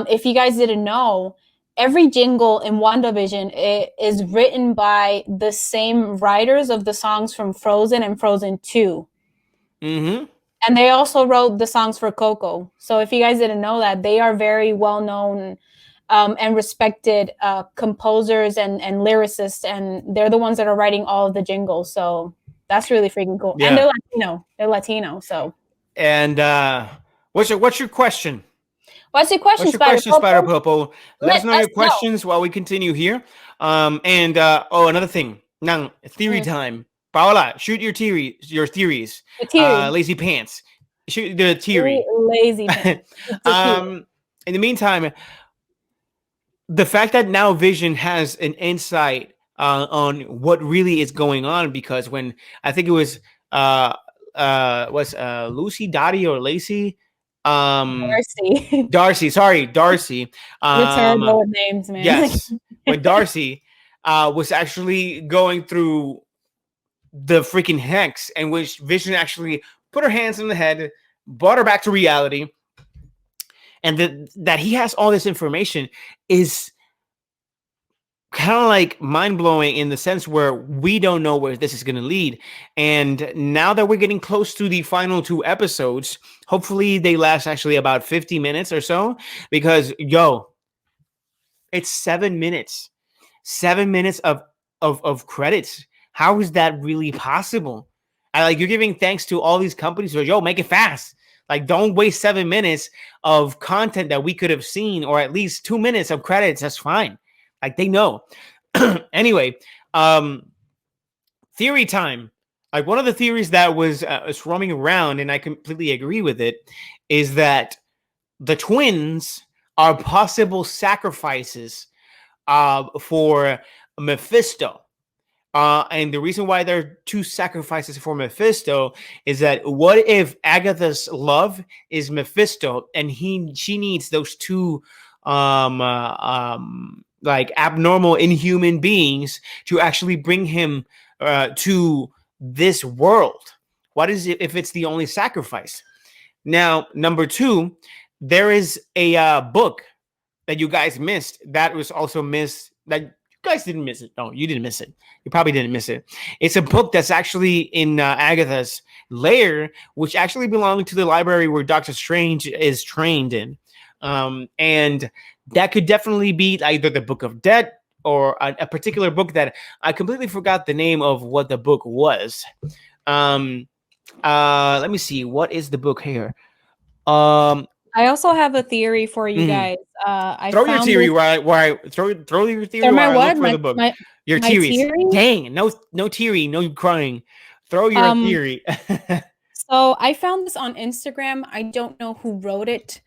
if you guys didn't know, every jingle in WandaVision is written by the same writers of the songs from Frozen and Frozen 2. Mm-hmm. And they also wrote the songs for Coco. So if you guys didn't know that, they are very well-known and respected composers and lyricists, and they're the ones that are writing all of the jingles. So that's really freaking cool. Yeah. And they're Latino. So. And what's your question? What's your question, Spider Popo? Let us know your questions while we continue here. Another thing. Now, theory time. Paola, shoot your theories. Lazy pants. Shoot the theory. Lazy pants. In the meantime, the fact that now Vision has an insight on what really is going on, because when I think it was Lucy, Dottie, or Lacey, Darcy. Sorry, Darcy. You're terrible with names, man. Yes, when Darcy was actually going through the freaking hex, and which Vision actually put her hands in the head, brought her back to reality, and that he has all this information is kind of like mind-blowing in the sense where we don't know where this is going to lead. And now that we're getting close to the final 2 episodes, hopefully they last actually about 50 minutes or so, because it's 7 minutes. 7 minutes of credits. How is that really possible? You're giving thanks to all these companies who make it fast. Like, don't waste 7 minutes of content that we could have seen, or at least 2 minutes of credits. That's fine. Like, they know. Anyway, theory time. Like, one of the theories that was roaming around, and I completely agree with it, is that the twins are possible sacrifices for Mephisto. And the reason why there are 2 sacrifices for Mephisto is that what if Agatha's love is Mephisto, and she needs those 2 like abnormal, inhuman beings to actually bring him to this world? What is it if it's the only sacrifice? Now, number 2, there is a book that you guys missed that was also missed. That you guys didn't miss it. No, you didn't miss it. You probably didn't miss it. It's a book that's actually in Agatha's lair, which actually belonged to the library where Doctor Strange is trained in. And that could definitely be either the Book of Death or a particular book that I completely forgot the name of what the book was. Let me see. What is the book here? I also have a theory for you guys. Throw your theory throw your theory while I look for the book. Your theories. Dang, no theory, no crying. Throw your theory. So I found this on Instagram. I don't know who wrote it,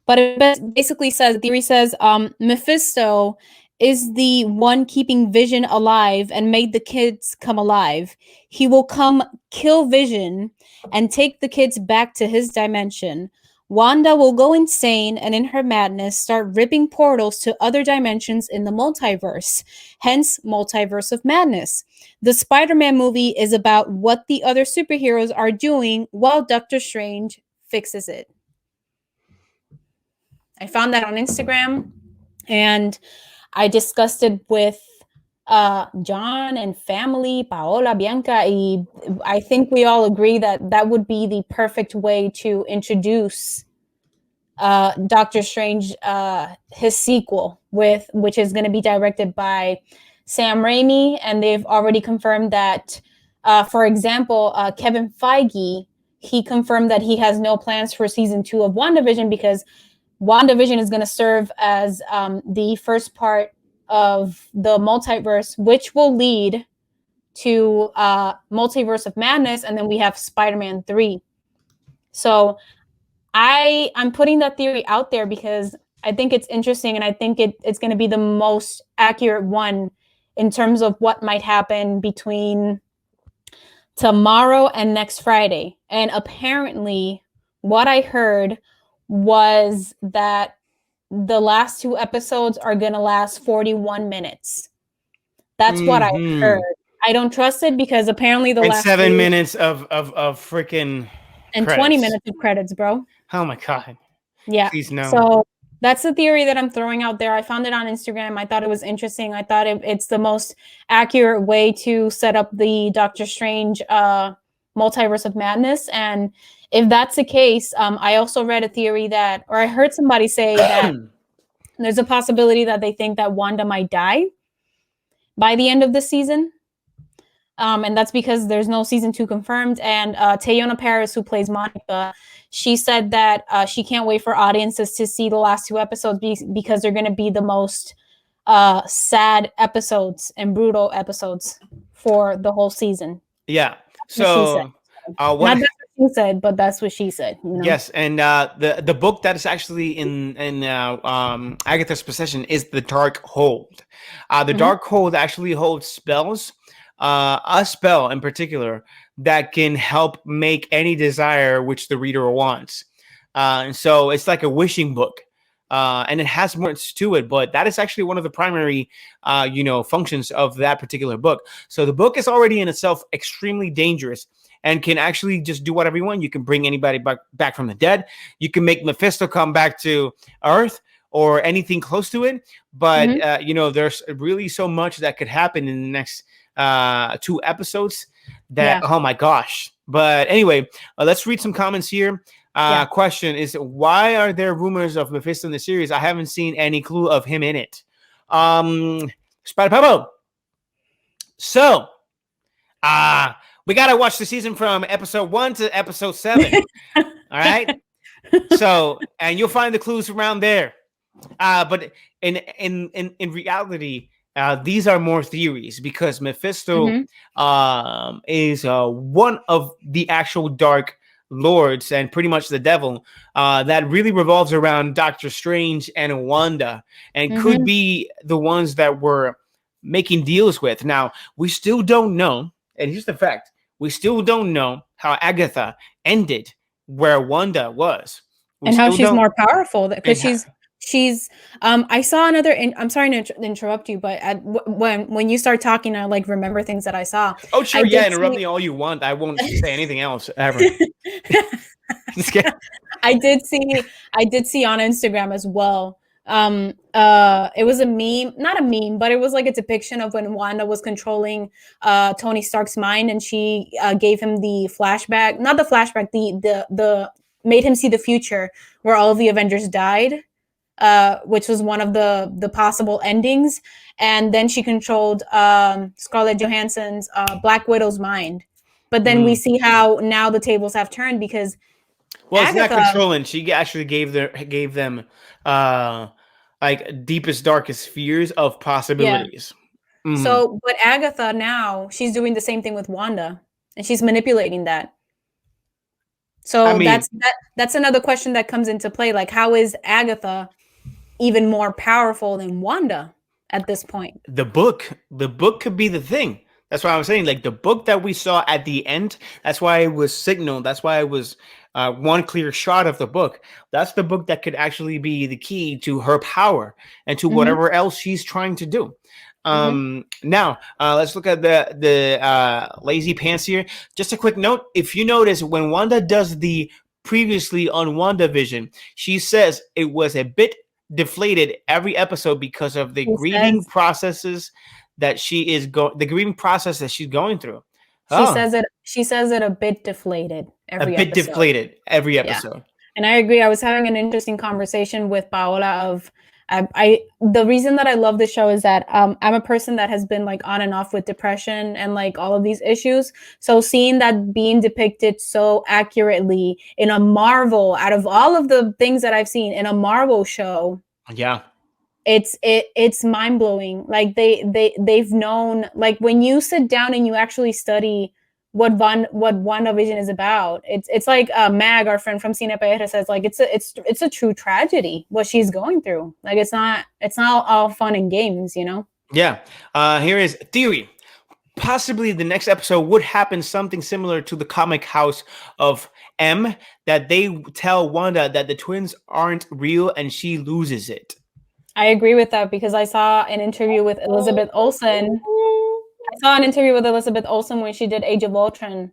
but it basically says, the theory says, Mephisto is the one keeping Vision alive and made the kids come alive. He will come kill Vision and take the kids back to his dimension. Wanda will go insane and in her madness start ripping portals to other dimensions in the multiverse, hence Multiverse of Madness. The Spider-Man movie is about what the other superheroes are doing while Doctor Strange fixes it. I found that on Instagram and I discussed it with John and family, Paola, Bianca. I think we all agree that that would be the perfect way to introduce Doctor Strange, his sequel, which is going to be directed by Sam Raimi. And they've already confirmed that, for example, Kevin Feige, he confirmed that he has no plans for season 2 of WandaVision because WandaVision is going to serve as the first part of the multiverse, which will lead to Multiverse of Madness, and then we have Spider-Man 3. So I'm putting that theory out there because I think it's interesting, and I think it's going to be the most accurate one in terms of what might happen between tomorrow and next Friday. And apparently, what I heard was that the last 2 episodes are going to last 41 minutes. That's what I heard. I don't trust it because apparently the last 7 minutes of freaking and credits. 20 minutes of credits, bro. Oh my God. Yeah. Please no. So that's the theory that I'm throwing out there. I found it on Instagram. I thought it was interesting. I thought it's the most accurate way to set up the Doctor Strange Multiverse of Madness. And if that's the case, I also read a theory that, or I heard somebody say that there's a possibility that they think that Wanda might die by the end of the season. And that's because there's no season 2 confirmed. And Teyona Paris, who plays Monica, she said that she can't wait for audiences to see the last 2 episodes because they're going to be the most sad episodes and brutal episodes for the whole season. Yeah. So not that's what she said, but that's what she said. You know? Yes, and the book that is actually in Agatha's possession is the Dark Hold. The Dark Hold actually holds spells. A spell in particular that can help make any desire which the reader wants. And so it's like a wishing book. And it has more to it, but that is actually one of the primary, functions of that particular book. So the book is already in itself extremely dangerous and can actually just do whatever you want. You can bring anybody back from the dead. You can make Mephisto come back to Earth or anything close to it. But, there's really so much that could happen in the next 2 episodes that, oh my gosh. But anyway, let's read some comments here. Question is, why are there rumors of Mephisto in the series? I haven't seen any clue of him in it. Spider Pablo. So, we got to watch the season from episode 1 to episode 7. All right. So, and you'll find the clues around there. But in reality, these are more theories because Mephisto is one of the actual dark lords and pretty much the devil that really revolves around Doctor Strange and Wanda and could be the ones that we're making deals with. Now, we still don't know, and here's the fact, we still don't know how Agatha ended where Wanda was. And how she's more powerful because she's I saw another I'm sorry to interrupt you, but when you start talking, I like remember things that I saw. Oh sure, interrupt me all you want. I won't say anything else ever. I did see on Instagram as well. It was a meme, not a meme, but it was like a depiction of when Wanda was controlling Tony Stark's mind, and she gave him the flashback, not the flashback, the made him see the future where all of the Avengers died. Which was one of the possible endings. And then she controlled Scarlett Johansson's Black Widow's mind. But then we see how now the tables have turned because Agatha, it's not controlling. She actually gave them like deepest, darkest fears of possibilities. Yeah. So, but Agatha now, she's doing the same thing with Wanda. And she's manipulating that. So that's another question that comes into play. Like, how is Agatha even more powerful than Wanda at this point? The book could be the thing. That's why I'm saying, like, the book that we saw at the end, that's why it was signaled. That's why it was one clear shot of the book. That's the book that could actually be the key to her power and to whatever else she's trying to do. Now, let's look at the lazy pants here. Just a quick note. If you notice, when Wanda does the previously on WandaVision, she says it was a bit deflated every episode because of the grieving processes that she's going through. She says it a bit deflated every episode. And I agree. I was having an interesting conversation with Paola of the reason that I love the show is that I'm a person that has been like on and off with depression and like all of these issues. So seeing that being depicted so accurately in a Marvel, out of all of the things that I've seen in a Marvel show, it's mind blowing. Like they've known, like when you sit down and you actually study what WandaVision is about, it's like Mag, our friend from Cine PR, says, like it's a true tragedy what she's going through. Like it's not all fun and games, you know. Yeah. Here is theory. Possibly the next episode would happen something similar to the comic house of M, that they tell Wanda that the twins aren't real and she loses it. I agree with that because I saw an interview with Elizabeth Olsen. I saw an interview with Elizabeth Olsen when she did Age of Ultron,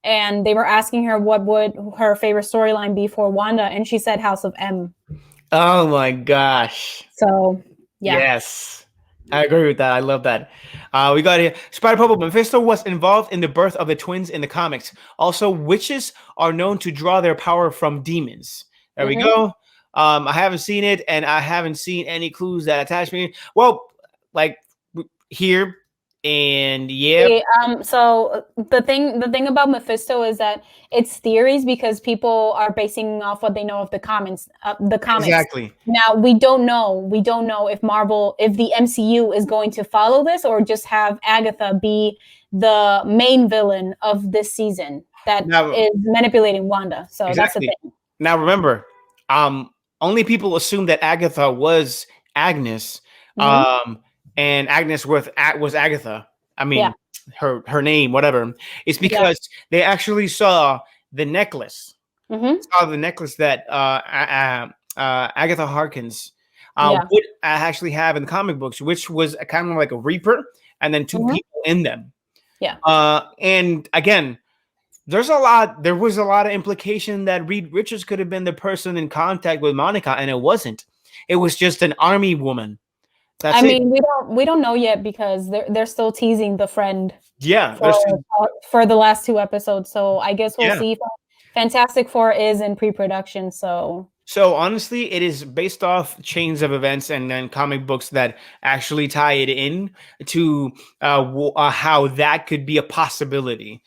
and they were asking her what would her favorite storyline be for Wanda, and she said House of M. Oh my gosh. So, yeah. Yes. I agree with that. I love that. We got here. Spider-Purple. Mephisto was involved in the birth of the twins in the comics. Also, witches are known to draw their power from demons. There we go. I haven't seen it, and I haven't seen any clues that attach me. Well, like here, and so the thing about Mephisto is that it's theories because people are basing off what they know of the comics. Exactly. Now we don't know if the MCU is going to follow this or just have Agatha be the main villain of this season that is manipulating Wanda. So that's the thing. Now remember, only people assume that Agatha was Agnes. And Agnes was Agatha. I mean, her name, whatever. It's because they actually saw the necklace. Saw the necklace that Agatha Harkness would actually have in the comic books, which was kind of like a Reaper and then two people in them. Yeah. And again, there was a lot of implication that Reed Richards could have been the person in contact with Monica, and it wasn't. It was just an army woman. I mean, we don't know yet because they're still teasing the friend. Yeah, for the last two episodes. So I guess we'll see. Fantastic Four is in pre-production. So honestly, it is based off chains of events and then comic books that actually tie it in to how that could be a possibility.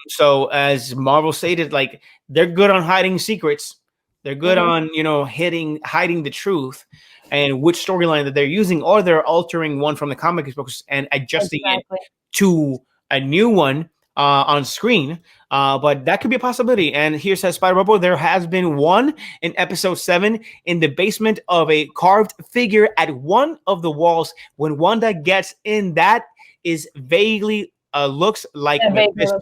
So as Marvel stated, like they're good on hiding secrets. They're good on hiding the truth and which storyline that they're using, or they're altering one from the comic books and adjusting it to a new one on screen. But that could be a possibility. And here says Spider-Purple, there has been one in episode 7 in the basement of a carved figure at one of the walls. When Wanda gets in, that is vaguely looks like Mephisto.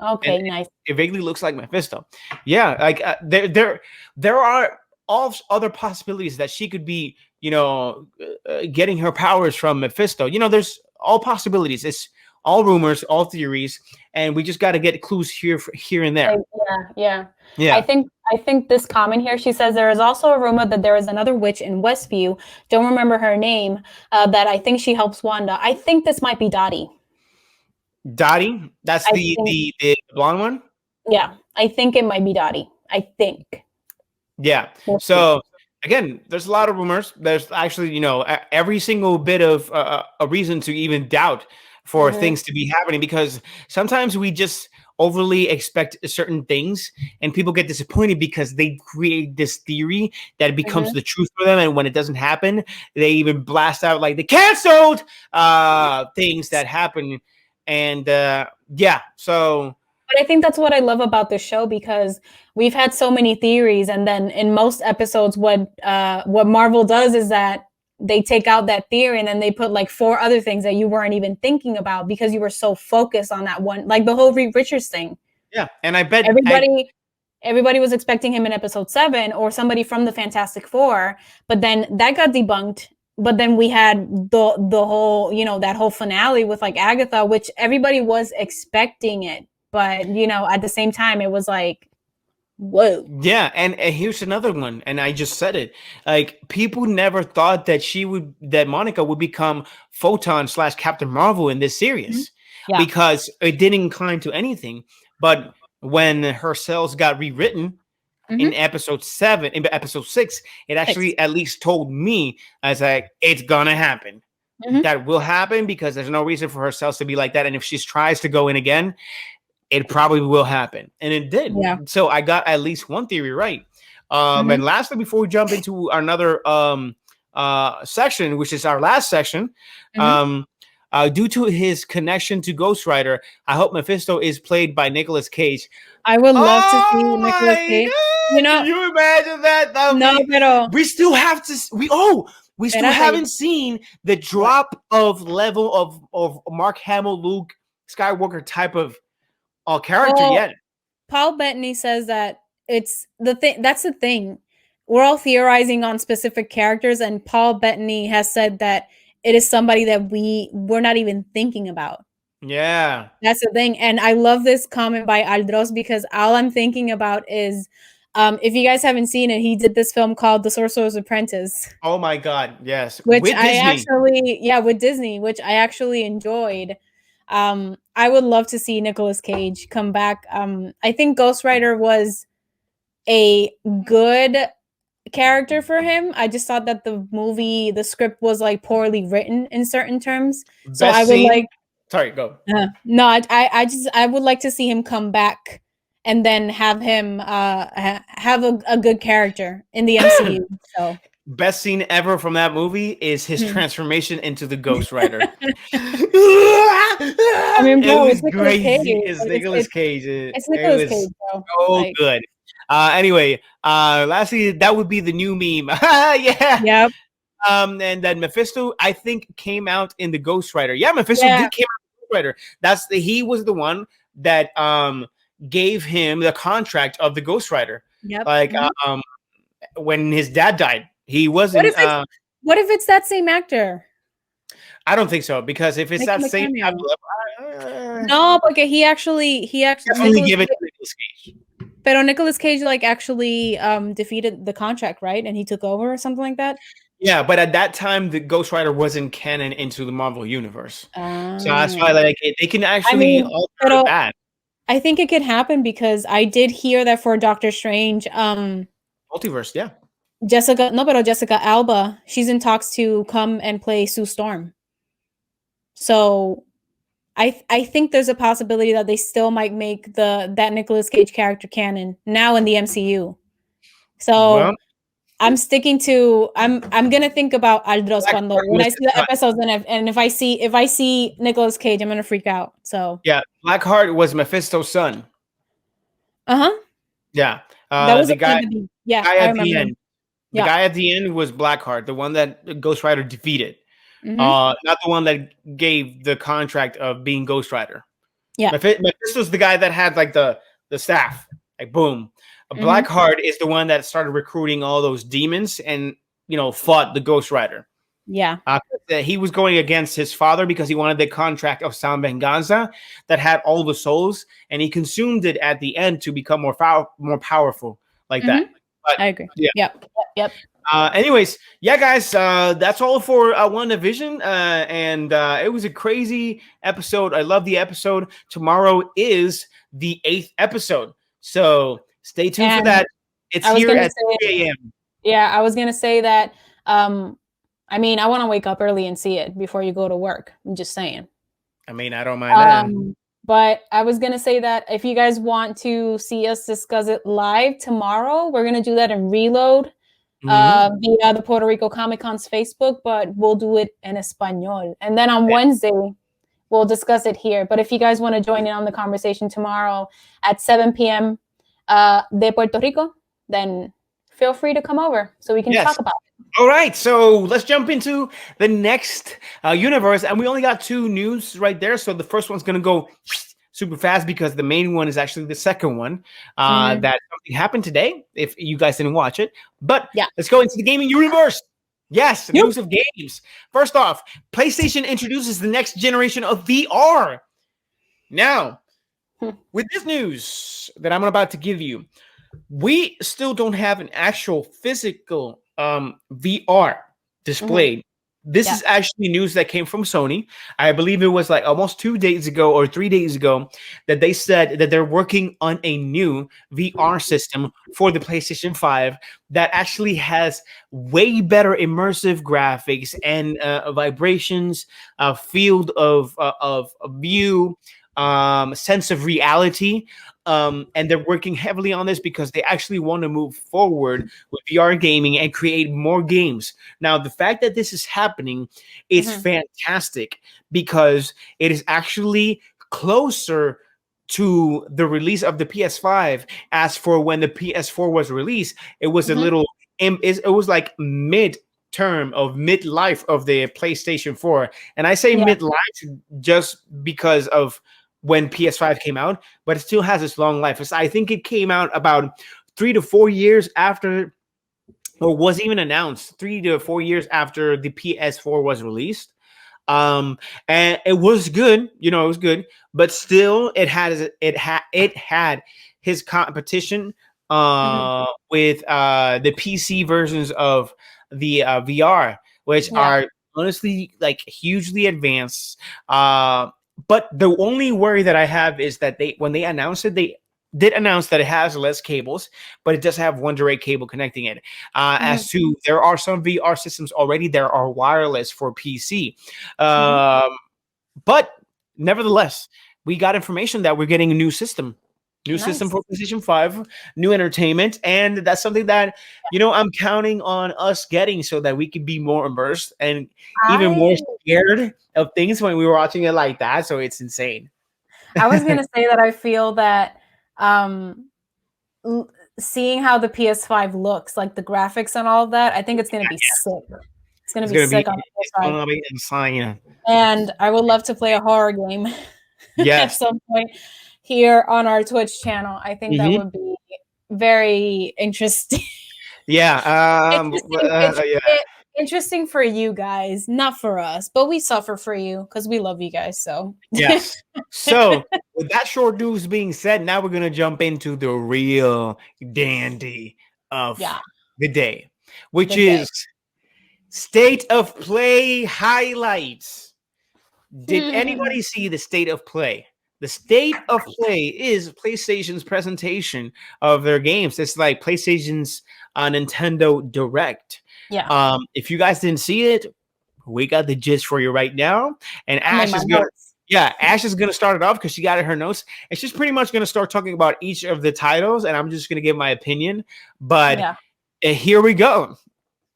Okay, nice. It vaguely looks like Mephisto. Yeah, like there are all other possibilities that she could be, getting her powers from Mephisto. There's all possibilities. It's all rumors, all theories, and we just got to get clues here and there. Yeah. I think this comment here, she says there is also a rumor that there is another witch in Westview. Don't remember her name. That I think she helps Wanda. I think this might be Dottie. Dottie? That's the blonde one? Yeah, I think it might be Dottie. I think. Yeah. So again, there's a lot of rumors. There's actually, every single bit of a reason to even doubt for things to be happening, because sometimes we just overly expect certain things and people get disappointed because they create this theory that it becomes the truth for them, and when it doesn't happen, they even blast out like the canceled things that happen. And so But I think that's what I love about this show, because we've had so many theories, and then in most episodes, what Marvel does is that they take out that theory and then they put like 4 other things that you weren't even thinking about because you were so focused on that one, like the whole Reed Richards thing. Yeah, and I bet everybody was expecting him in episode 7 or somebody from the Fantastic Four, but then that got debunked. But then we had the whole, that whole finale with like Agatha, which everybody was expecting it. But, at the same time, it was like, whoa. Yeah, and here's another one, and I just said it. Like, people never thought that Monica would become Photon / Captain Marvel in this series, because it didn't incline to anything. But when her cells got rewritten in episode 6, it actually at least told me, I was like, it's gonna happen. That will happen, because there's no reason for her cells to be like that. And if she tries to go in again, it probably will happen. And it did. Yeah. So I got at least one theory right. And lastly, before we jump into another section, which is our last section, due to his connection to Ghost Rider, I hope Mephisto is played by Nicolas Cage. I would love to see Nicolas Cage. Can you imagine that? No, pero we still have to. We still haven't seen the drop of level of Mark Hamill, Luke Skywalker type of character yet. Paul Bettany says that it's the thing. That's the thing. We're all theorizing on specific characters, and Paul Bettany has said that it is somebody that we're not even thinking about. Yeah, that's the thing. And I love this comment by Aldros, because all I'm thinking about is, if you guys haven't seen it, he did this film called The Sorcerer's Apprentice. Oh my God, yes. With Disney, which I actually enjoyed. I would love to see Nicolas Cage come back. I think Ghost Rider was a good character for him. I just thought that the script was like poorly written in certain terms. So I would like. Sorry, go. No, I would like to see him come back and then have him have a good character in the MCU. So. Best scene ever from that movie is his transformation into the Ghost Rider. I mean, bro, it was crazy. It's Nicolas Cage. It's Nicolas Cage, bro. So good. Anyway, lastly, that would be the new meme. Yeah. Yep. And then Mephisto, I think, came out in the Ghost Rider. Yeah, Mephisto did came out in the Ghost Rider. He was the one that gave him the contract of the Ghost Rider. Yep. Like when his dad died. He wasn't. What if it's that same actor? I don't think so, because if it's that same actor, no, because he actually definitely give it to Nicolas Cage. But Nicolas Cage actually defeated the contract, right? And he took over or something like that. Yeah, but at that time, the Ghost Rider wasn't canon into the Marvel universe, so that's why they can actually alter that. I think it could happen, because I did hear that for Doctor Strange, multiverse, yeah. Jessica Alba, she's in talks to come and play Sue Storm. So I think there's a possibility that they still might make that Nicolas Cage character canon now in the MCU. So I'm sticking to I'm gonna think about Aldros when I see the episodes, and if I see Nicolas Cage, I'm gonna freak out. So yeah, Blackheart was Mephisto's son. Yeah, that was the guy. Guy at the end. The guy at the end was Blackheart, the one that Ghost Rider defeated. Not the one that gave the contract of being Ghost Rider. Yeah, Mephisto's the guy that had like the staff, like boom. Blackheart is the one that started recruiting all those demons and fought the Ghost Rider. Yeah, he was going against his father because he wanted the contract of San Venganza that had all the souls, and he consumed it at the end to become more powerful like that. But, I agree. Yeah. Yep. Anyways, yeah, guys, that's all for WandaVision. And it was a crazy episode. I love the episode. Tomorrow is the 8th episode. So stay tuned for that. It's here at 3 a.m. Yeah, I was going to say that. I want to wake up early and see it before you go to work. I'm just saying. I don't mind that. But I was going to say that if you guys want to see us discuss it live tomorrow, we're going to do that in Reload via the Puerto Rico Comic Con's Facebook, but we'll do it in Espanol. And then on Wednesday, we'll discuss it here. But if you guys want to join in on the conversation tomorrow at 7 p.m. De Puerto Rico, then feel free to come over so we can talk about it. All right, so let's jump into the next universe. And we only got 2 news right there. So the first one's going to go super fast because the main one is actually the second one. That something happened today, if you guys didn't watch it. But let's go into the gaming universe. Yes, news of games. First off, PlayStation introduces the next generation of VR. Now, with this news that I'm about to give you, we still don't have an actual physical VR displayed. This is actually news that came from Sony. I believe it was like almost 2 days ago or 3 days ago that they said that they're working on a new VR system for the PlayStation 5 that actually has way better immersive graphics and vibrations, field of view, sense of reality. And they're working heavily on this because they actually want to move forward with VR gaming and create more games. Now, the fact that this is happening is fantastic because it is actually closer to the release of the PS5. As for when the PS4 was released, it was a little, it was like mid-term of midlife of the PlayStation 4. And I say midlife just because of when PS5 came out, but it still has its long life. I think it came out about 3 to 4 years after, or was even announced 3 to 4 years after the PS4 was released. And it was good, it was good, but still it had his competition with the PC versions of the VR, which are honestly like hugely advanced. But the only worry that I have is that when they announced it, they did announce that it has less cables, but it does have one direct cable connecting it. As to, there are some VR systems already that are wireless for PC. But nevertheless, we got information that we're getting a new system. System for PlayStation 5, new entertainment, and that's something that I'm counting on us getting so that we can be more immersed and even more scared of things when we were watching it like that. So it's insane. I was gonna say that I feel that seeing how the PS5 looks, like the graphics and all of that, I think it's gonna be sick. It's gonna be sick on the PS5. It's gonna be insane. And I would love to play a horror game at some point here on our Twitch channel. I think that would be very interesting. Interesting for you guys, not for us, but we suffer for you because we love you guys. So yes. So with that short news being said, now we're gonna jump into the real dandy of the day, which is state of play highlights. Did anybody see the state of play? The state of play is PlayStation's presentation of their games. It's like PlayStation's Nintendo Direct. Yeah. If you guys didn't see it, we got the gist for you right now. And Ash is gonna start it off because she got it her notes, and she's pretty much gonna start talking about each of the titles, and I'm just gonna give my opinion. But here we go.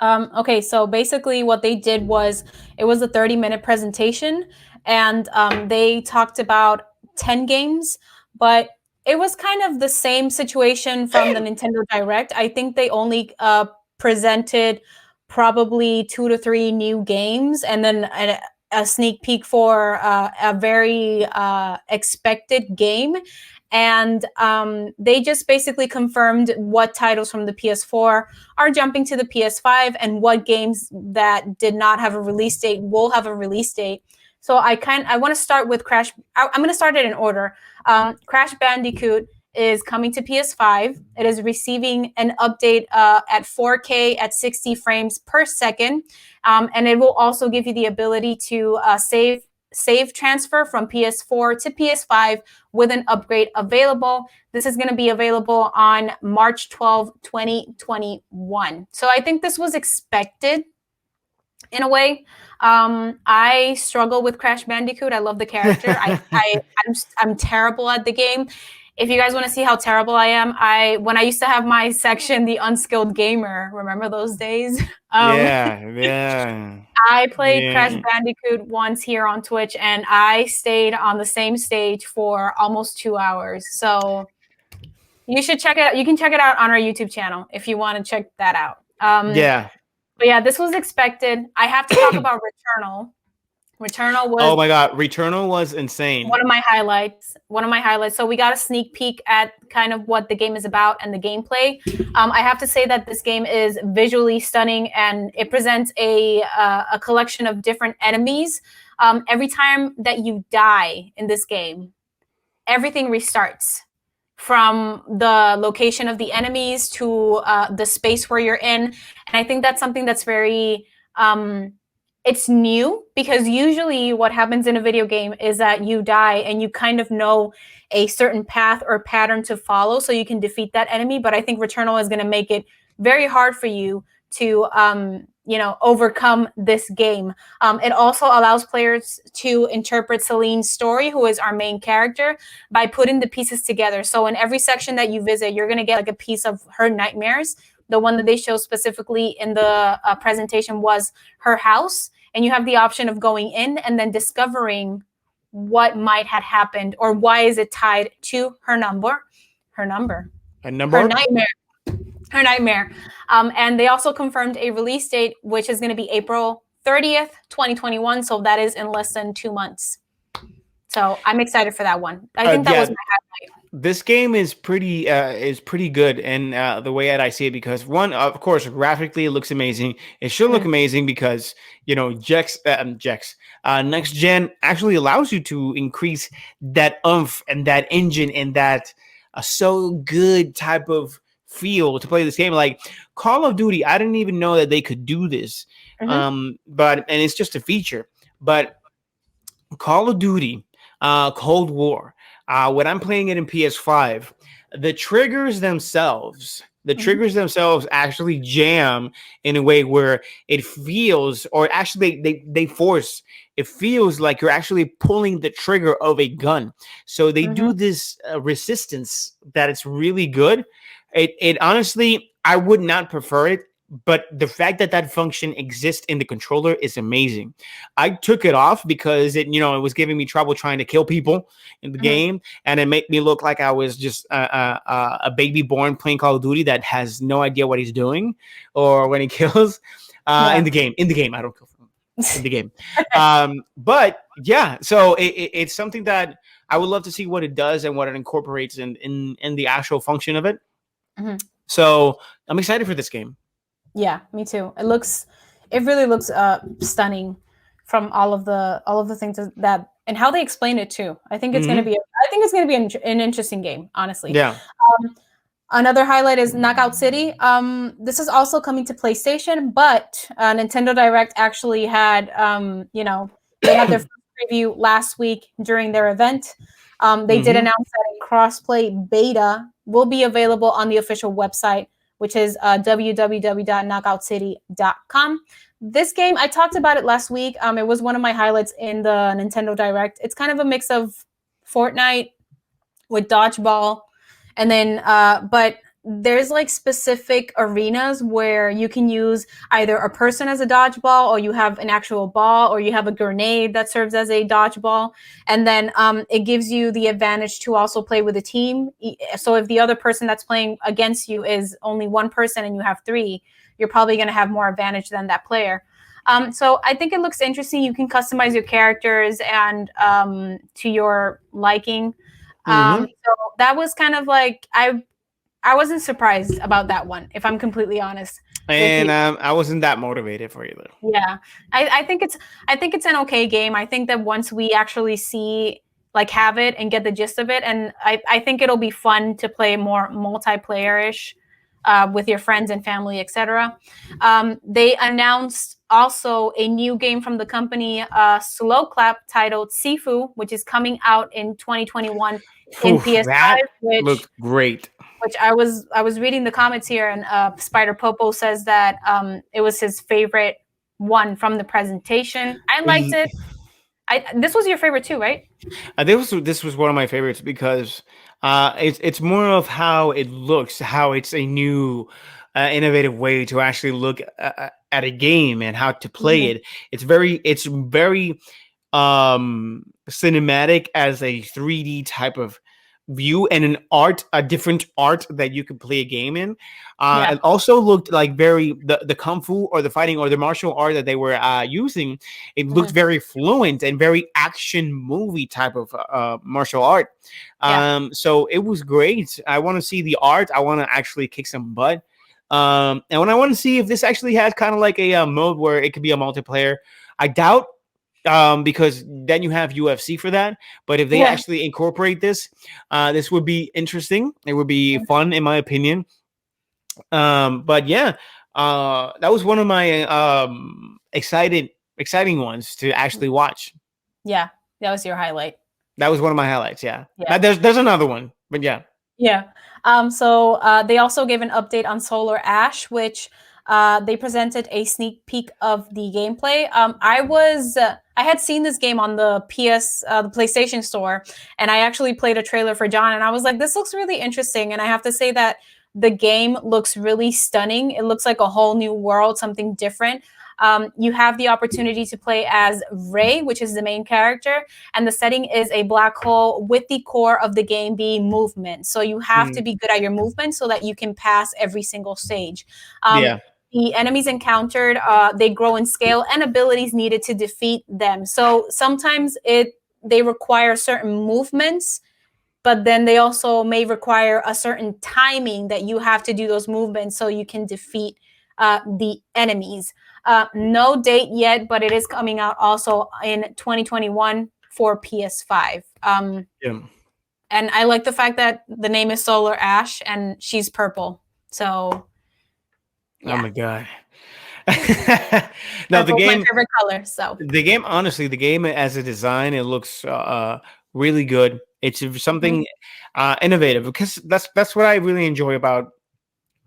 Okay, so basically what they did was it was a 30-minute presentation, and they talked about 10 games, but it was kind of the same situation from the Nintendo Direct. I think they only presented probably 2 to 3 new games, and then a sneak peek for a very expected game. And they just basically confirmed what titles from the PS4 are jumping to the PS5 and what games that did not have a release date will have a release date. So I want to start with Crash. I'm going to start it in order. Crash Bandicoot is coming to PS5. It is receiving an update at 4K at 60 frames per second. And it will also give you the ability to save transfer from PS4 to PS5 with an upgrade available. This is going to be available on March 12, 2021. So I think this was expected in a way. I struggle with Crash Bandicoot. I love the character. I'm terrible at the game. If you guys want to see how terrible I am, when I used to have my section, the unskilled gamer, remember those days? Yeah. I played Crash Yeah. Bandicoot once here on Twitch, and I stayed on the same stage for almost 2 hours. So you should check it out. You can check it out on our YouTube channel if you want to check that out. Yeah. But yeah, this was expected. I have to talk about Returnal. Returnal was, oh my God, Returnal was insane. one of my highlights. So we got a sneak peek at kind of what the game is about and the gameplay. I have to say that this game is visually stunning, and it presents a collection of different enemies. Every time that you die in this game, everything restarts, from the location of the enemies to the space where you're in. And I think that's something that's very it's new, because usually what happens in a video game is that you die and you kind of know a certain path or pattern to follow so you can defeat that enemy. But I think Returnal is going to make it very hard for you to overcome this game. It also allows players to interpret Celine's story, who is our main character, by putting the pieces together. So in every section that you visit, you're going to get like a piece of her nightmares. The one that they showed specifically in the presentation was her house. And you have the option of going in and then discovering what might have happened, or why is it tied to her nightmare. And they also confirmed a release date, which is going to be April 30th, 2021. So that is in less than 2 months. So I'm excited for that one. I think that was my highlight. This game is pretty good, and the way that I see it, because one, of course, graphically it looks amazing. It should look amazing because next gen actually allows you to increase that oomph and that engine and that so good type of feel to play this game. Like Call of Duty, I didn't even know that they could do this, but it's just a feature. But Call of Duty, Cold War. When I'm playing it in PS5, the triggers themselves actually jam in a way where it feels, or actually they force, it feels like you're actually pulling the trigger of a gun. So they do this resistance that it's really good. It honestly, I would not prefer it, but the fact that that function exists in the controller is amazing. I took it off because it was giving me trouble trying to kill people in the game, and it made me look like I was just a baby born playing Call of Duty that has no idea what he's doing, or when he kills in the game. I don't kill him in the game. But yeah, so it's something that I would love to see what it does and what it incorporates in the actual function of it. So I'm excited for this game. Yeah, me too. It really looks stunning from all of the things that, and how they explain it too. I think it's going to be an interesting game, honestly. Yeah. Another highlight is Knockout City. This is also coming to PlayStation, but Nintendo Direct actually had they had their first preview last week during their event. They did announce that a crossplay beta will be available on the official website, which is www.knockoutcity.com. This game, I talked about it last week. It was one of my highlights in the Nintendo Direct. It's kind of a mix of Fortnite with dodgeball. And then, but there's like specific arenas where you can use either a person as a dodgeball, or you have an actual ball, or you have a grenade that serves as a dodgeball. And then it gives you the advantage to also play with a team. So if the other person that's playing against you is only one person and you have three, you're probably going to have more advantage than that player. So I think it looks interesting. You can customize your characters and to your liking. So that was kind of like, I wasn't surprised about that one, if I'm completely honest. And I wasn't that motivated for either. Yeah, I think it's an okay game. I think that once we actually have it and get the gist of it, and I think it'll be fun to play more multiplayer-ish with your friends and family, etc. They announced also a new game from the company, Slow Clap, titled Sifu, which is coming out in 2021 in PS5. That looked great. Which I was reading the comments here, and Spider Popo says that it was his favorite one from the presentation. I liked it. This was your favorite too, right? This was one of my favorites, because it's more of how it looks, how it's a new innovative way to actually look at a game and how to play Mhm. it. It's very cinematic as a 3D type of view, and a different art that you could play a game in. Yeah. It also looked like the kung fu or the fighting or the martial art that they were using. It looked Mhm. very fluent and very action movie type of martial art. Yeah. So it was great. I want to see the art. I want to actually kick some butt. And when I want to see if this actually has kind of like a mode where it could be a multiplayer. I doubt, because then you have UFC for that. But if they Yeah. actually incorporate this, this would be interesting. It would be fun, in my opinion. But yeah, that was one of my exciting ones to actually watch. Yeah. That was your highlight. That was one of my highlights. Yeah. Now, Yeah. there's another one, but yeah. Yeah. So they also gave an update on Solar Ash, which they presented a sneak peek of the gameplay. I had seen this game on the the PlayStation Store, and I actually played a trailer for John, and I was like, this looks really interesting. And I have to say that the game looks really stunning. It looks like a whole new world, something different. You have the opportunity to play as Ray, which is the main character, and the setting is a black hole with the core of the game being movement. So you have to be good at your movement so that you can pass every single stage. Yeah. The enemies encountered, they grow in scale and abilities needed to defeat them. So sometimes they require certain movements, but then they also may require a certain timing that you have to do those movements so you can defeat the enemies. No date yet, but it is coming out also in 2021 for PS5. Yeah. And I like the fact that the name is Solar Ash and she's purple. So, yeah. Oh my god. Now Purple's my favorite color. So the game, honestly, the game as a design, it looks really good. It's something innovative, because that's what I really enjoy about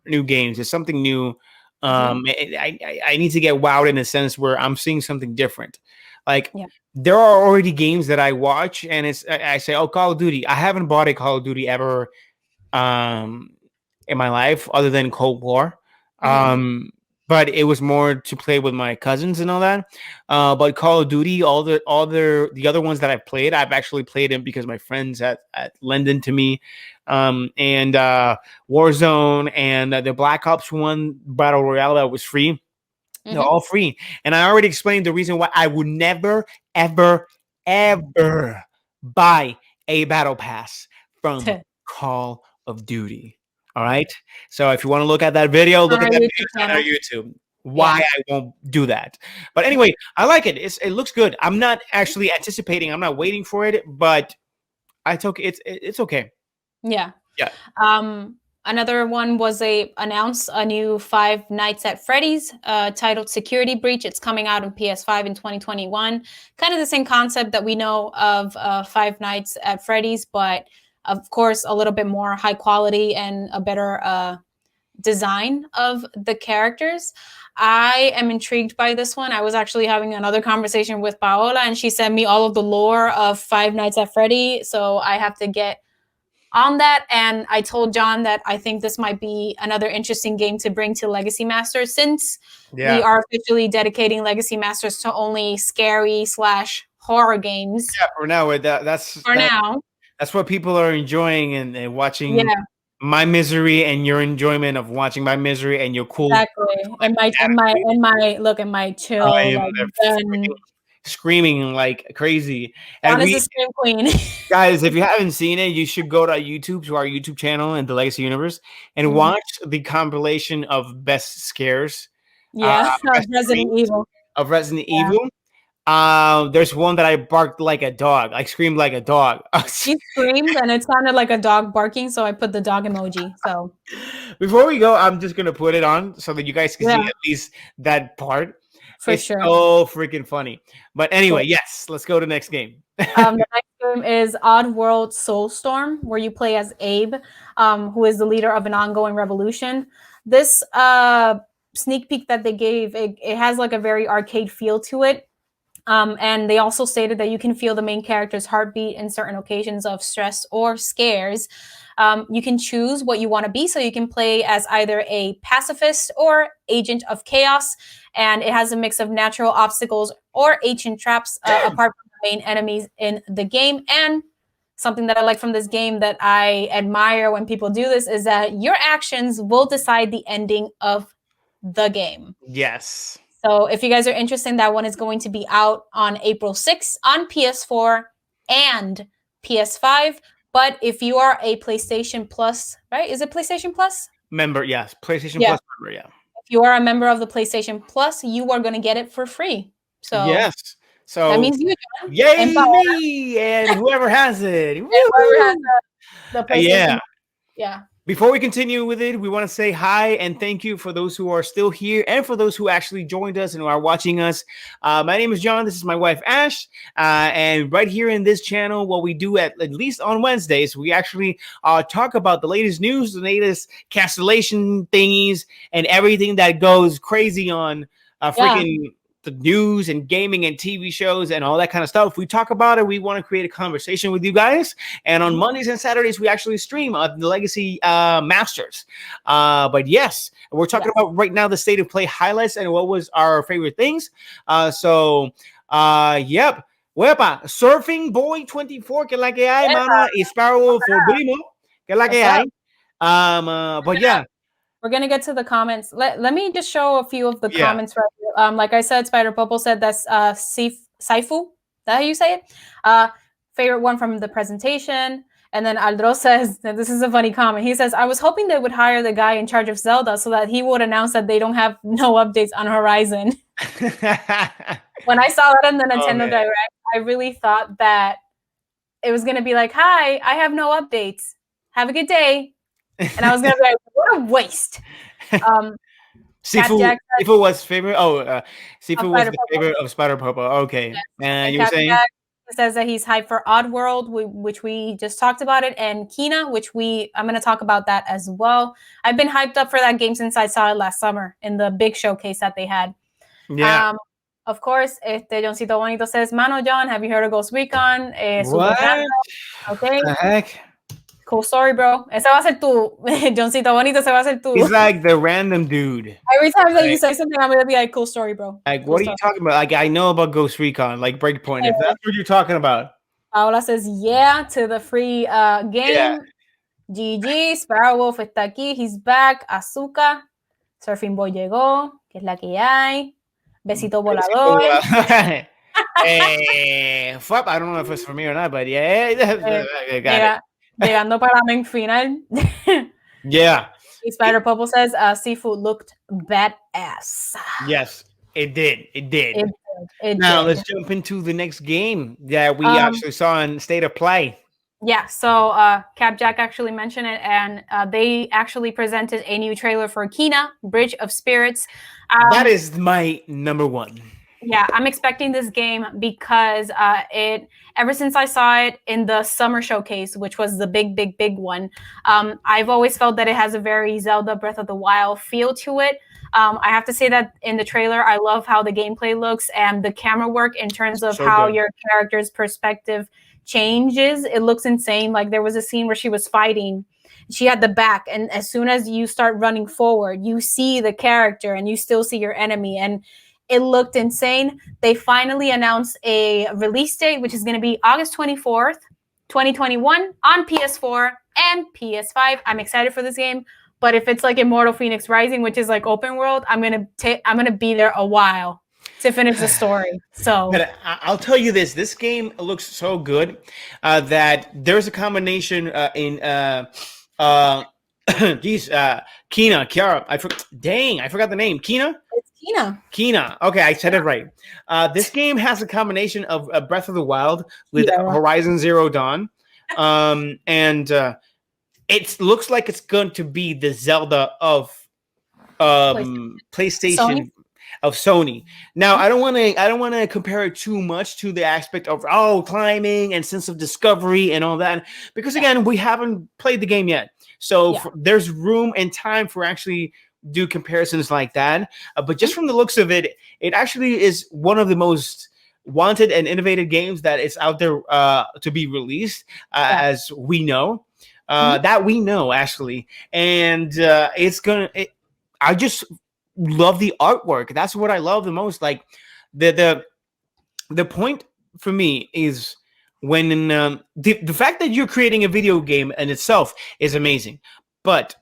new games. It's something new. I need to get wowed in a sense where I'm seeing something different. Like, yeah. there are already games that I watch and I say, oh, Call of Duty. I haven't bought a Call of Duty ever um, in my life other than Cold War. But it was more to play with my cousins and all that. But Call of Duty, the other ones that I've played, I've actually played them because my friends at lend them to me. And Warzone and the Black Ops 1 Battle Royale that was free. They're all free. And I already explained the reason why I would never, ever, ever buy a battle pass from Call of Duty. All right. So if you want to look at that video, look at that video on our YouTube. Why I won't do that. But anyway, I like it. It looks good. I'm not actually anticipating. I'm not waiting for it, but it's okay. It's okay. Yeah. Yeah. Another one was announced a new Five Nights at Freddy's titled Security Breach. It's coming out on PS5 in 2021. Kind of the same concept that we know of Five Nights at Freddy's, but of course a little bit more high quality and a better design of the characters. I am intrigued by this one. I was actually having another conversation with Paola, and she sent me all of the lore of Five Nights at Freddy, so I have to get on that. And I told John that I think this might be another interesting game to bring to Legacy Masters, since we are officially dedicating Legacy Masters to only scary / horror games. Yeah, for now. That's what people are enjoying and watching my misery and your enjoyment of watching my misery and your cool. Exactly. And my chill. I am screaming like crazy. And is a scream queen. Guys, if you haven't seen it, you should go to our YouTube channel and the Legacy Universe and watch the compilation of best scares. Of Resident Evil. There's one that I barked like a dog. I screamed like a dog. She screamed and it sounded like a dog barking, so I put the dog emoji. So before we go, I'm just gonna put it on so that you guys can see at least that part. It's sure. so freaking funny. But anyway, yes, let's go to the next game. The next game is Oddworld Soulstorm, where you play as Abe, who is the leader of an ongoing revolution. This sneak peek that they gave, it has like a very arcade feel to it. And they also stated that you can feel the main character's heartbeat in certain occasions of stress or scares. You can choose what you want to be, so you can play as either a pacifist or agent of chaos, and it has a mix of natural obstacles or ancient traps apart from the main enemies in the game. And something that I like from this game that I admire when people do this is that your actions will decide the ending of the game. Yes. So if you guys are interested, that one is going to be out on April 6th on PS4 and PS5. But if you are a PlayStation Plus, right? Is it PlayStation Plus? Member, yes. PlayStation Plus member, yeah. If you are a member of the PlayStation Plus, you are going to get it for free. So yes. So that means you, John. Yay, and me and whoever has it. Whoever has the PlayStation. Yeah. Yeah. Before we continue with it, we want to say hi and thank you for those who are still here and for those who actually joined us and who are watching us. My name is John. This is my wife, Ash. And right here in this channel, what we do at least on Wednesdays, we actually talk about the latest news, the latest cancellation thingies, and everything that goes crazy on freaking the news and gaming and TV shows and all that kind of stuff. We talk about it. We want to create a conversation with you guys. And on Mondays and Saturdays, we actually stream the Legacy Masters. But yes, we're talking about right now the state of play highlights and what was our favorite things. Yep. Wepa, Surfing Boy 24, que la que hay, mano, y Sparrow for Primo, que la que hay. But yeah. We're going to get to the comments. Let me just show a few of the comments right here. Like I said, Spider Popo said that's Saifu. Is that how you say it? Favorite one from the presentation. And then Aldro says, and this is a funny comment. He says, I was hoping they would hire the guy in charge of Zelda so that he would announce that they don't have no updates on Horizon. When I saw that in the Nintendo Direct, I really thought that it was going to be like, hi, I have no updates. Have a good day. And I was going to be like, what a waste. Sifu was favorite. Sifu was the favorite of Spider Popo. Okay. Yes. And you were saying? Says that he's hyped for Oddworld, which we just talked about it, and Kina, which I'm going to talk about that as well. I've been hyped up for that game since I saw it last summer in the big showcase that they had. Yeah. Of course, Johncito Bonito says, Mano John, have you heard of Ghost Recon? What? Okay. The heck? Cool story, bro. Ese va a ser tu. Johncito Bonito, ese va a ser tu. He's like the random dude. Every time that you say something, I'm going to be like, cool story, bro. Like, what are you talking about? Like, I know about Ghost Recon, like Breakpoint. If that's what you're talking about. Paola says, yeah, to the free game. Yeah. GG, Sparrow Wolf está aquí. He's back. Ahsoka. Surfing Boy llegó. Que es la que hay. Besito volador. I don't know if it's for me or not, but yeah. Llegando para main final. Yeah. Spider Popo says, Seafood looked badass. Yes, it did. Now let's jump into the next game that we actually saw in State of Play. Yeah, so Cap Jack actually mentioned it, and they actually presented a new trailer for Kina, Bridge of Spirits. That is my number one. Yeah, I'm expecting this game because ever since I saw it in the summer showcase, which was the big one, I've always felt that it has a very Zelda Breath of the Wild feel to it. I have to say that in the trailer, I love how the gameplay looks and the camera work in terms of how your character's perspective changes. It looks insane. Like there was a scene where she was fighting. She had the back, and as soon as you start running forward, you see the character and you still see your enemy, and it looked insane. They finally announced a release date, which is going to be August 24th, 2021 on PS4 and PS5. I'm excited for this game, but if it's like Immortal Phoenix Rising, which is like open world, I'm going to be there a while to finish the story. So but I'll tell you this game looks so good that there's a combination in Kina, Kiara. I forgot the name. Kina? It's Kina. Okay, I said it right. This game has a combination of Breath of the Wild with Horizon Zero Dawn. And it looks like it's going to be the Zelda of PlayStation. Of Sony. Now, I don't want to compare it too much to the aspect of climbing and sense of discovery and all that, because again, we haven't played the game yet. So there's room and time for actually do comparisons like that. But just from the looks of it, it actually is one of the most wanted and innovative games that is out there to be released, as we know, that we know actually, and it's gonna. I just love the artwork. That's what I love the most. Like the point for me is when the fact that you're creating a video game in itself is amazing, but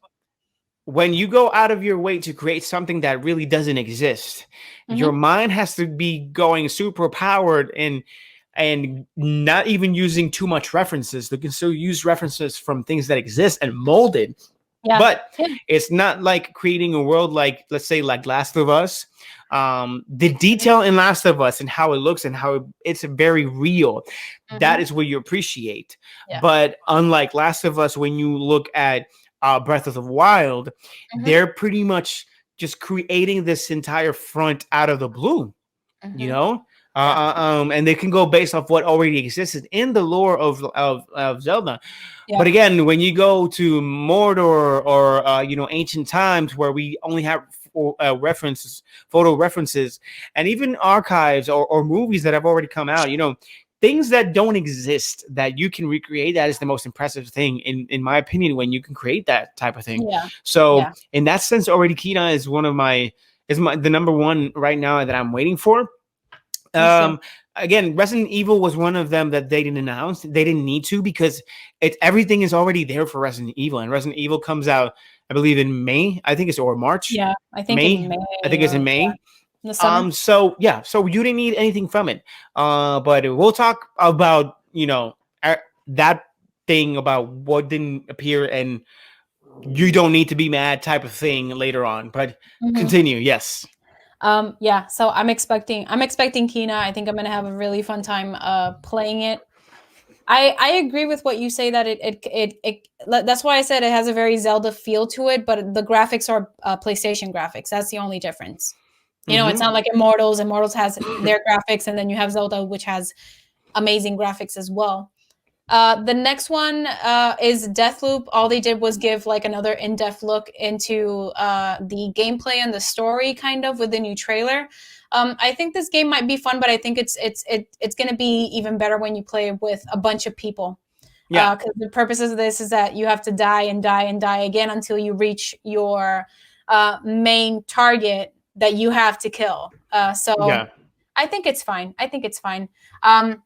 when you go out of your way to create something that really doesn't exist, your mind has to be going super powered and not even using too much references. They can still use references from things that exist and mold it. Yeah. But it's not like creating a world like, let's say, like Last of Us. The detail in Last of Us and how it looks and how it's very real. That is what you appreciate. Yeah. But unlike Last of Us, when you look at Breath of the Wild, they're pretty much just creating this entire front out of the blue, you know? And they can go based off what already existed in the lore of Zelda. Yeah. But again, when you go to Mordor or you know, ancient times where we only have photo references, and even archives or movies that have already come out, you know, things that don't exist that you can recreate, that is the most impressive thing, in my opinion, when you can create that type of thing. Yeah. So in that sense, already Kina is the number one right now that I'm waiting for. Again, Resident Evil was one of them that they didn't announce. They didn't need to, because everything is already there for Resident Evil, and Resident Evil comes out, I believe, in May. I think it's or March. Yeah, I think in May. I think it's in May. Yeah. So you didn't need anything from it. But we'll talk about, you know, that thing about what didn't appear and you don't need to be mad type of thing later on. But continue. Yes. Yeah, so I'm expecting Kina. I think I'm gonna have a really fun time playing it. I agree with what you say, that it that's why I said it has a very Zelda feel to it, but the graphics are PlayStation graphics. That's the only difference. You know, it's not like Immortals. Immortals has their graphics, and then you have Zelda, which has amazing graphics as well. The next one is Deathloop. All they did was give like another in-depth look into the gameplay and the story, kind of, with the new trailer. I think this game might be fun, but I think it's going to be even better when you play with a bunch of people. Yeah. Because the purposes of this is that you have to die and die and die again until you reach your main target that you have to kill. So I think it's fine.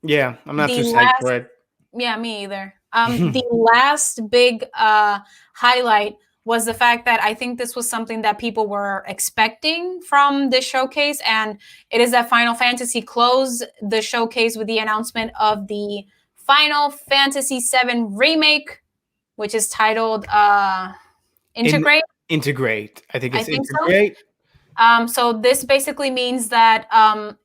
Yeah, I'm not too psyched for it. Yeah, me either. The last big highlight was the fact that I think this was something that people were expecting from this showcase, and it is that Final Fantasy closed the showcase with the announcement of the Final Fantasy VII Remake, which is titled Integrate. Integrate. I think it's Integrate. So. So this basically means that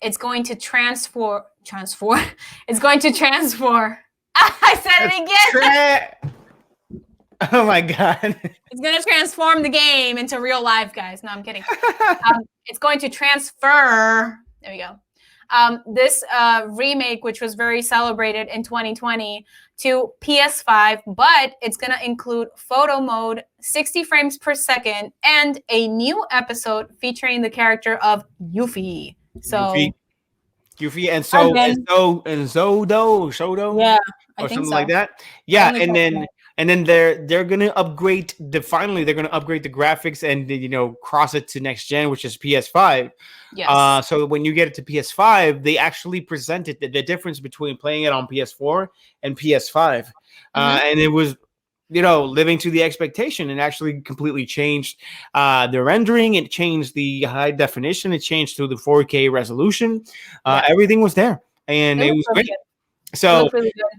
it's going to transform. It's going to transform. I said it again. Oh my god! It's gonna transform the game into real life, guys. No, I'm kidding. It's going to transfer. There we go. This remake, which was very celebrated in 2020, to PS5, but it's gonna include photo mode, 60 frames per second, and a new episode featuring the character of Yuffie. So. Yuffie and Soto, yeah, or something like that. Yeah, and then they're gonna upgrade they're gonna upgrade the graphics and cross it to next gen, which is PS5. Yes. So when you get it to PS5, they actually presented the difference between playing it on PS4 and PS5, and it was living to the expectation, and actually completely changed the rendering. It changed the high definition. It changed to the 4K resolution. Everything was there, and it was great. So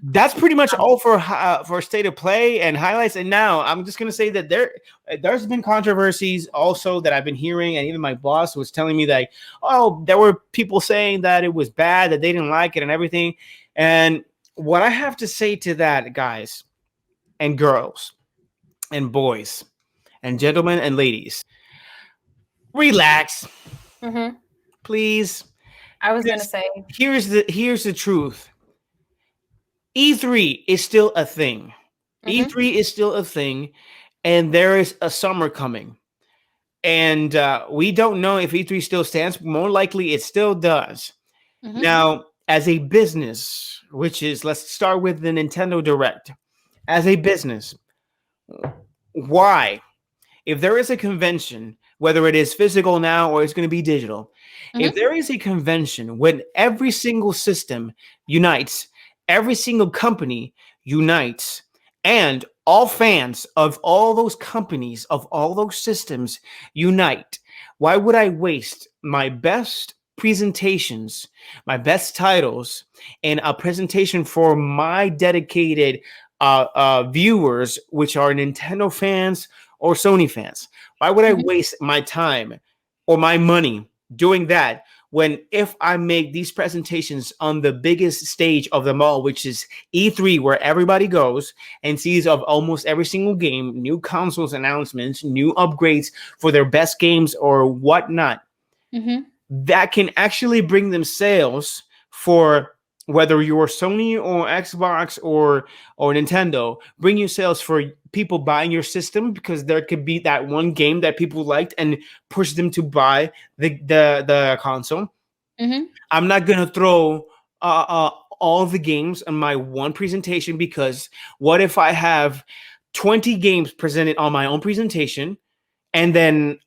that's pretty much all for state of play and highlights. And now I'm just gonna say that there's been controversies also that I've been hearing, and even my boss was telling me that there were people saying that it was bad, that they didn't like it, and everything. And what I have to say to that, guys and girls and boys and gentlemen and ladies, relax, please. I was gonna say, here's the truth. E3 is still a thing. E3 is still a thing, and there is a summer coming, and we don't know if E3 still stands. More likely, it still does. Now, as a business, which is, let's start with the Nintendo Direct. As a business, why? If there is a convention, whether it is physical now or it's going to be digital, if there is a convention when every single system unites, every single company unites, and all fans of all those companies, of all those systems unite, why would I waste my best presentations, my best titles, in a presentation for my dedicated viewers, which are Nintendo fans or Sony fans? Why would I waste my time or my money doing that when if I make these presentations on the biggest stage of them all, which is E3, where everybody goes and sees of almost every single game, new consoles announcements, new upgrades for their best games or whatnot, that can actually bring them sales for whether you're Sony or Xbox or Nintendo, bring you sales for people buying your system because there could be that one game that people liked and push them to buy the console. I'm not gonna throw all the games on my one presentation, because what if I have 20 games presented on my own presentation and then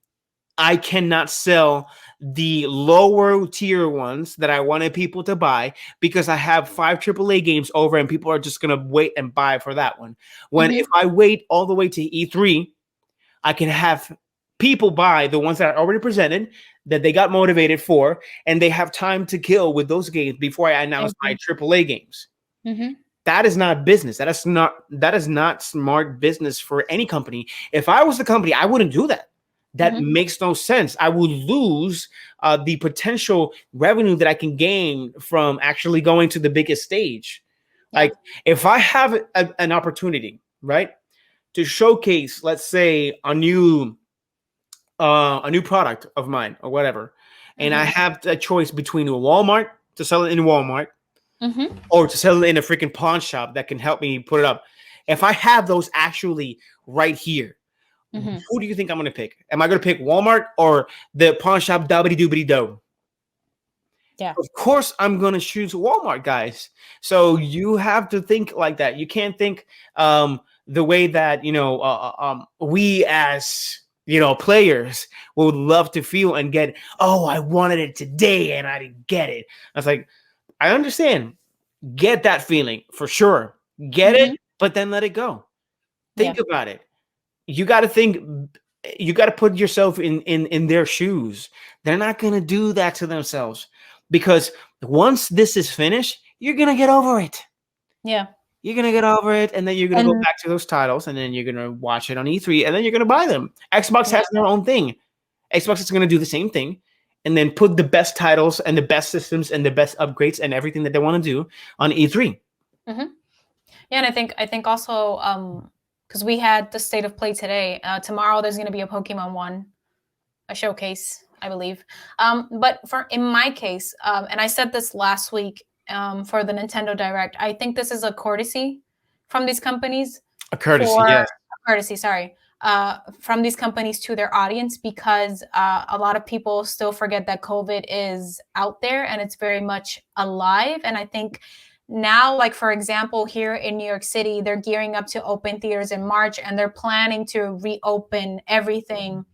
I cannot sell the lower tier ones that I wanted people to buy because I have 5 AAA games over and people are just going to wait and buy for that one. When if I wait all the way to E3, I can have people buy the ones that are already presented that they got motivated for, and they have time to kill with those games before I announce my AAA games. That is not business. That is not smart business for any company. If I was the company, I wouldn't do that. That makes no sense. I would lose the potential revenue that I can gain from actually going to the biggest stage. Like if I have an opportunity, right, to showcase, let's say, a new product of mine or whatever, and I have a choice between a Walmart to sell it in Walmart or to sell it in a freaking pawn shop that can help me put it up. If I have those actually right here, who do you think I'm going to pick? Am I going to pick Walmart or the pawn shop doobity doobity do? Yeah. Of course, I'm going to choose Walmart, guys. So you have to think like that. You can't think the way that, we as, players would love to feel and get, oh, I wanted it today and I didn't get it. I was like, I understand. Get that feeling for sure. Get it, but then let it go. Think about it. You got to think, you got to put yourself in their shoes. They're not going to do that to themselves, because once this is finished, you're going to get over it. Yeah. You're going to get over it, and then you're going to go back to those titles, and then you're going to watch it on E3, and then you're going to buy them. Xbox has their own thing. Xbox is going to do the same thing, and then put the best titles and the best systems and the best upgrades and everything that they want to do on E3. Yeah, and I think also because we had the state of play today. Tomorrow there's going to be a Pokemon one, a showcase, I believe. But in my case, and I said this last week for the Nintendo Direct, I think this is a courtesy from these companies. A courtesy, yes. A courtesy, sorry. From these companies to their audience, because a lot of people still forget that COVID is out there and it's very much alive. And I think now, like, for example, here in New York City, they're gearing up to open theaters in March, and they're planning to reopen everything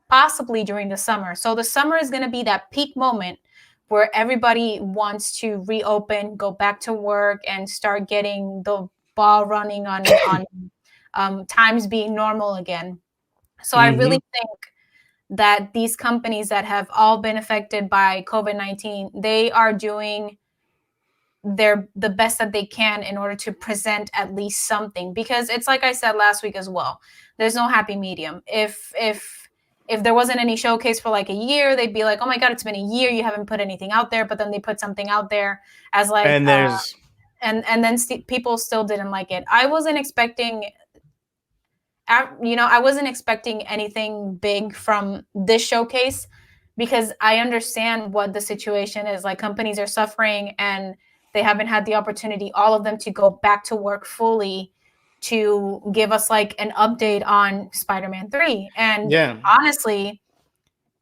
possibly during the summer. So the summer is going to be that peak moment where everybody wants to reopen, go back to work, and start getting the ball running on times being normal again. So I really think that these companies that have all been affected by COVID-19, they are doing the best that they can in order to present at least something, because it's like I said last week as well, there's no happy medium. If there wasn't any showcase for like a year, they'd be like, oh my god, it's been a year, you haven't put anything out there. But then they put something out there as like, and there's and then people still didn't like it. I wasn't expecting anything big from this showcase, because I understand what the situation is. Like, companies are suffering and they haven't had the opportunity, all of them, to go back to work fully to give us like an update on Spider-Man 3. And honestly,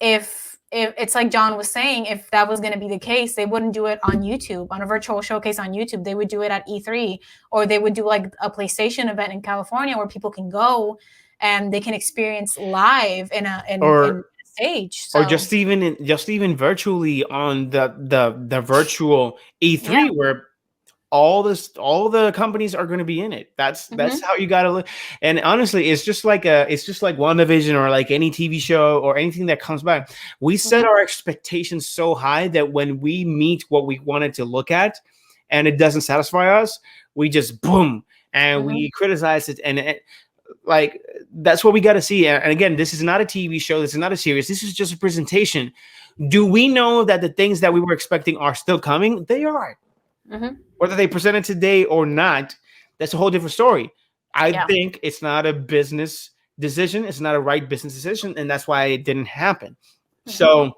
if if it's like John was saying, if that was going to be the case, they wouldn't do it on YouTube, on a virtual showcase on YouTube. They would do it at E3, or they would do like a PlayStation event in California where people can go and they can experience live in a stage. So. Or just even virtually on the virtual E3 where all the companies are going to be in it. That's how you got to look. And honestly, it's just like WandaVision or like any TV show or anything that comes by. We set our expectations so high that when we meet what we wanted to look at and it doesn't satisfy us, we just boom and we criticize it. And like that's what we got to see. And again, this is not a TV show. This is not a series. This is just a presentation. Do we know that the things that we were expecting are still coming? They are. Whether they present it today or not, that's a whole different story. I think it's not a business decision. It's not a right business decision, and that's why it didn't happen. So,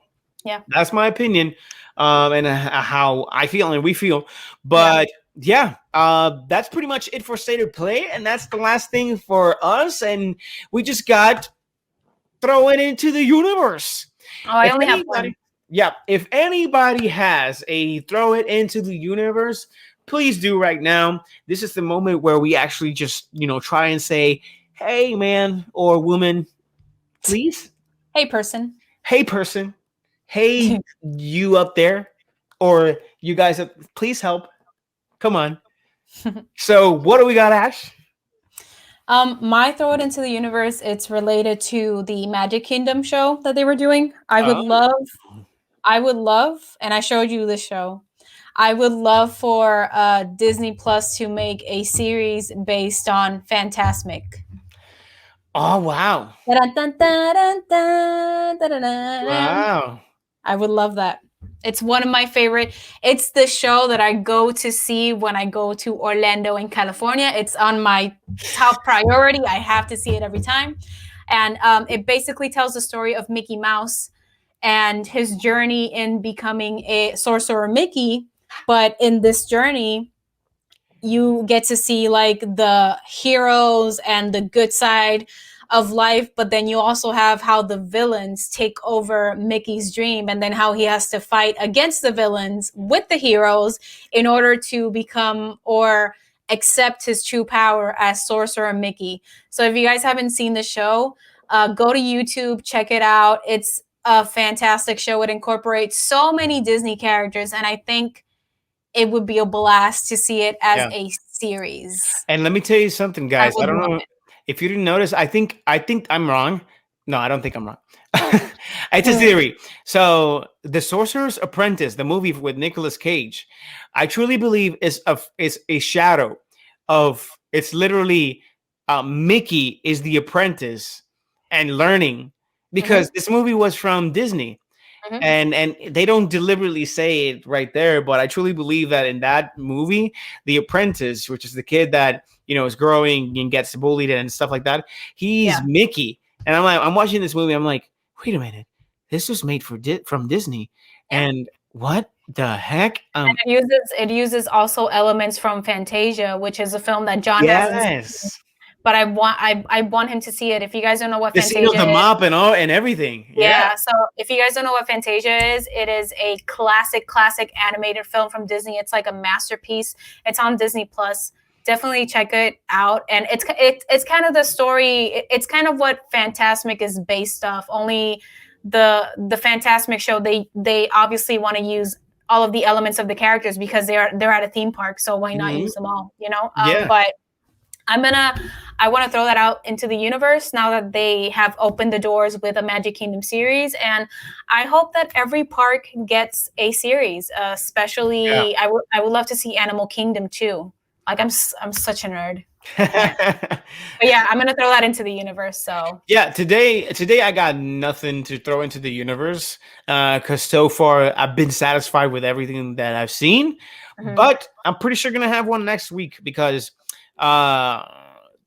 that's my opinion, and how I feel and we feel. But that's pretty much it for State of Play, and that's the last thing for us. And we just got throw it into the universe. Oh, I only have one. Yeah, if anybody has a throw it into the universe, please do right now. This is the moment where we actually just, try and say, hey, man or woman, please. Hey, person. Hey, person. Hey, you up there. Or you guys, please help. Come on. So what do we got, Ash? My throw it into the universe, it's related to the Magic Kingdom show that they were doing. I would love, and I showed you this show. I would love for Disney Plus to make a series based on Fantasmic. Oh, wow. Wow. I would love that. It's one of my favorite. It's the show that I go to see when I go to Orlando in California. It's on my top priority. I have to see it every time. And it basically tells the story of Mickey Mouse and his journey in becoming a sorcerer Mickey. But in this journey, you get to see like the heroes and the good side of life, but then you also have how the villains take over Mickey's dream, and then how he has to fight against the villains with the heroes in order to become or accept his true power as Sorcerer Mickey. So if you guys haven't seen the show, go to YouTube, check it out. It's a fantastic show. It incorporates so many Disney characters, and I think it would be a blast to see it as a series. And let me tell you something, guys. I don't know if you didn't notice. I think I'm wrong. No, I don't think I'm wrong. It's a theory. So The Sorcerer's Apprentice, the movie with Nicolas Cage, I truly believe is a shadow of, it's literally Mickey is the apprentice and learning, because this movie was from Disney. And they don't deliberately say it right there, but I truly believe that in that movie, the apprentice, which is the kid that is growing and gets bullied and stuff like that, he's Mickey. And I'm watching this movie, I'm like, wait a minute, this was made from Disney, and what the heck? And it uses also elements from Fantasia, which is a film that John hasn't seen. But I want him to see it. If you guys don't know what Fantasia is, the mop and everything. Yeah. So if you guys don't know what Fantasia is, it is a classic animated film from Disney. It's like a masterpiece. It's on Disney Plus. Definitely check it out. And it's kind of the story. It's kind of what Fantasmic is based off. Only the Fantasmic show, they obviously want to use all of the elements of the characters because they're at a theme park. So why not use them all? But I want to throw that out into the universe now that they have opened the doors with a Magic Kingdom series. And I hope that every park gets a series, especially I would love to see Animal Kingdom too. Like I'm such a nerd. But yeah, I'm going to throw that into the universe. So yeah, today I got nothing to throw into the universe because so far I've been satisfied with everything that I've seen. But I'm pretty sure going to have one next week because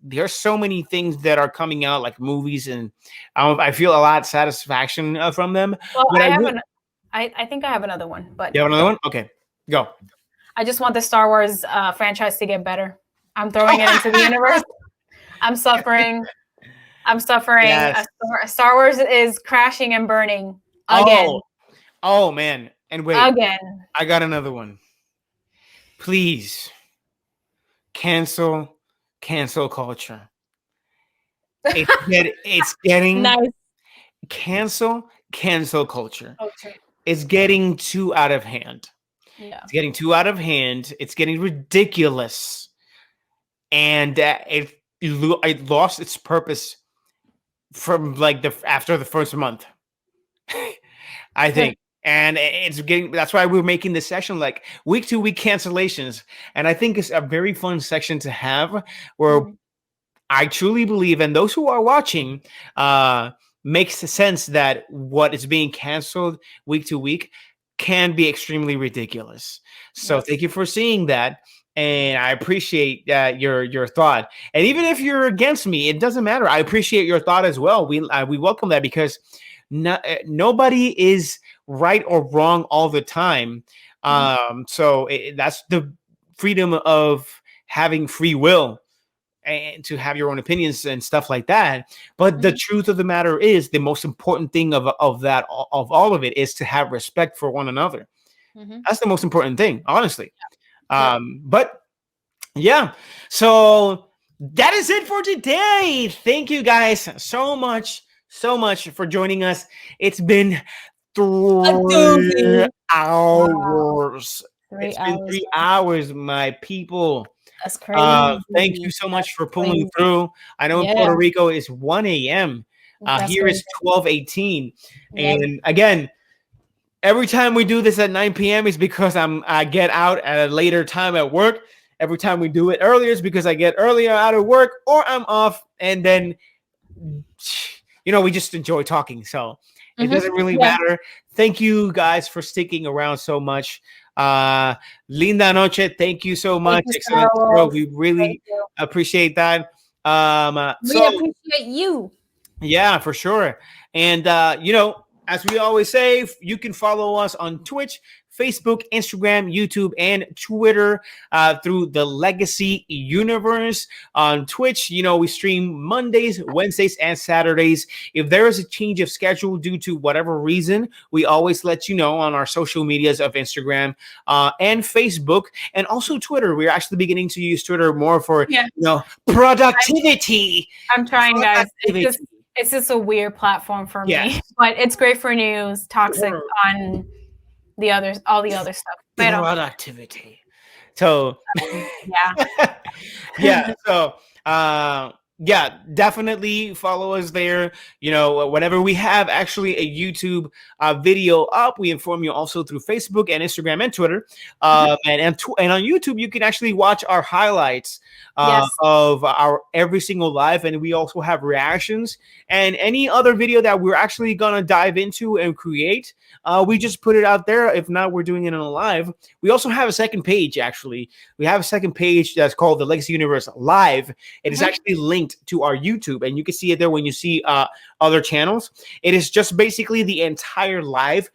there are so many things that are coming out, like movies, and I feel a lot of satisfaction from them. Well, I think I have another one. But you have another one? Okay, go. I just want the Star Wars franchise to get better. I'm throwing it into the universe. I'm suffering. Yes. Star Wars is crashing and burning. Again. Oh man. And wait. Again. I got another one. Please cancel culture. It's getting Nice. cancel culture. Culture. It's getting too out of hand. Yeah. It's getting too out of hand. It's getting ridiculous. And it lost its purpose from like after the first month. I think. And that's why we're making this session like week to week cancellations. And I think it's a very fun section to have where I truly believe, and those who are watching, makes sense that what is being canceled week to week can be extremely ridiculous. So thank you for seeing that. And I appreciate your thought. And even if you're against me, it doesn't matter. I appreciate your thought as well. We welcome that because nobody is right or wrong all the time. So that's the freedom of having free will and to have your own opinions and stuff like that. But the truth of the matter is the most important thing of all of it is to have respect for one another. That's the most important thing, honestly. But yeah, so that is it for today. Thank you guys so much for joining us. It's been 3 hours. It's been 3 hours, my people. That's crazy. Thank you so much for pulling through. I know in Puerto Rico it's 1 a.m. Here it's 12:18. And again, every time we do this at 9 p.m. is because I get out at a later time at work. Every time we do it earlier is because I get earlier out of work or I'm off. And then, we just enjoy talking. So it doesn't really matter. Thank you guys for sticking around so much. Linda noche. Thank you so much. Excellent show. We really appreciate that. We appreciate you. Yeah, for sure. And, as we always say, you can follow us on Twitch, Facebook, Instagram, YouTube, and Twitter through the Legacy Universe. On Twitch, we stream Mondays, Wednesdays, and Saturdays. If there is a change of schedule due to whatever reason, we always let you know on our social medias of Instagram and Facebook, and also Twitter. We're actually beginning to use Twitter more for productivity. I'm trying, guys. It's just a weird platform for me, but it's great for news, toxic on all the other stuff. Productivity. So So definitely follow us there. Whenever we have actually a YouTube video up, we inform you also through Facebook and Instagram and Twitter. And on YouTube, you can actually watch our highlights of our every single live, and we also have reactions and any other video that we're actually gonna dive into and create. We just put it out there. If not, we're doing it on a live. We also have a second page. Actually, we have a second page that's called the Legacy Universe Live. It is actually linked to our YouTube, and you can see it there when you see other channels. It is just basically the entire live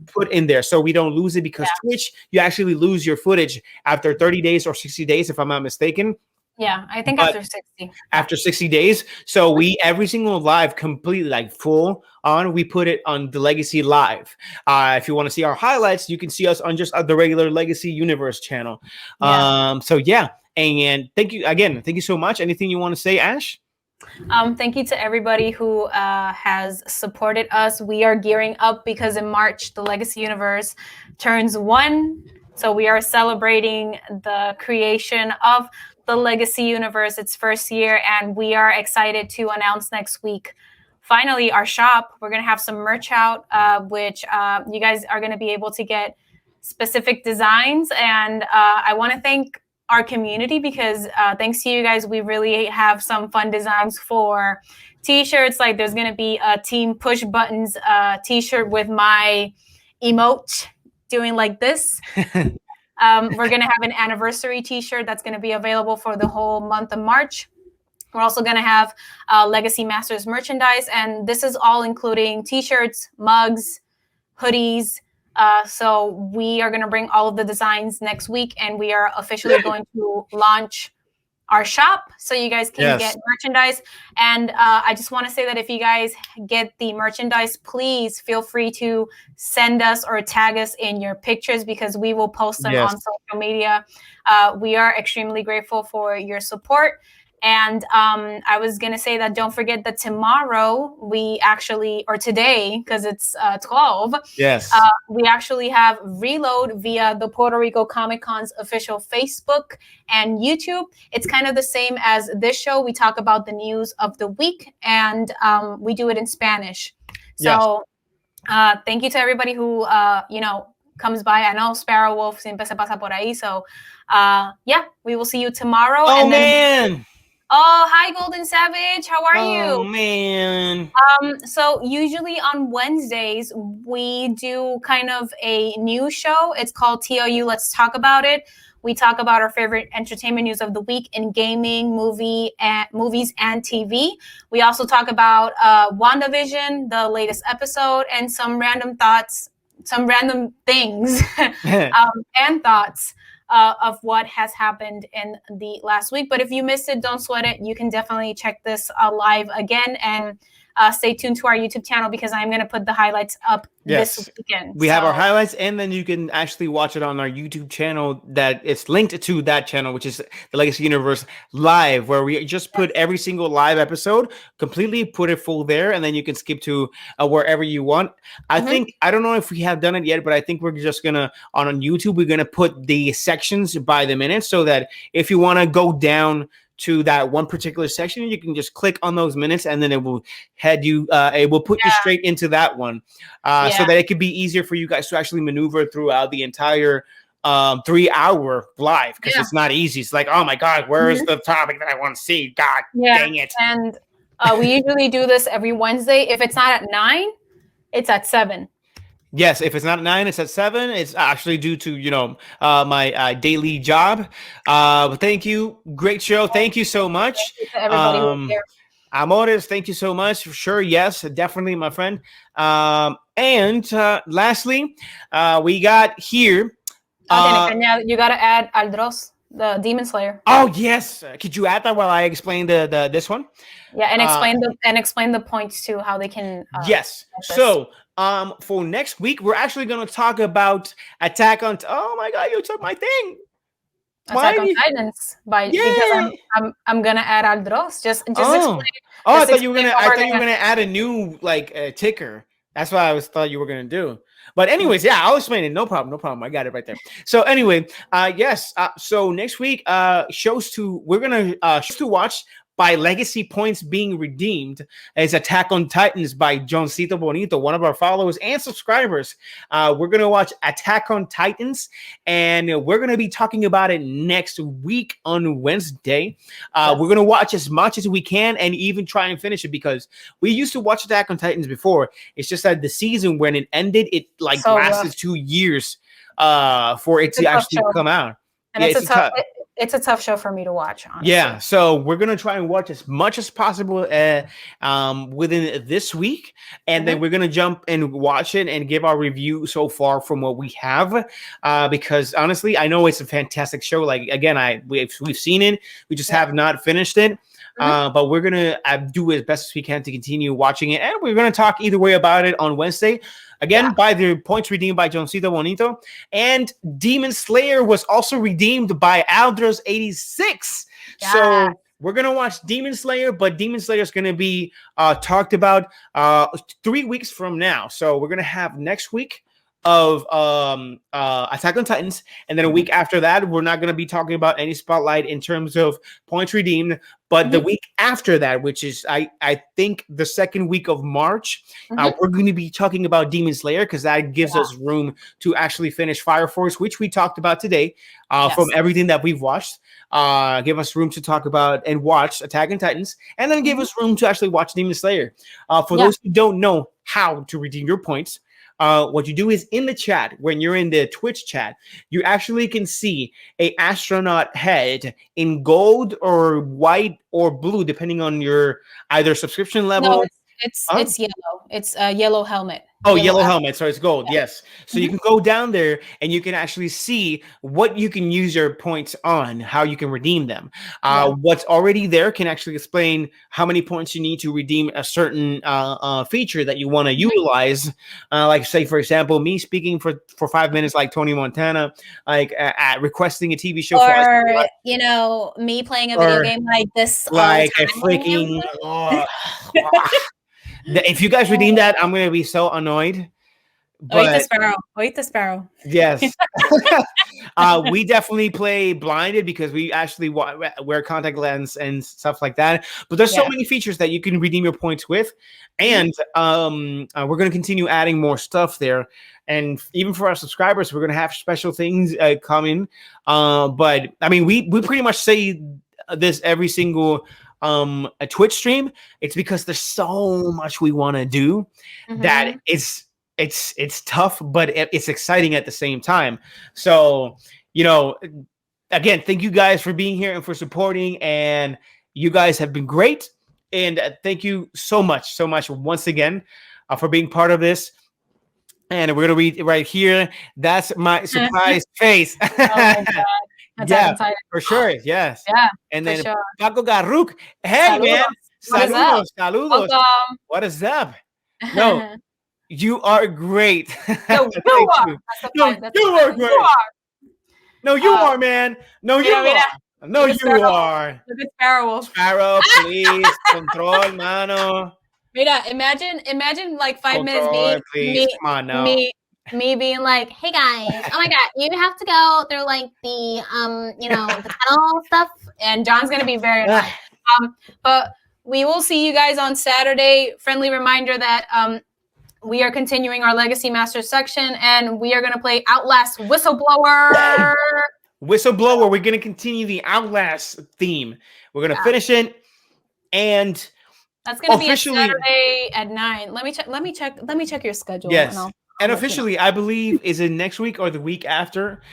put in there, so we don't lose it, because Twitch, you actually lose your footage after 30 days or 60 days, if I'm not mistaken. Yeah, I think after 60. After 60 days. So we, every single live, completely like full on, we put it on the Legacy Live. If you want to see our highlights, you can see us on just the regular Legacy Universe channel. So yeah, and thank you again. Thank you so much. Anything you want to say, Ash? Thank you to everybody who has supported us. We are gearing up because in March, the Legacy Universe turns 1. So we are celebrating the creation of the Legacy Universe, its first year, and we are excited to announce next week, finally, our shop. We're going to have some merch out, which you guys are going to be able to get specific designs. And I want to thank our community, because thanks to you guys, we really have some fun designs for t-shirts. Like there's going to be a Team Push Buttons t-shirt with my emote doing like this. We're going to have an anniversary t-shirt that's going to be available for the whole month of March. We're also going to have Legacy Masters merchandise, and this is all including t-shirts, mugs, hoodies. So we are going to bring all of the designs next week, and we are officially going to launch our shop so you guys can get merchandise. And I just want to say that if you guys get the merchandise, please feel free to send us or tag us in your pictures because we will post them on social media. We are extremely grateful for your support. And I was going to say that don't forget that tomorrow or today, because it's 12, we actually have Reload via the Puerto Rico Comic Con's official Facebook and YouTube. It's kind of the same as this show. We talk about the news of the week, and we do it in Spanish. So thank you to everybody who, comes by. I know Sparrow Wolf siempre se pasa por ahí. So, we will see you tomorrow. Oh, man. Oh, hi, Golden Savage. How are you? Oh, man. So usually on Wednesdays, we do kind of a news show. It's called TLU. Let's talk about it. We talk about our favorite entertainment news of the week in gaming, movies, and TV. We also talk about WandaVision, the latest episode, and some random thoughts, some random things and thoughts of what has happened in the last week. But if you missed it, don't sweat it. You can definitely check this live again and stay tuned to our YouTube channel because I'm going to put the highlights up this weekend. We have our highlights, and then you can actually watch it on our YouTube channel that it's linked to that channel, which is the Legacy Universe Live, where we just put every single live episode, completely put it full there, and then you can skip to wherever you want. I think, I don't know if we have done it yet, but I think we're just going to, on YouTube, we're going to put the sections by the minute so that if you want to go down to that one particular section, you can just click on those minutes and then it will head you, it will put you straight into that one so that it could be easier for you guys to actually maneuver throughout the entire 3-hour live because it's not easy. It's like, oh my God, where is the topic that I want to see? God dang it. And we usually do this every Wednesday. If it's not at 9, it's at 7. Yes, if it's not at 9, it's at 7. It's actually due to, my daily job. But thank you. Great show. Thank you so much. Thank you to everybody who's here. Amores, thank you so much. For sure. Yes, definitely, my friend. And lastly, we got here. You got to add Aldros, the Demon Slayer. Oh, yes. Could you add that while I explain this one? Yeah, and explain the points too, how they can. Yes. So, for next week, we're actually going to talk about Attack on. Oh my God, you took my thing. Attack on Titans because I'm gonna add Aldros. Just explain. I thought you were gonna add a new ticker. That's what I thought you were gonna do. But anyways, I'll explain it. No problem. I got it right there. So anyway, yes. So next week, we're gonna shows to watch by legacy points being redeemed is Attack on Titans by Johncito Bonito, one of our followers and subscribers. We're going to watch Attack on Titans, and we're going to be talking about it next week on Wednesday. We're going to watch as much as we can and even try and finish it because we used to watch Attack on Titans before. It's just that the season when it ended, it lasted 2 years for it to actually come out. And it's a tough show for me to watch, honestly. Yeah, so we're going to try and watch as much as possible within this week. And then we're going to jump and watch it and give our review so far from what we have. Because honestly, I know it's a fantastic show. Like, again, we've seen it. We just have not finished it. But we're going to do as best as we can to continue watching it. And we're going to talk either way about it on Wednesday. Again, by the points redeemed by Johncito Bonito. And Demon Slayer was also redeemed by Aldros86. So we're going to watch Demon Slayer, but Demon Slayer is going to be talked about 3 weeks from now. So we're going to have next week of Attack on Titans, and then a week after that we're not going to be talking about any spotlight in terms of points redeemed, but the week after that, which is I think the second week of March, we're going to be talking about Demon Slayer because that gives us room to actually finish Fire Force, which we talked about today from everything that we've watched. Give us room to talk about and watch Attack on Titans, and then give us room to actually watch Demon Slayer. For those who don't know how to redeem your points, what you do is in the chat, when you're in the Twitch chat, you actually can see a astronaut head in gold or white or blue, depending on your either subscription level. No, it's yellow. It's a yellow helmet. Oh, yellow helmet. So it's gold. Yeah. Yes. So you can go down there and you can actually see what you can use your points on, how you can redeem them. What's already there can actually explain how many points you need to redeem a certain feature that you want to utilize. Like, say, for example, me speaking for 5 minutes, like Tony Montana, like requesting a TV show, or me playing a video game like this, like a freaking. If you guys redeem that, I'm going to be so annoyed. But, Oit the sparrow. Yes. We definitely play blinded because we actually wear contact lens and stuff like that. But there's so many features that you can redeem your points with. And we're going to continue adding more stuff there. And even for our subscribers, we're going to have special things coming. But I mean, we pretty much say this every single a Twitch stream. It's because there's so much we want to do that it's tough, but it's exciting at the same time. So, again, thank you guys for being here and for supporting, and you guys have been great. And thank you so much once again for being part of this. And we're gonna read right here. That's my surprise face. Oh my God. Yeah, for sure. Yes. Yeah. And then Paco Garruk. Hey, man. Saludos. Welcome. What is up? No, you are great. No, you are. You are great. No, you are, man. No, you are. No, you are. Look at Sparrow. Sparrow, please. Control, mano. Mira, imagine like 5 minutes me being like, hey guys, oh my God, you have to go through like the the tunnel stuff, and John's gonna be very annoyed. But we will see you guys on Saturday. Friendly reminder that we are continuing our Legacy Masters section, and we are gonna play Outlast Whistleblower. Whistleblower. We're gonna continue the Outlast theme. We're gonna finish it, and that's gonna be a Saturday at 9. Let me check your schedule. Yes. And officially, I believe, is it next week or the week after?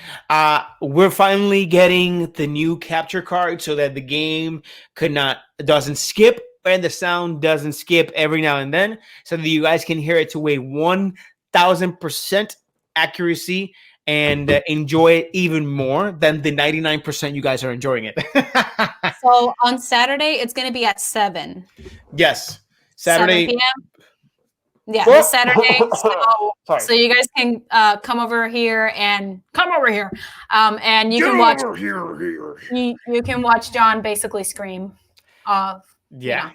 We're finally getting the new capture card so that the game doesn't skip and the sound doesn't skip every now and then, so that you guys can hear it to a 1,000% accuracy and enjoy it even more than the 99% you guys are enjoying it. So on Saturday, it's going to be at 7. Yes, Saturday. 7 p.m. Yeah, this Saturday. So you guys can come over here, and you can watch. You can watch John basically scream. Yeah.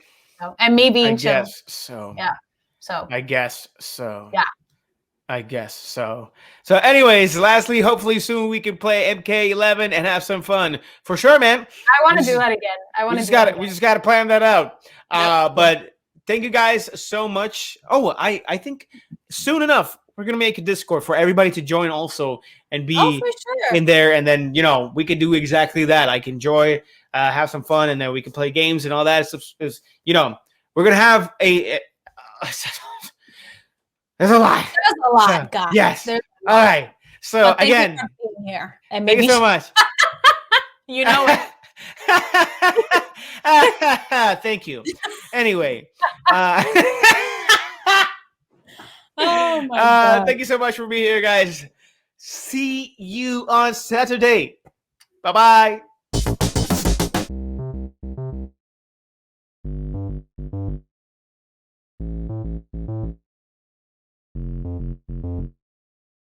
And me being chill. Guess so. Yeah. So. I guess so. Yeah. I guess so. So, anyways, lastly, hopefully soon we can play MK11 and have some fun. For sure, man. I want to do that again. We just got to plan that out. But thank you guys so much. Oh, I think soon enough we're gonna make a Discord for everybody to join also and be in there, and then we can do exactly that. I can enjoy, have some fun, and then we can play games and all that. We're gonna have a. There's a lot. There's a lot, guys. Yes. All right. So again, here, and thank you so much. You know it. Thank you. Anyway, oh my God. Thank you so much for being here, guys. See you on Saturday. Bye-bye.